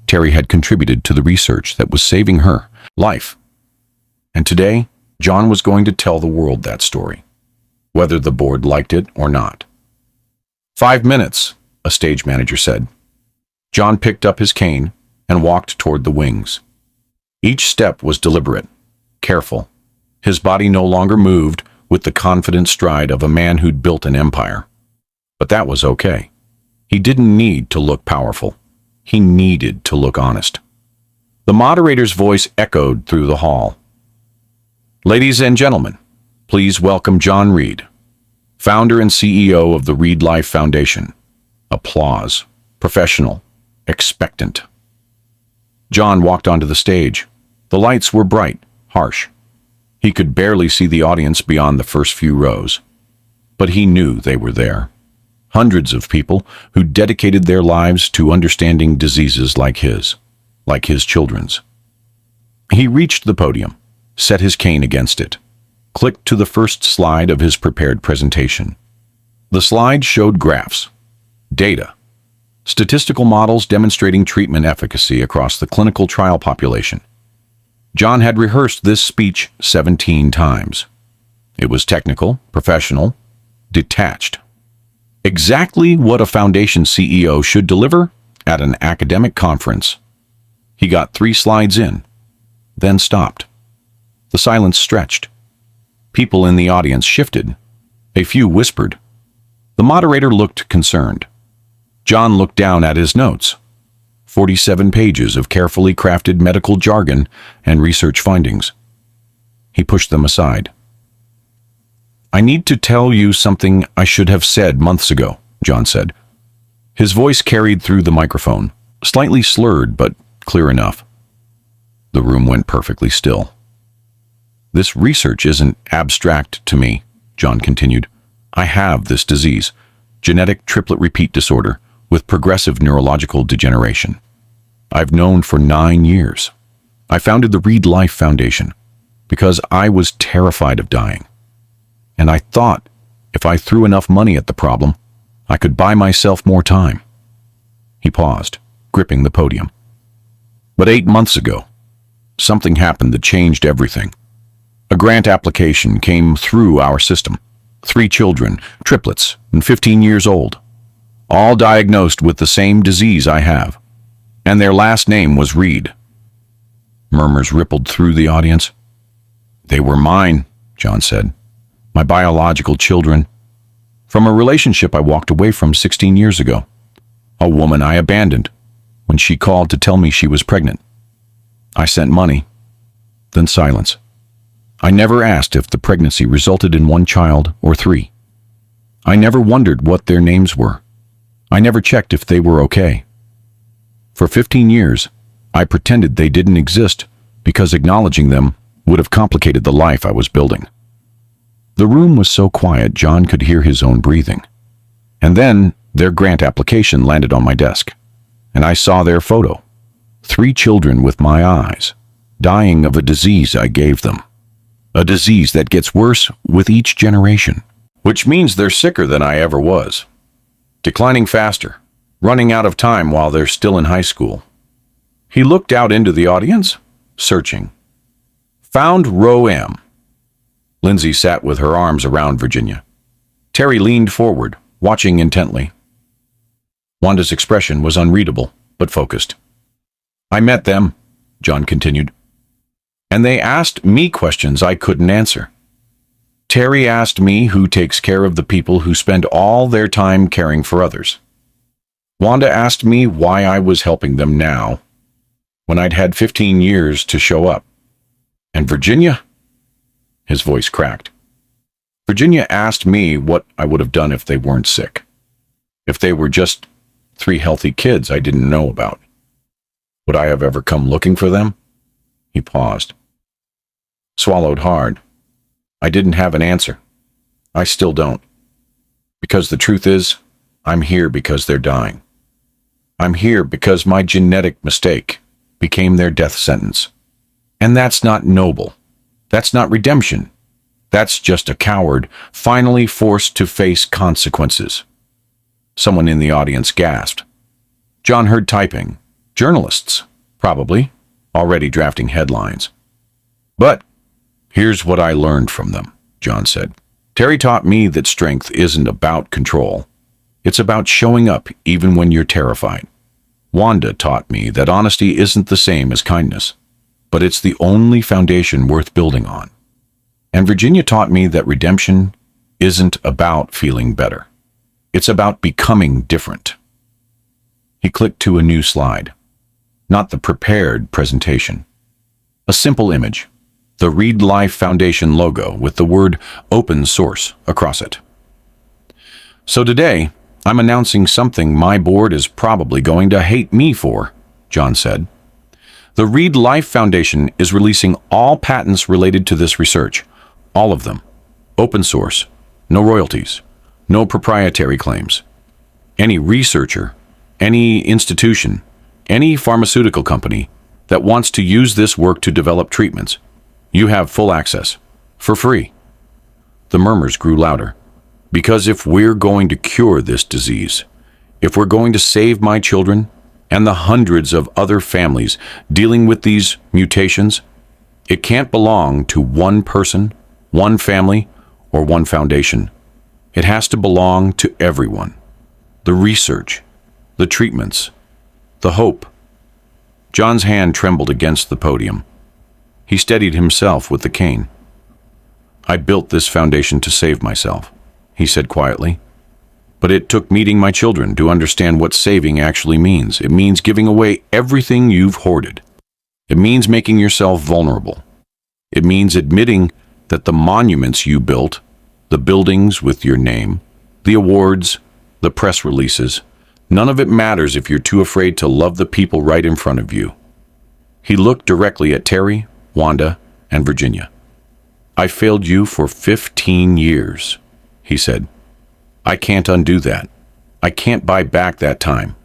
Terry had contributed to the research that was saving her life. And today, John was going to tell the world that story, whether the board liked it or not. 5 minutes, a stage manager said. John picked up his cane and walked toward the wings. Each step was deliberate, careful. His body no longer moved with the confident stride of a man who'd built an empire. But that was okay. He didn't need to look powerful. He needed to look honest. The moderator's voice echoed through the hall. "Ladies and gentlemen, please welcome John Reed, founder and CEO of the Reed Life Foundation." Applause. Professional. Expectant. John walked onto the stage. The lights were bright, harsh. He could barely see the audience beyond the first few rows. But he knew they were there. Hundreds of people who dedicated their lives to understanding diseases like his children's. He reached the podium, set his cane against it, clicked to the first slide of his prepared presentation. The slide showed graphs, data, statistical models demonstrating treatment efficacy across the clinical trial population. John had rehearsed this speech 17 times. It was technical, professional, detached. Exactly what a foundation CEO should deliver at an academic conference. He got 3 slides in, then stopped. The silence stretched. People in the audience shifted. A few whispered. The moderator looked concerned. John looked down at his notes. 47 pages of carefully crafted medical jargon and research findings. He pushed them aside. "I need to tell you something I should have said months ago," John said. His voice carried through the microphone, slightly slurred but clear enough. The room went perfectly still. "This research isn't abstract to me," John continued. "I have this disease, genetic triplet repeat disorder with progressive neurological degeneration. I've known for 9 years. I founded the Reed Life Foundation because I was terrified of dying. And I thought if I threw enough money at the problem, I could buy myself more time." He paused, gripping the podium. "But 8 months ago, something happened that changed everything. A grant application came through our system. 3 children, triplets, and 15 years old, all diagnosed with the same disease I have. And their last name was Reed." Murmurs rippled through the audience. "They were mine," John said. "My biological children. From a relationship I walked away from 16 years ago. A woman I abandoned when she called to tell me she was pregnant. I sent money." Then silence. "I never asked if the pregnancy resulted in 1 child or 3. I never wondered what their names were. I never checked if they were okay. For 15 years, I pretended they didn't exist because acknowledging them would have complicated the life I was building." The room was so quiet John could hear his own breathing. And then their grant application landed on my desk, and I saw their photo. 3 children with my eyes, dying of a disease I gave them. A disease that gets worse with each generation, which means they're sicker than I ever was. Declining faster, running out of time while they're still in high school. He looked out into the audience, searching. Found row M. Lindsay sat with her arms around Virginia. Terry leaned forward, watching intently. Wanda's expression was unreadable, but focused. I met them, John continued, and they asked me questions I couldn't answer. Terry asked me who takes care of the people who spend all their time caring for others. Wanda asked me why I was helping them now, when I'd had 15 years to show up. And Virginia? His voice cracked. Virginia asked me what I would have done if they weren't sick. If they were just 3 healthy kids I didn't know about. Would I have ever come looking for them? He paused. Swallowed hard. I didn't have an answer. I still don't. Because the truth is, I'm here because they're dying. I'm here because my genetic mistake became their death sentence. And that's not noble. That's not redemption. That's just a coward finally forced to face consequences. Someone in the audience gasped. John heard typing. Journalists, probably, already drafting headlines. But here's what I learned from them, John said. Terry taught me that strength isn't about control. It's about showing up even when you're terrified. Wanda taught me that honesty isn't the same as kindness, but it's the only foundation worth building on. And Virginia taught me that redemption isn't about feeling better. It's about becoming different. He clicked to a new slide. Not the prepared presentation. A simple image. The Read Life Foundation logo with the word open source across it. So today, I'm announcing something my board is probably going to hate me for, John said. The Read Life Foundation is releasing all patents related to this research. All of them. Open source. No royalties. No proprietary claims. Any researcher, any institution, any pharmaceutical company that wants to use this work to develop treatments, you have full access, for free. The murmurs grew louder. Because if we're going to cure this disease, if we're going to save my children and the hundreds of other families dealing with these mutations, it can't belong to one person, one family, or one foundation. It has to belong to everyone. The research, the treatments, the hope. John's hand trembled against the podium. He steadied himself with the cane. I built this foundation to save myself, he said quietly. But it took meeting my children to understand what saving actually means. It means giving away everything you've hoarded. It means making yourself vulnerable. It means admitting that the monuments you built, the buildings with your name, the awards, the press releases, none of it matters if you're too afraid to love the people right in front of you. He looked directly at Terry, Wanda, and Virginia. I failed you for 15 years, he said. I can't undo that. I can't buy back that time.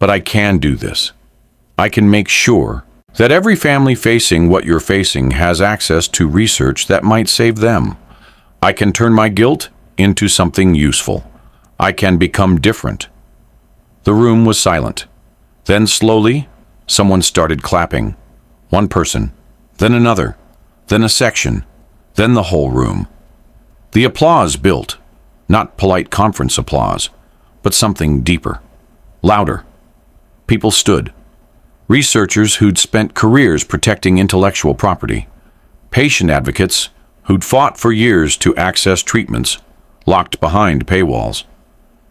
But I can do this. I can make sure that every family facing what you're facing has access to research that might save them. I can turn my guilt into something useful. I can become different. The room was silent. Then slowly, someone started clapping. One person, then another, then a section, then the whole room. The applause built, not polite conference applause, but something deeper, louder. People stood. Researchers who'd spent careers protecting intellectual property. Patient advocates who'd fought for years to access treatments locked behind paywalls.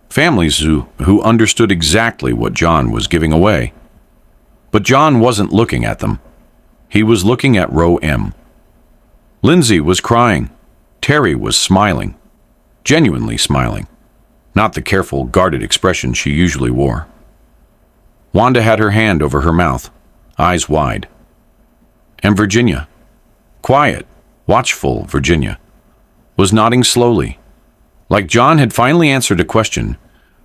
Families who understood exactly what John was giving away. But John wasn't looking at them. He was looking at row M. Lindsay was crying. Terry was smiling. Genuinely smiling. Not the careful, guarded expression she usually wore. Wanda had her hand over her mouth, eyes wide. And Virginia, quiet, watchful Virginia, was nodding slowly. Like John had finally answered a question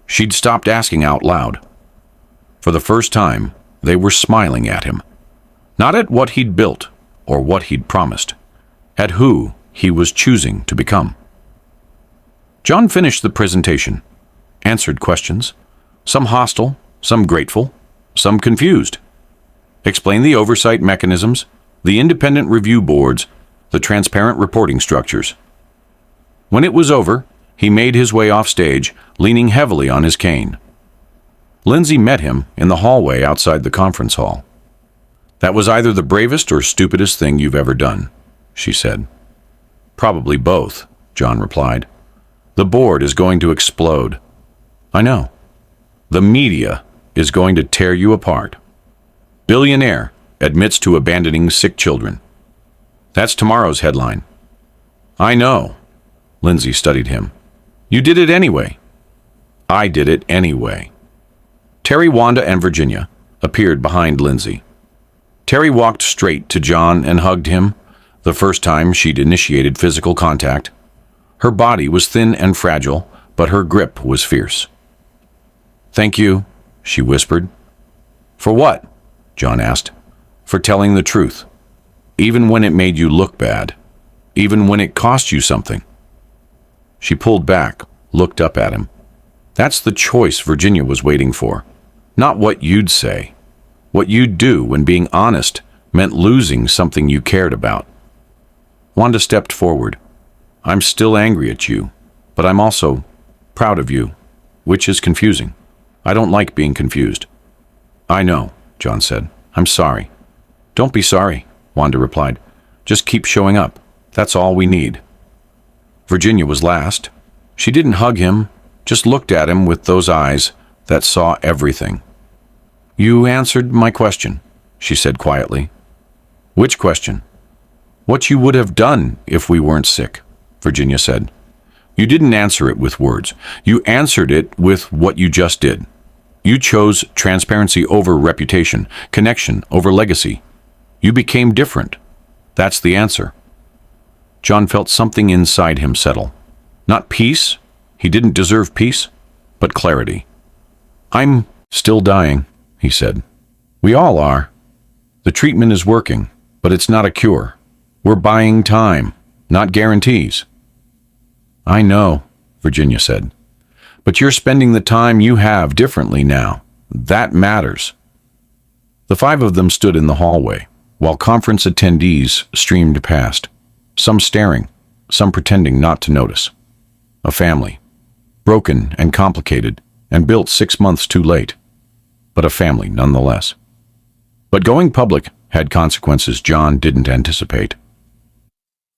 she'd stopped asking out loud. For the first time, they were smiling at him. Not at what he'd built or what he'd promised, at who he was choosing to become. John finished the presentation, answered questions, some hostile, some grateful, some confused. Explained the oversight mechanisms, the independent review boards, the transparent reporting structures. When it was over, he made his way off stage, leaning heavily on his cane. Lindsay met him in the hallway outside the conference hall. "That was either the bravest or stupidest thing you've ever done," she said. "Probably both," John replied. "The board is going to explode." "I know. The media is going to tear you apart. Billionaire admits to abandoning sick children. That's tomorrow's headline." "I know." Lindsay studied him. "You did it anyway." "I did it anyway." Terry, Wanda, and Virginia appeared behind Lindsay. Terry walked straight to John and hugged him, the first time she'd initiated physical contact. Her body was thin and fragile, but her grip was fierce. "Thank you," she whispered. "For what?" John asked. "For telling the truth. Even when it made you look bad. Even when it cost you something." She pulled back, looked up at him. "That's the choice Virginia was waiting for. Not what you'd say. What you'd do when being honest meant losing something you cared about." Wanda stepped forward. "I'm still angry at you, but I'm also proud of you, which is confusing. I don't like being confused." "I know," John said. "I'm sorry." "Don't be sorry," Wanda replied. "Just keep showing up. That's all we need." Virginia was last. She didn't hug him, just looked at him with those eyes that saw everything. "You answered my question," she said quietly. "Which question?" "What you would have done if we weren't sick," Virginia said. "You didn't answer it with words. You answered it with what you just did. You chose transparency over reputation, connection over legacy. You became different. That's the answer." John felt something inside him settle. Not peace, he didn't deserve peace, but clarity. "I'm still dying," he said. "We all are. The treatment is working, but it's not a cure. We're buying time, not guarantees." "I know," Virginia said. "But you're spending the time you have differently now. That matters." The five of them stood in the hallway, while conference attendees streamed past, some staring, some pretending not to notice. A family, broken and complicated, and built 6 months too late, but a family nonetheless. But going public had consequences John didn't anticipate.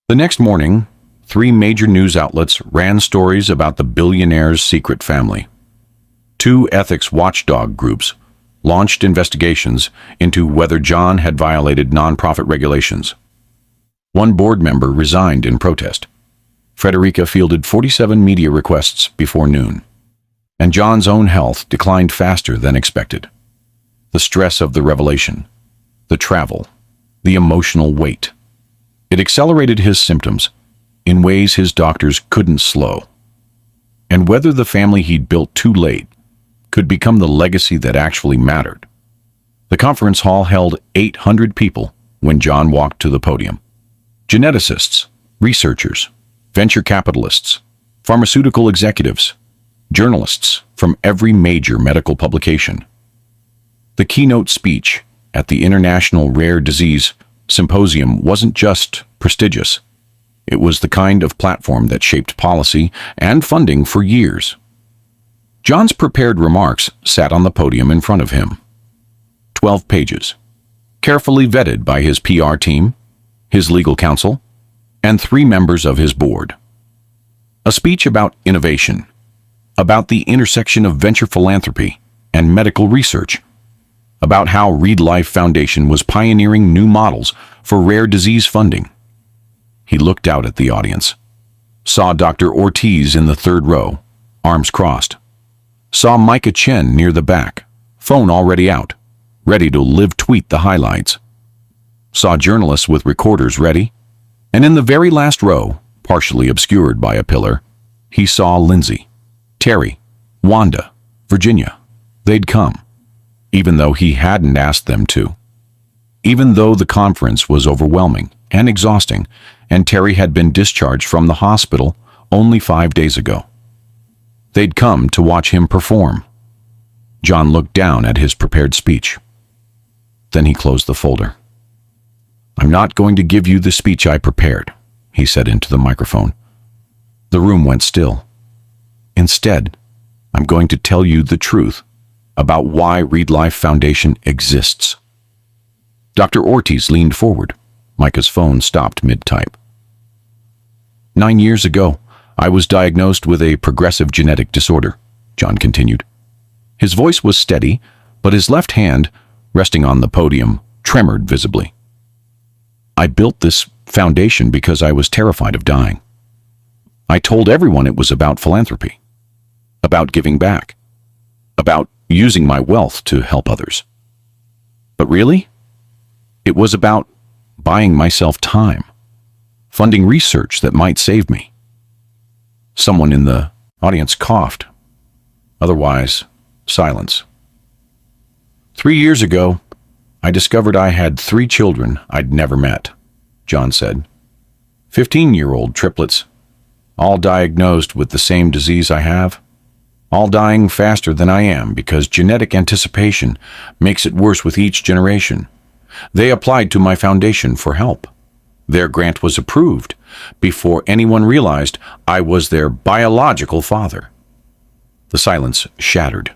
The next morning, 3 major news outlets ran stories about the billionaire's secret family. 2 ethics watchdog groups launched investigations into whether John had violated nonprofit regulations. 1 board member resigned in protest. Frederica fielded 47 media requests before noon, and John's own health declined faster than expected. The stress of the revelation, the travel, the emotional weight. It accelerated his symptoms in ways his doctors couldn't slow. And whether the family he'd built too late could become the legacy that actually mattered. The conference hall held 800 people when John walked to the podium. Geneticists, researchers, venture capitalists, pharmaceutical executives, journalists from every major medical publication. The keynote speech at the International Rare Disease Symposium wasn't just prestigious. It was the kind of platform that shaped policy and funding for years. John's prepared remarks sat on the podium in front of him. 12 pages, carefully vetted by his PR team, his legal counsel, and 3 members of his board. A speech about innovation, about the intersection of venture philanthropy and medical research, about how Reed Life Foundation was pioneering new models for rare disease funding. He looked out at the audience, saw Dr. Ortiz in the 3rd row, arms crossed, saw Micah Chen near the back, phone already out, ready to live tweet the highlights, saw journalists with recorders ready, and in the very last row, partially obscured by a pillar, he saw Lindsay, Terry, Wanda, Virginia. They'd come. even though he hadn't asked them to. Even though the conference was overwhelming and exhausting, and Terry had been discharged from the hospital only 5 days ago. They'd come to watch him perform. John looked down at his prepared speech. Then he closed the folder. "I'm not going to give you the speech I prepared," he said into the microphone. The room went still. "Instead, I'm going to tell you the truth about why Read Life Foundation exists." Dr. Ortiz leaned forward. Micah's phone stopped mid-type. 9 years ago, I was diagnosed with a progressive genetic disorder," John continued. His voice was steady, but his left hand, resting on the podium, tremored visibly. "I built this foundation because I was terrified of dying. I told everyone it was about philanthropy, about giving back, about using my wealth to help others. But really, it was about buying myself time, funding research that might save me." Someone in the audience coughed. Otherwise, silence. 3 years ago, I discovered I had 3 children I'd never met," John said. 15-year-old triplets, all diagnosed with the same disease I have, all dying faster than I am because genetic anticipation makes it worse with each generation. They applied to my foundation for help. Their grant was approved before anyone realized I was their biological father. The silence shattered.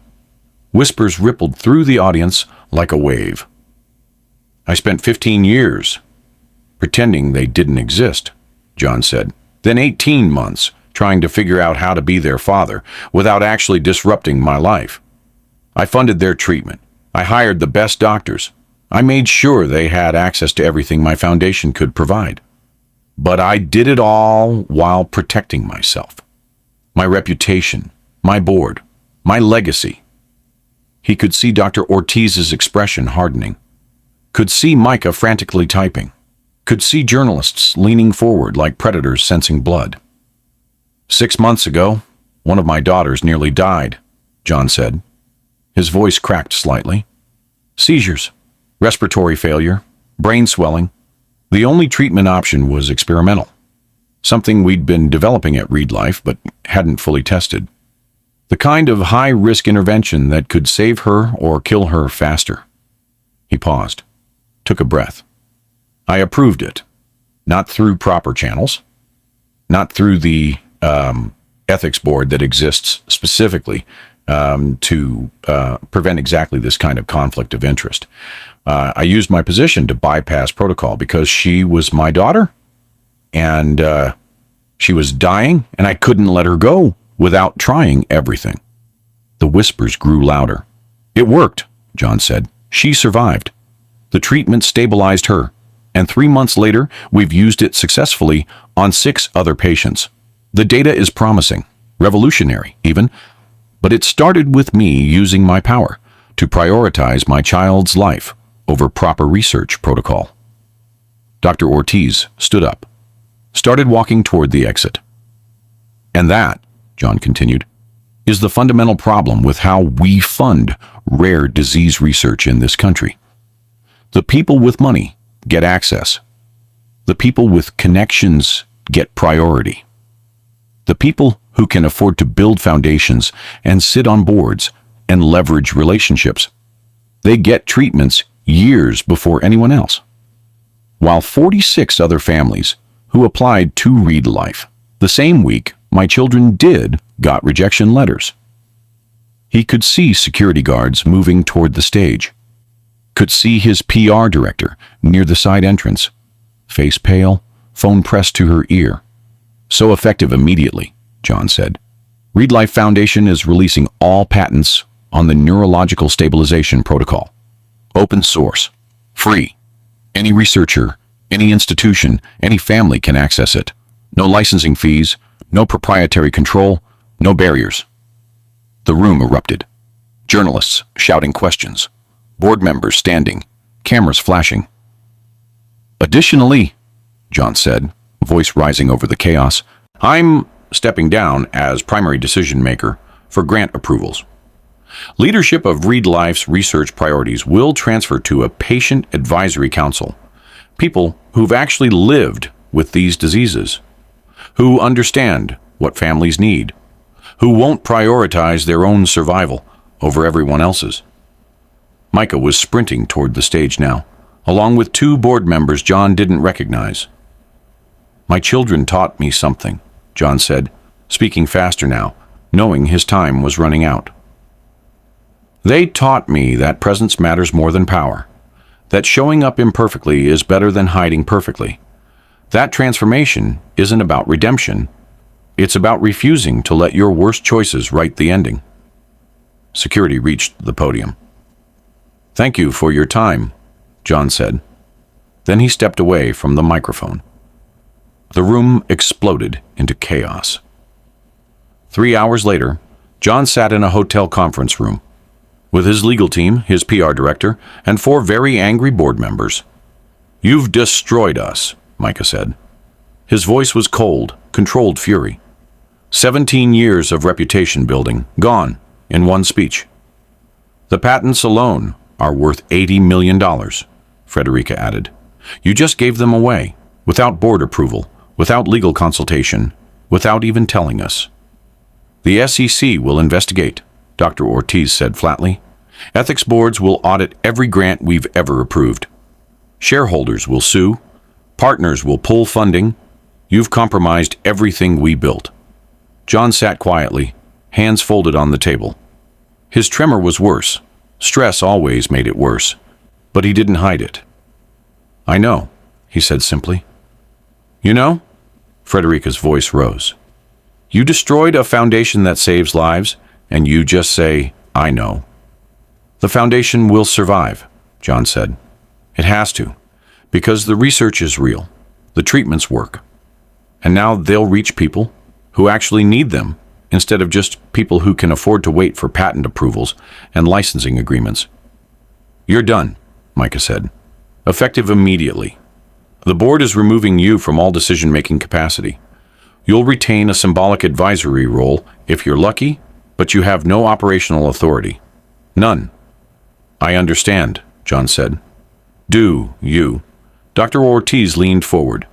Whispers rippled through the audience like a wave. "I spent 15 years pretending they didn't exist," John said. "Then 18 months trying to figure out how to be their father without actually disrupting my life. I funded their treatment. I hired the best doctors. I made sure they had access to everything my foundation could provide. But I did it all while protecting myself. My reputation, my board, my legacy." He could see Dr. Ortiz's expression hardening, could see Micah frantically typing, could see journalists leaning forward like predators sensing blood. "6 months ago, one of my daughters nearly died," John said. His voice cracked slightly. "Seizures, respiratory failure, brain swelling. The only treatment option was experimental, something we'd been developing at Read Life but hadn't fully tested. The kind of high-risk intervention that could save her or kill her faster." He paused, took a breath. "I approved it, not through proper channels, not through the ethics board that exists specifically to prevent exactly this kind of conflict of interest. I used my position to bypass protocol because she was my daughter, and she was dying, and I couldn't let her go without trying everything." The whispers grew louder. "It worked," John said. "She survived. The treatment stabilized her, and 3 months later, we've used it successfully on 6 other patients. The data is promising, revolutionary even, but it started with me using my power to prioritize my child's life over proper research protocol." Dr. Ortiz stood up, started walking toward the exit. "And that," John continued, "is the fundamental problem with how we fund rare disease research in this country. The people with money get access. The people with connections get priority. The people who can afford to build foundations and sit on boards and leverage relationships, they get treatments years before anyone else. While 46 other families who applied to Read Life the same week my children did got rejection letters." He could see security guards moving toward the stage, could see his PR director near the side entrance, face pale, phone pressed to her ear. "So effective immediately," John said. "Read Life Foundation is releasing all patents on the neurological stabilization protocol. Open source, free. Any researcher, any institution, any family can access it. No licensing fees, no proprietary control, no barriers." The room erupted. Journalists shouting questions, board members standing, cameras flashing. "Additionally," John said, voice rising over the chaos, "I'm stepping down as primary decision maker for grant approvals. Leadership of Read Life's research priorities will transfer to a patient advisory council. People who've actually lived with these diseases, who understand what families need, who won't prioritize their own survival over everyone else's. Micah was sprinting toward the stage now, along with two board members John didn't recognize. "My children taught me something," John said, speaking faster now, knowing his time was running out. "They taught me that presence matters more than power, that showing up imperfectly is better than hiding perfectly. That transformation isn't about redemption. It's about refusing to let your worst choices write the ending." Security reached the podium. "Thank you for your time," John said. Then he stepped away from the microphone. The room exploded into chaos. 3 hours later, John sat in a hotel conference room with his legal team, his PR director, and 4 very angry board members. "You've destroyed us," Micah said. His voice was cold, controlled fury. 17 years of reputation building, gone in one speech. "The patents alone are worth $80 million, Frederica added. "You just gave them away, without board approval, without legal consultation, without even telling us." "The SEC will investigate," Dr. Ortiz said flatly. "Ethics boards will audit every grant we've ever approved. Shareholders will sue. Partners will pull funding. You've compromised everything we built." John sat quietly, hands folded on the table. His tremor was worse. Stress always made it worse, but he didn't hide it. "I know," he said simply. "You know?" Frederica's voice rose. "You destroyed a foundation that saves lives, and you just say, 'I know.'" "The foundation will survive," John said. "It has to, because the research is real, the treatments work. And now they'll reach people who actually need them, instead of just people who can afford to wait for patent approvals and licensing agreements." "You're done," Micah said. "Effective immediately. The board is removing you from all decision-making capacity. You'll retain a symbolic advisory role if you're lucky, but you have no operational authority. None." "I understand," John said. "Do you?" Dr. Ortiz leaned forward.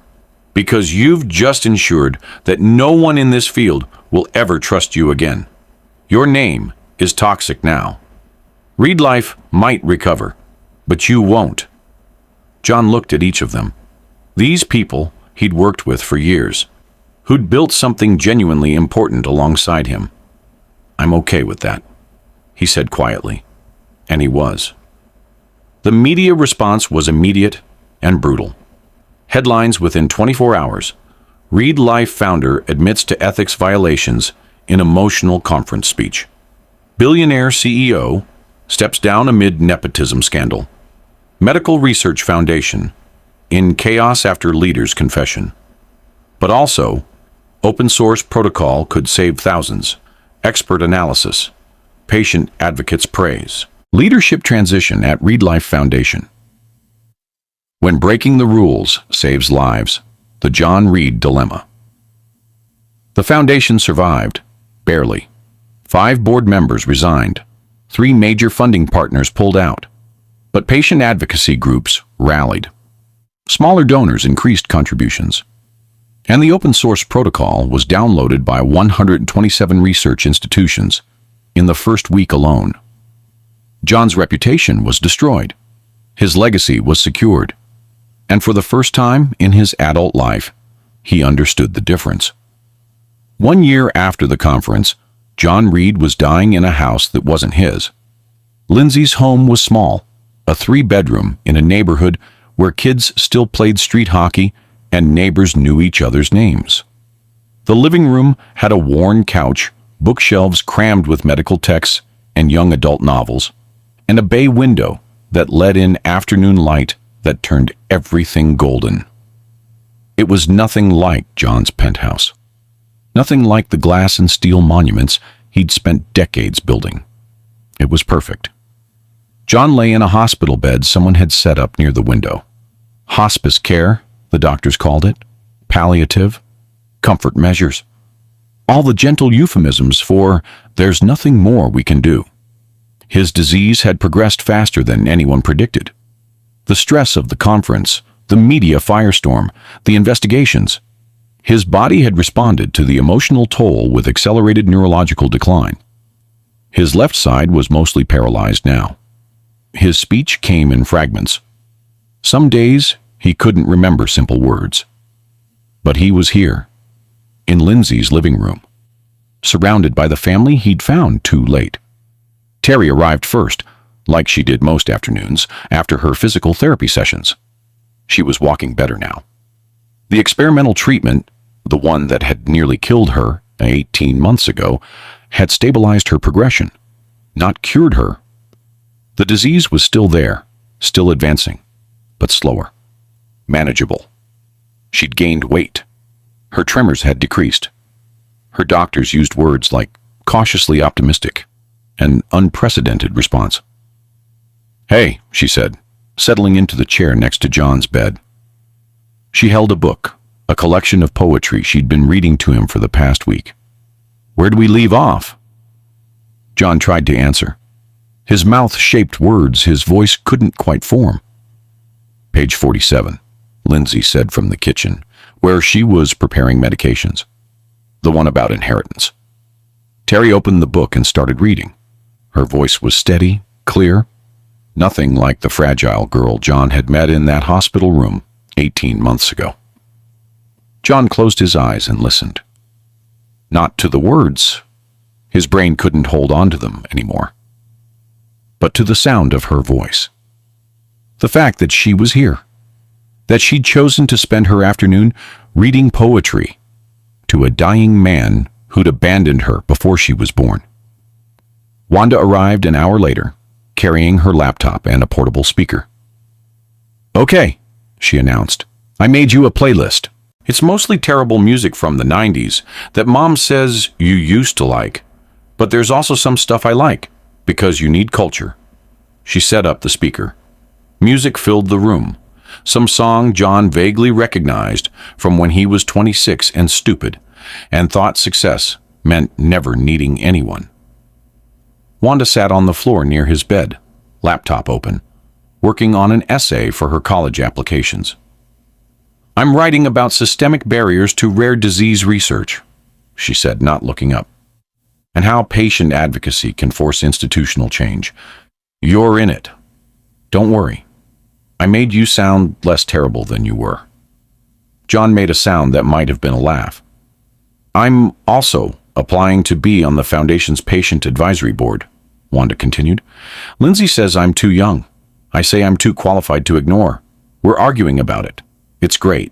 "Because you've just ensured that no one in this field will ever trust you again. Your name is toxic now. Read Life might recover, but you won't." John looked at each of them. These people he'd worked with for years, who'd built something genuinely important alongside him. "I'm okay with that," he said quietly. And he was. The media response was immediate and brutal. Headlines within 24 hours. Read Life founder admits to ethics violations in emotional conference speech. Billionaire CEO steps down amid nepotism scandal. Medical Research Foundation in chaos after leader's confession. But also, open source protocol could save thousands. Expert analysis. Patient advocates praise. Leadership transition at Read Life Foundation. When breaking the rules saves lives, the John Reed dilemma. The foundation survived, barely. 5 board members resigned. 3 major funding partners pulled out. But patient advocacy groups rallied. Smaller donors increased contributions. And the open source protocol was downloaded by 127 research institutions in the first week alone. John's reputation was destroyed. His legacy was secured. And for the first time in his adult life, he understood the difference. 1 year after the conference, John Reed was dying in a house that wasn't his. Lindsay's home was small, a 3-bedroom in a neighborhood where kids still played street hockey and neighbors knew each other's names. The living room had a worn couch, bookshelves crammed with medical texts and young adult novels, and a bay window that let in afternoon light that turned everything golden. It was nothing like John's penthouse. Nothing like the glass and steel monuments he'd spent decades building. It was perfect. John lay in a hospital bed someone had set up near the window. Hospice care, the doctors called it. Palliative. Comfort measures. All the gentle euphemisms for "there's nothing more we can do." His disease had progressed faster than anyone predicted. The stress of the conference, the media firestorm, the investigations. His body had responded to the emotional toll with accelerated neurological decline. His left side was mostly paralyzed now. His speech came in fragments. Some days he couldn't remember simple words. But he was here, in Lindsay's living room, surrounded by the family he'd found too late. Terry arrived first, like she did most afternoons, after her physical therapy sessions. She was walking better now. The experimental treatment, the one that had nearly killed her 18 months ago, had stabilized her progression, not cured her. The disease was still there, still advancing, but slower, manageable. She'd gained weight. Her tremors had decreased. Her doctors used words like cautiously optimistic, an unprecedented response. "Hey," she said, settling into the chair next to John's bed. She held a book, a collection of poetry she'd been reading to him for the past week. "Where do we leave off?" John tried to answer. His mouth shaped words his voice couldn't quite form. "Page 47, Lindsay said from the kitchen, where she was preparing medications. The one about inheritance. Terry opened the book and started reading. Her voice was steady, clear, nothing like the fragile girl John had met in that hospital room 18 months ago. John closed his eyes and listened. Not to the words. His brain couldn't hold on to them anymore. But to the sound of her voice. The fact that she was here. That she'd chosen to spend her afternoon reading poetry to a dying man who'd abandoned her before she was born. Wanda arrived an hour later, carrying her laptop and a portable speaker. "Okay," she announced. "I made you a playlist. It's mostly terrible music from the 90s that Mom says you used to like, but there's also some stuff I like, because you need culture." She set up the speaker. Music filled the room. Some song John vaguely recognized from when he was 26 and stupid, and thought success meant never needing anyone. Wanda sat on the floor near his bed, laptop open, working on an essay for her college applications. "I'm writing about systemic barriers to rare disease research," she said, not looking up, "and how patient advocacy can force institutional change. You're in it. Don't worry. I made you sound less terrible than you were." John made a sound that might have been a laugh. "I'm also applying to be on the Foundation's Patient Advisory Board," Wanda continued. "Lindsay says I'm too young. I say I'm too qualified to ignore. We're arguing about it. It's great."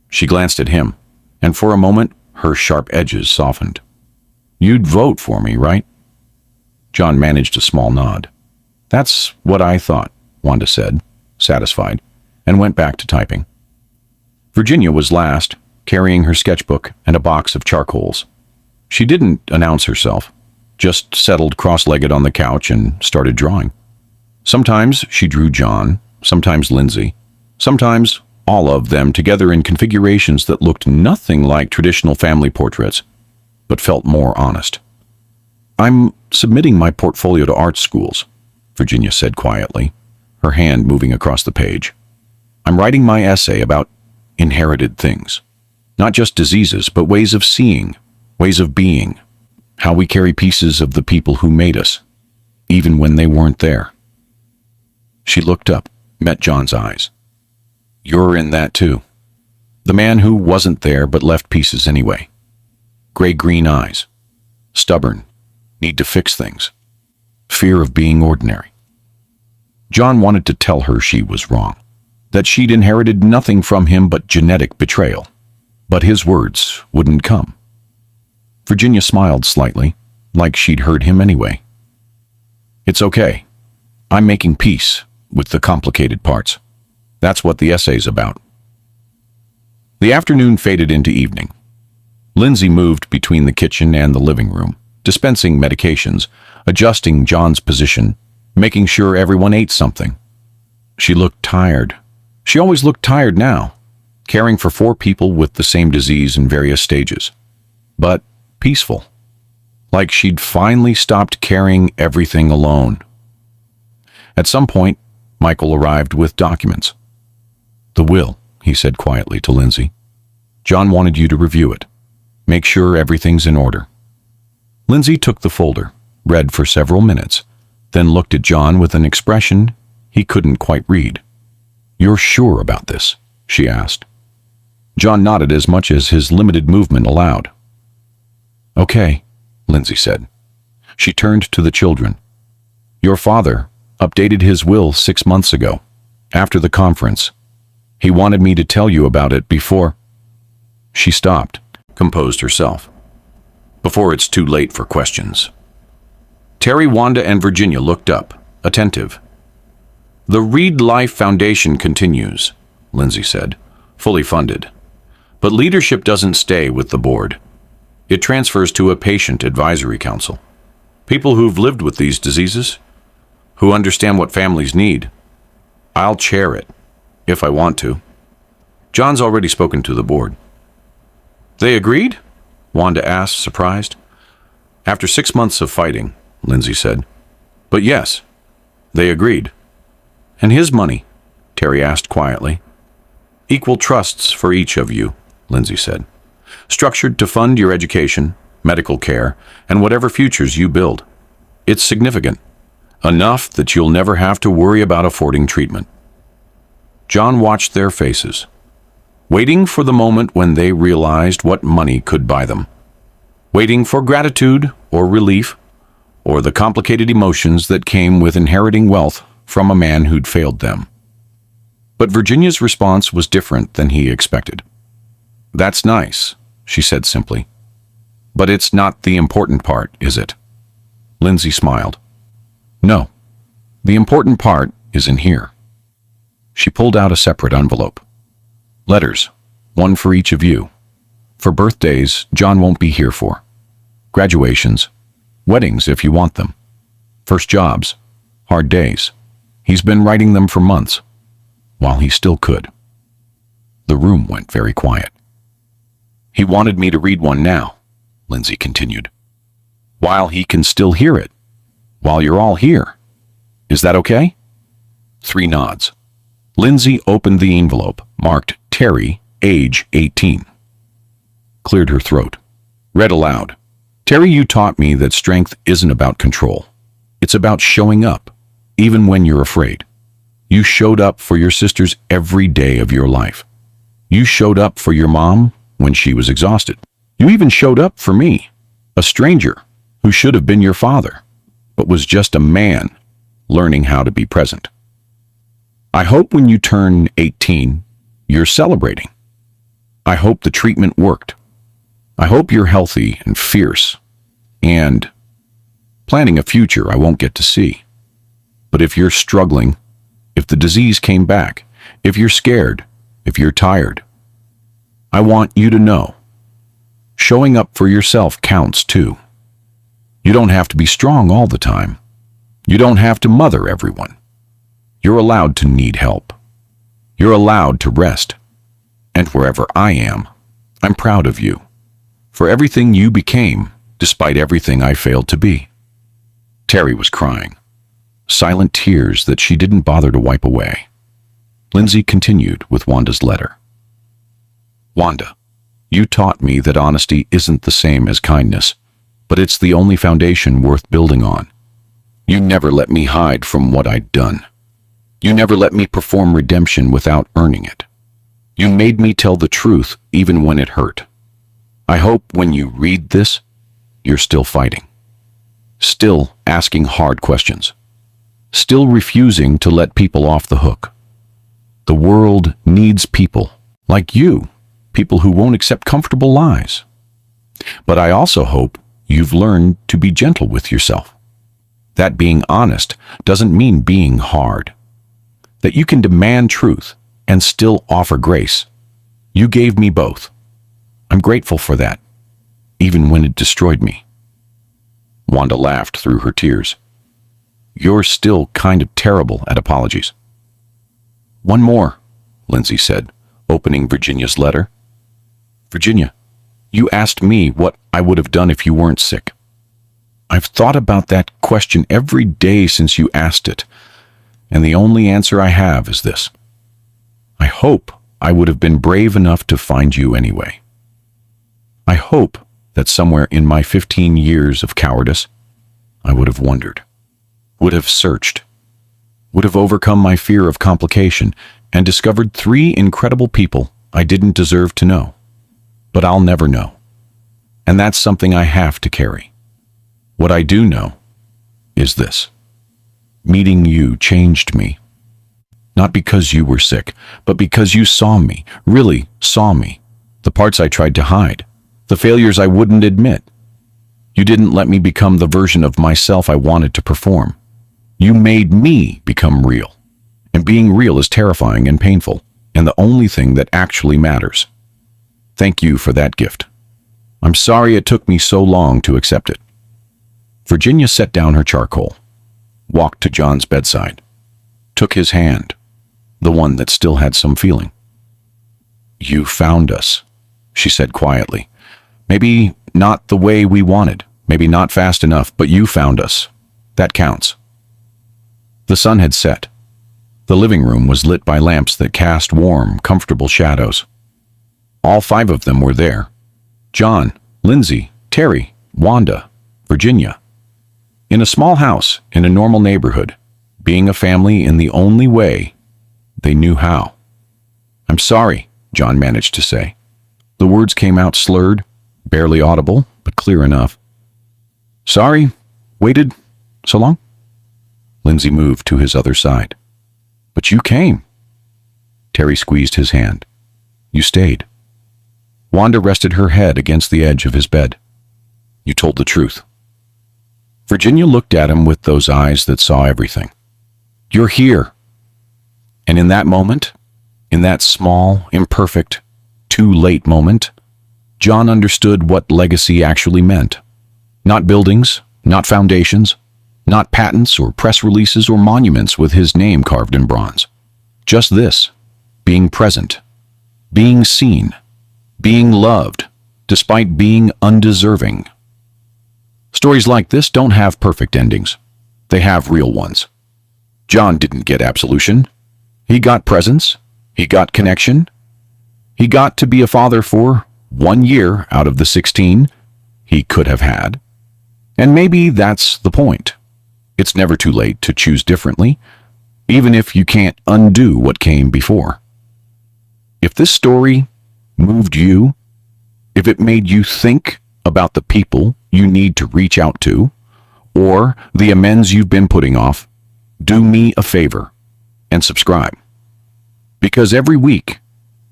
She glanced at him, and for a moment, her sharp edges softened. "You'd vote for me, right?" John managed a small nod. "That's what I thought," Wanda said, satisfied, and went back to typing. Virginia was last, carrying her sketchbook and a box of charcoals. She didn't announce herself, just settled cross-legged on the couch and started drawing. Sometimes she drew John, sometimes Lindsay, sometimes all of them together in configurations that looked nothing like traditional family portraits, but felt more honest. "I'm submitting my portfolio to art schools," Virginia said quietly, her hand moving across the page. "I'm writing my essay about inherited things. Not just diseases, but ways of seeing, ways of being, how we carry pieces of the people who made us, even when they weren't there." She looked up, met John's eyes. "You're in that too. The man who wasn't there but left pieces anyway. Gray-green eyes. Stubborn. Need to fix things. Fear of being ordinary." John wanted to tell her she was wrong, that she'd inherited nothing from him but genetic betrayal. But his words wouldn't come. Virginia smiled slightly, like she'd heard him anyway. "It's okay. I'm making peace with the complicated parts. That's what the essay's about." The afternoon faded into evening. Lindsay moved between the kitchen and the living room, dispensing medications, adjusting John's position, making sure everyone ate something. She looked tired. She always looked tired now, caring for 4 people with the same disease in various stages. But peaceful. like she'd finally stopped carrying everything alone. At some point, Michael arrived with documents. "The will," he said quietly to Lindsay. "John wanted you to review it. Make sure everything's in order." Lindsay took the folder, read for several minutes, then looked at John with an expression he couldn't quite read. "You're sure about this?" she asked. John nodded as much as his limited movement allowed. "Okay," Lindsay said. She turned to the children. "Your father updated his will 6 months ago, after the conference. He wanted me to tell you about it before—" She stopped, composed herself. "Before it's too late for questions." Terry, Wanda, and Virginia looked up, attentive. "The Reed Life Foundation continues," Lindsay said, "fully funded. But leadership doesn't stay with the board. It transfers to a patient advisory council. People who've lived with these diseases, who understand what families need. I'll chair it, if I want to. John's already spoken to the board." "They agreed?" Wanda asked, surprised. "After 6 months of fighting," Lindsay said. "But yes, they agreed." "And his money?" Terry asked quietly. "Equal trusts for each of you," Lindsay said. "Structured to fund your education, medical care, and whatever futures you build. It's significant. Enough that you'll never have to worry about affording treatment." John watched their faces, waiting for the moment when they realized what money could buy them. Waiting for gratitude or relief, or the complicated emotions that came with inheriting wealth from a man who'd failed them. But Virginia's response was different than he expected. "That's nice," she said simply. "But it's not the important part, is it?" Lindsay smiled. "No, the important part is in here." She pulled out a separate envelope. "Letters, one for each of you. For birthdays, John won't be here for. Graduations, weddings if you want them. First jobs, hard days. He's been writing them for months, while he still could." The room went very quiet. "He wanted me to read one now," Lindsay continued. "While he can still hear it. While you're all here. Is that okay?" 3 nods. Lindsay opened the envelope, marked Terry, age 18. Cleared her throat. Read aloud. "Terry, you taught me that strength isn't about control. It's about showing up, even when you're afraid. You showed up for your sisters every day of your life. You showed up for your mom when she was exhausted. You even showed up for me, a stranger who should have been your father, but was just a man learning how to be present. I hope when you turn 18, you're celebrating. I hope the treatment worked. I hope you're healthy and fierce, and planning a future I won't get to see. But if you're struggling, if the disease came back, if you're scared, if you're tired, I want you to know, showing up for yourself counts too. You don't have to be strong all the time. You don't have to mother everyone. You're allowed to need help. You're allowed to rest. And wherever I am, I'm proud of you, for everything you became, despite everything I failed to be." Terry was crying, silent tears that she didn't bother to wipe away. Lindsay continued with Wanda's letter. "Wanda, you taught me that honesty isn't the same as kindness, but it's the only foundation worth building on. You never let me hide from what I'd done. You never let me perform redemption without earning it. You made me tell the truth even when it hurt. I hope when you read this, you're still fighting. Still asking hard questions. Still refusing to let people off the hook. The world needs people like you, people who won't accept comfortable lies. But I also hope you've learned to be gentle with yourself. That being honest doesn't mean being hard. That you can demand truth and still offer grace. You gave me both. I'm grateful for that, even when it destroyed me." Wanda laughed through her tears. "You're still kind of terrible at apologies." "One more," Lindsay said, opening Virginia's letter. "Virginia, you asked me what I would have done if you weren't sick. I've thought about that question every day since you asked it, and the only answer I have is this. I hope I would have been brave enough to find you anyway. I hope that somewhere in my 15 years of cowardice, I would have wondered, would have searched, would have overcome my fear of complication and discovered 3 incredible people I didn't deserve to know. But I'll never know. And that's something I have to carry. What I do know is this. Meeting you changed me. Not because you were sick, but because you saw me, really saw me. The parts I tried to hide, the failures I wouldn't admit. You didn't let me become the version of myself I wanted to perform. You made me become real. And being real is terrifying and painful, and the only thing that actually matters. Thank you for that gift. I'm sorry it took me so long to accept it. Virginia set down her charcoal, walked to John's bedside, took his hand, the one that still had some feeling. You found us, she said quietly. Maybe not the way we wanted, maybe not fast enough, but you found us. That counts. The sun had set. The living room was lit by lamps that cast warm, comfortable shadows. All 5 of them were there. John, Lindsay, Terry, Wanda, Virginia. In a small house, in a normal neighborhood, being a family in the only way they knew how. I'm sorry, John managed to say. The words came out slurred, barely audible, but clear enough. Sorry, waited so long? Lindsay moved to his other side. But you came. Terry squeezed his hand. You stayed. Wanda rested her head against the edge of his bed. You told the truth. Virginia looked at him with those eyes that saw everything. You're here. And in that moment, in that small, imperfect, too late moment, John understood what legacy actually meant. Not buildings, not foundations, not patents or press releases or monuments with his name carved in bronze. Just this, being present, being seen, being loved, despite being undeserving. Stories like this don't have perfect endings. They have real ones. John didn't get absolution. He got presence. He got connection. He got to be a father for 1 year out of the 16 he could have had. And maybe that's the point. It's never too late to choose differently, even if you can't undo what came before. If this story moved you, if it made you think about the people you need to reach out to, or the amends you've been putting off, do me a favor and subscribe. Because every week,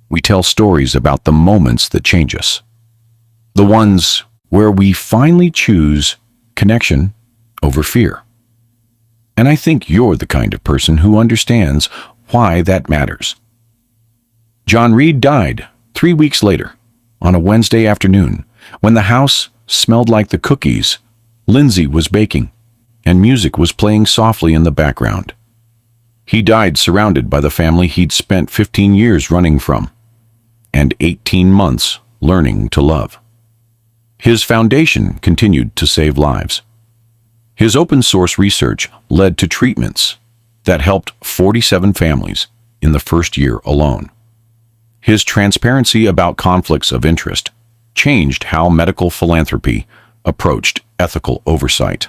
we tell stories about the moments that change us. The ones where we finally choose connection over fear. And I think you're the kind of person who understands why that matters. John Reed died 3 weeks later, on a Wednesday afternoon, when the house smelled like the cookies Lindsay was baking, and music was playing softly in the background. He died surrounded by the family he'd spent 15 years running from, and 18 months learning to love. His foundation continued to save lives. His open-source research led to treatments that helped 47 families in the first year alone. His transparency about conflicts of interest changed how medical philanthropy approached ethical oversight.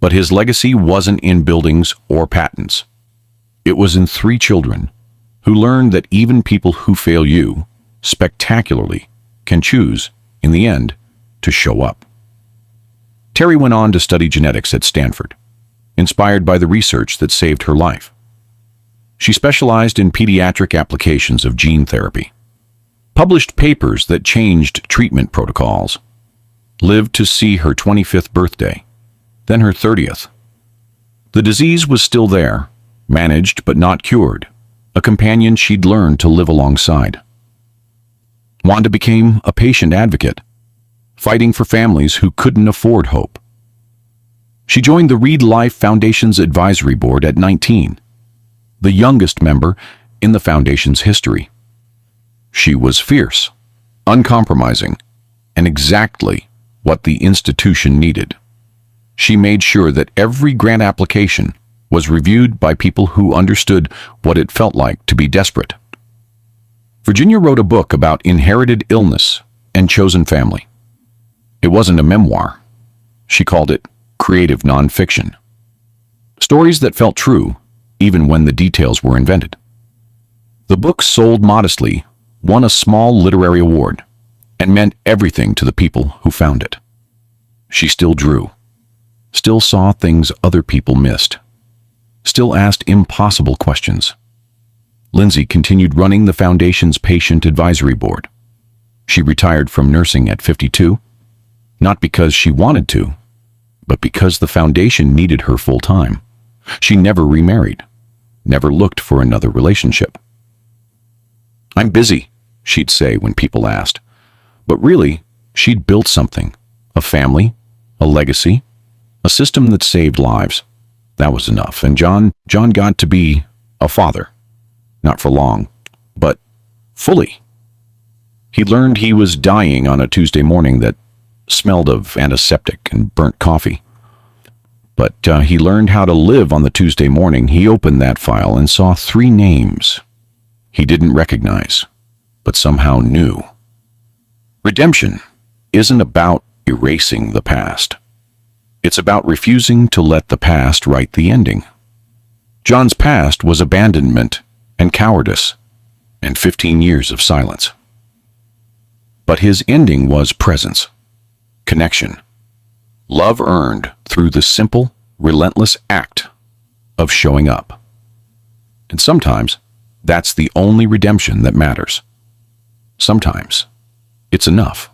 But his legacy wasn't in buildings or patents. It was in 3 children who learned that even people who fail you spectacularly can choose, in the end, to show up. Terry went on to study genetics at Stanford, inspired by the research that saved her life. She specialized in pediatric applications of gene therapy, published papers that changed treatment protocols, lived to see her 25th birthday, then her 30th. The disease was still there, managed but not cured, a companion she'd learned to live alongside. Wanda became a patient advocate, fighting for families who couldn't afford hope. She joined the Reed Life Foundation's advisory board at 19, the youngest member in the foundation's history. She was fierce, uncompromising, and exactly what the institution needed. She made sure that every grant application was reviewed by people who understood what it felt like to be desperate. Virginia wrote a book about inherited illness and chosen family. It wasn't a memoir. She called it creative nonfiction. Stories that felt true, even when the details were invented. The book sold modestly, won a small literary award, and meant everything to the people who found it. She still drew, still saw things other people missed, still asked impossible questions. Lindsay continued running the Foundation's Patient Advisory Board. She retired from nursing at 52, not because she wanted to, but because the Foundation needed her full-time. She never remarried, never looked for another relationship. "I'm busy," she'd say when people asked. But really, she'd built something, a family, a legacy, a system that saved lives. That was enough, and John got to be a father. Not for long, but fully. He learned he was dying on a Tuesday morning that smelled of antiseptic and burnt coffee. But he learned how to live on the Tuesday morning. He opened that file and saw 3 names he didn't recognize, but somehow knew. Redemption isn't about erasing the past. It's about refusing to let the past write the ending. John's past was abandonment and cowardice, and 15 years of silence. But his ending was presence, connection, love earned through the simple, relentless act of showing up. And sometimes, that's the only redemption that matters. Sometimes, it's enough.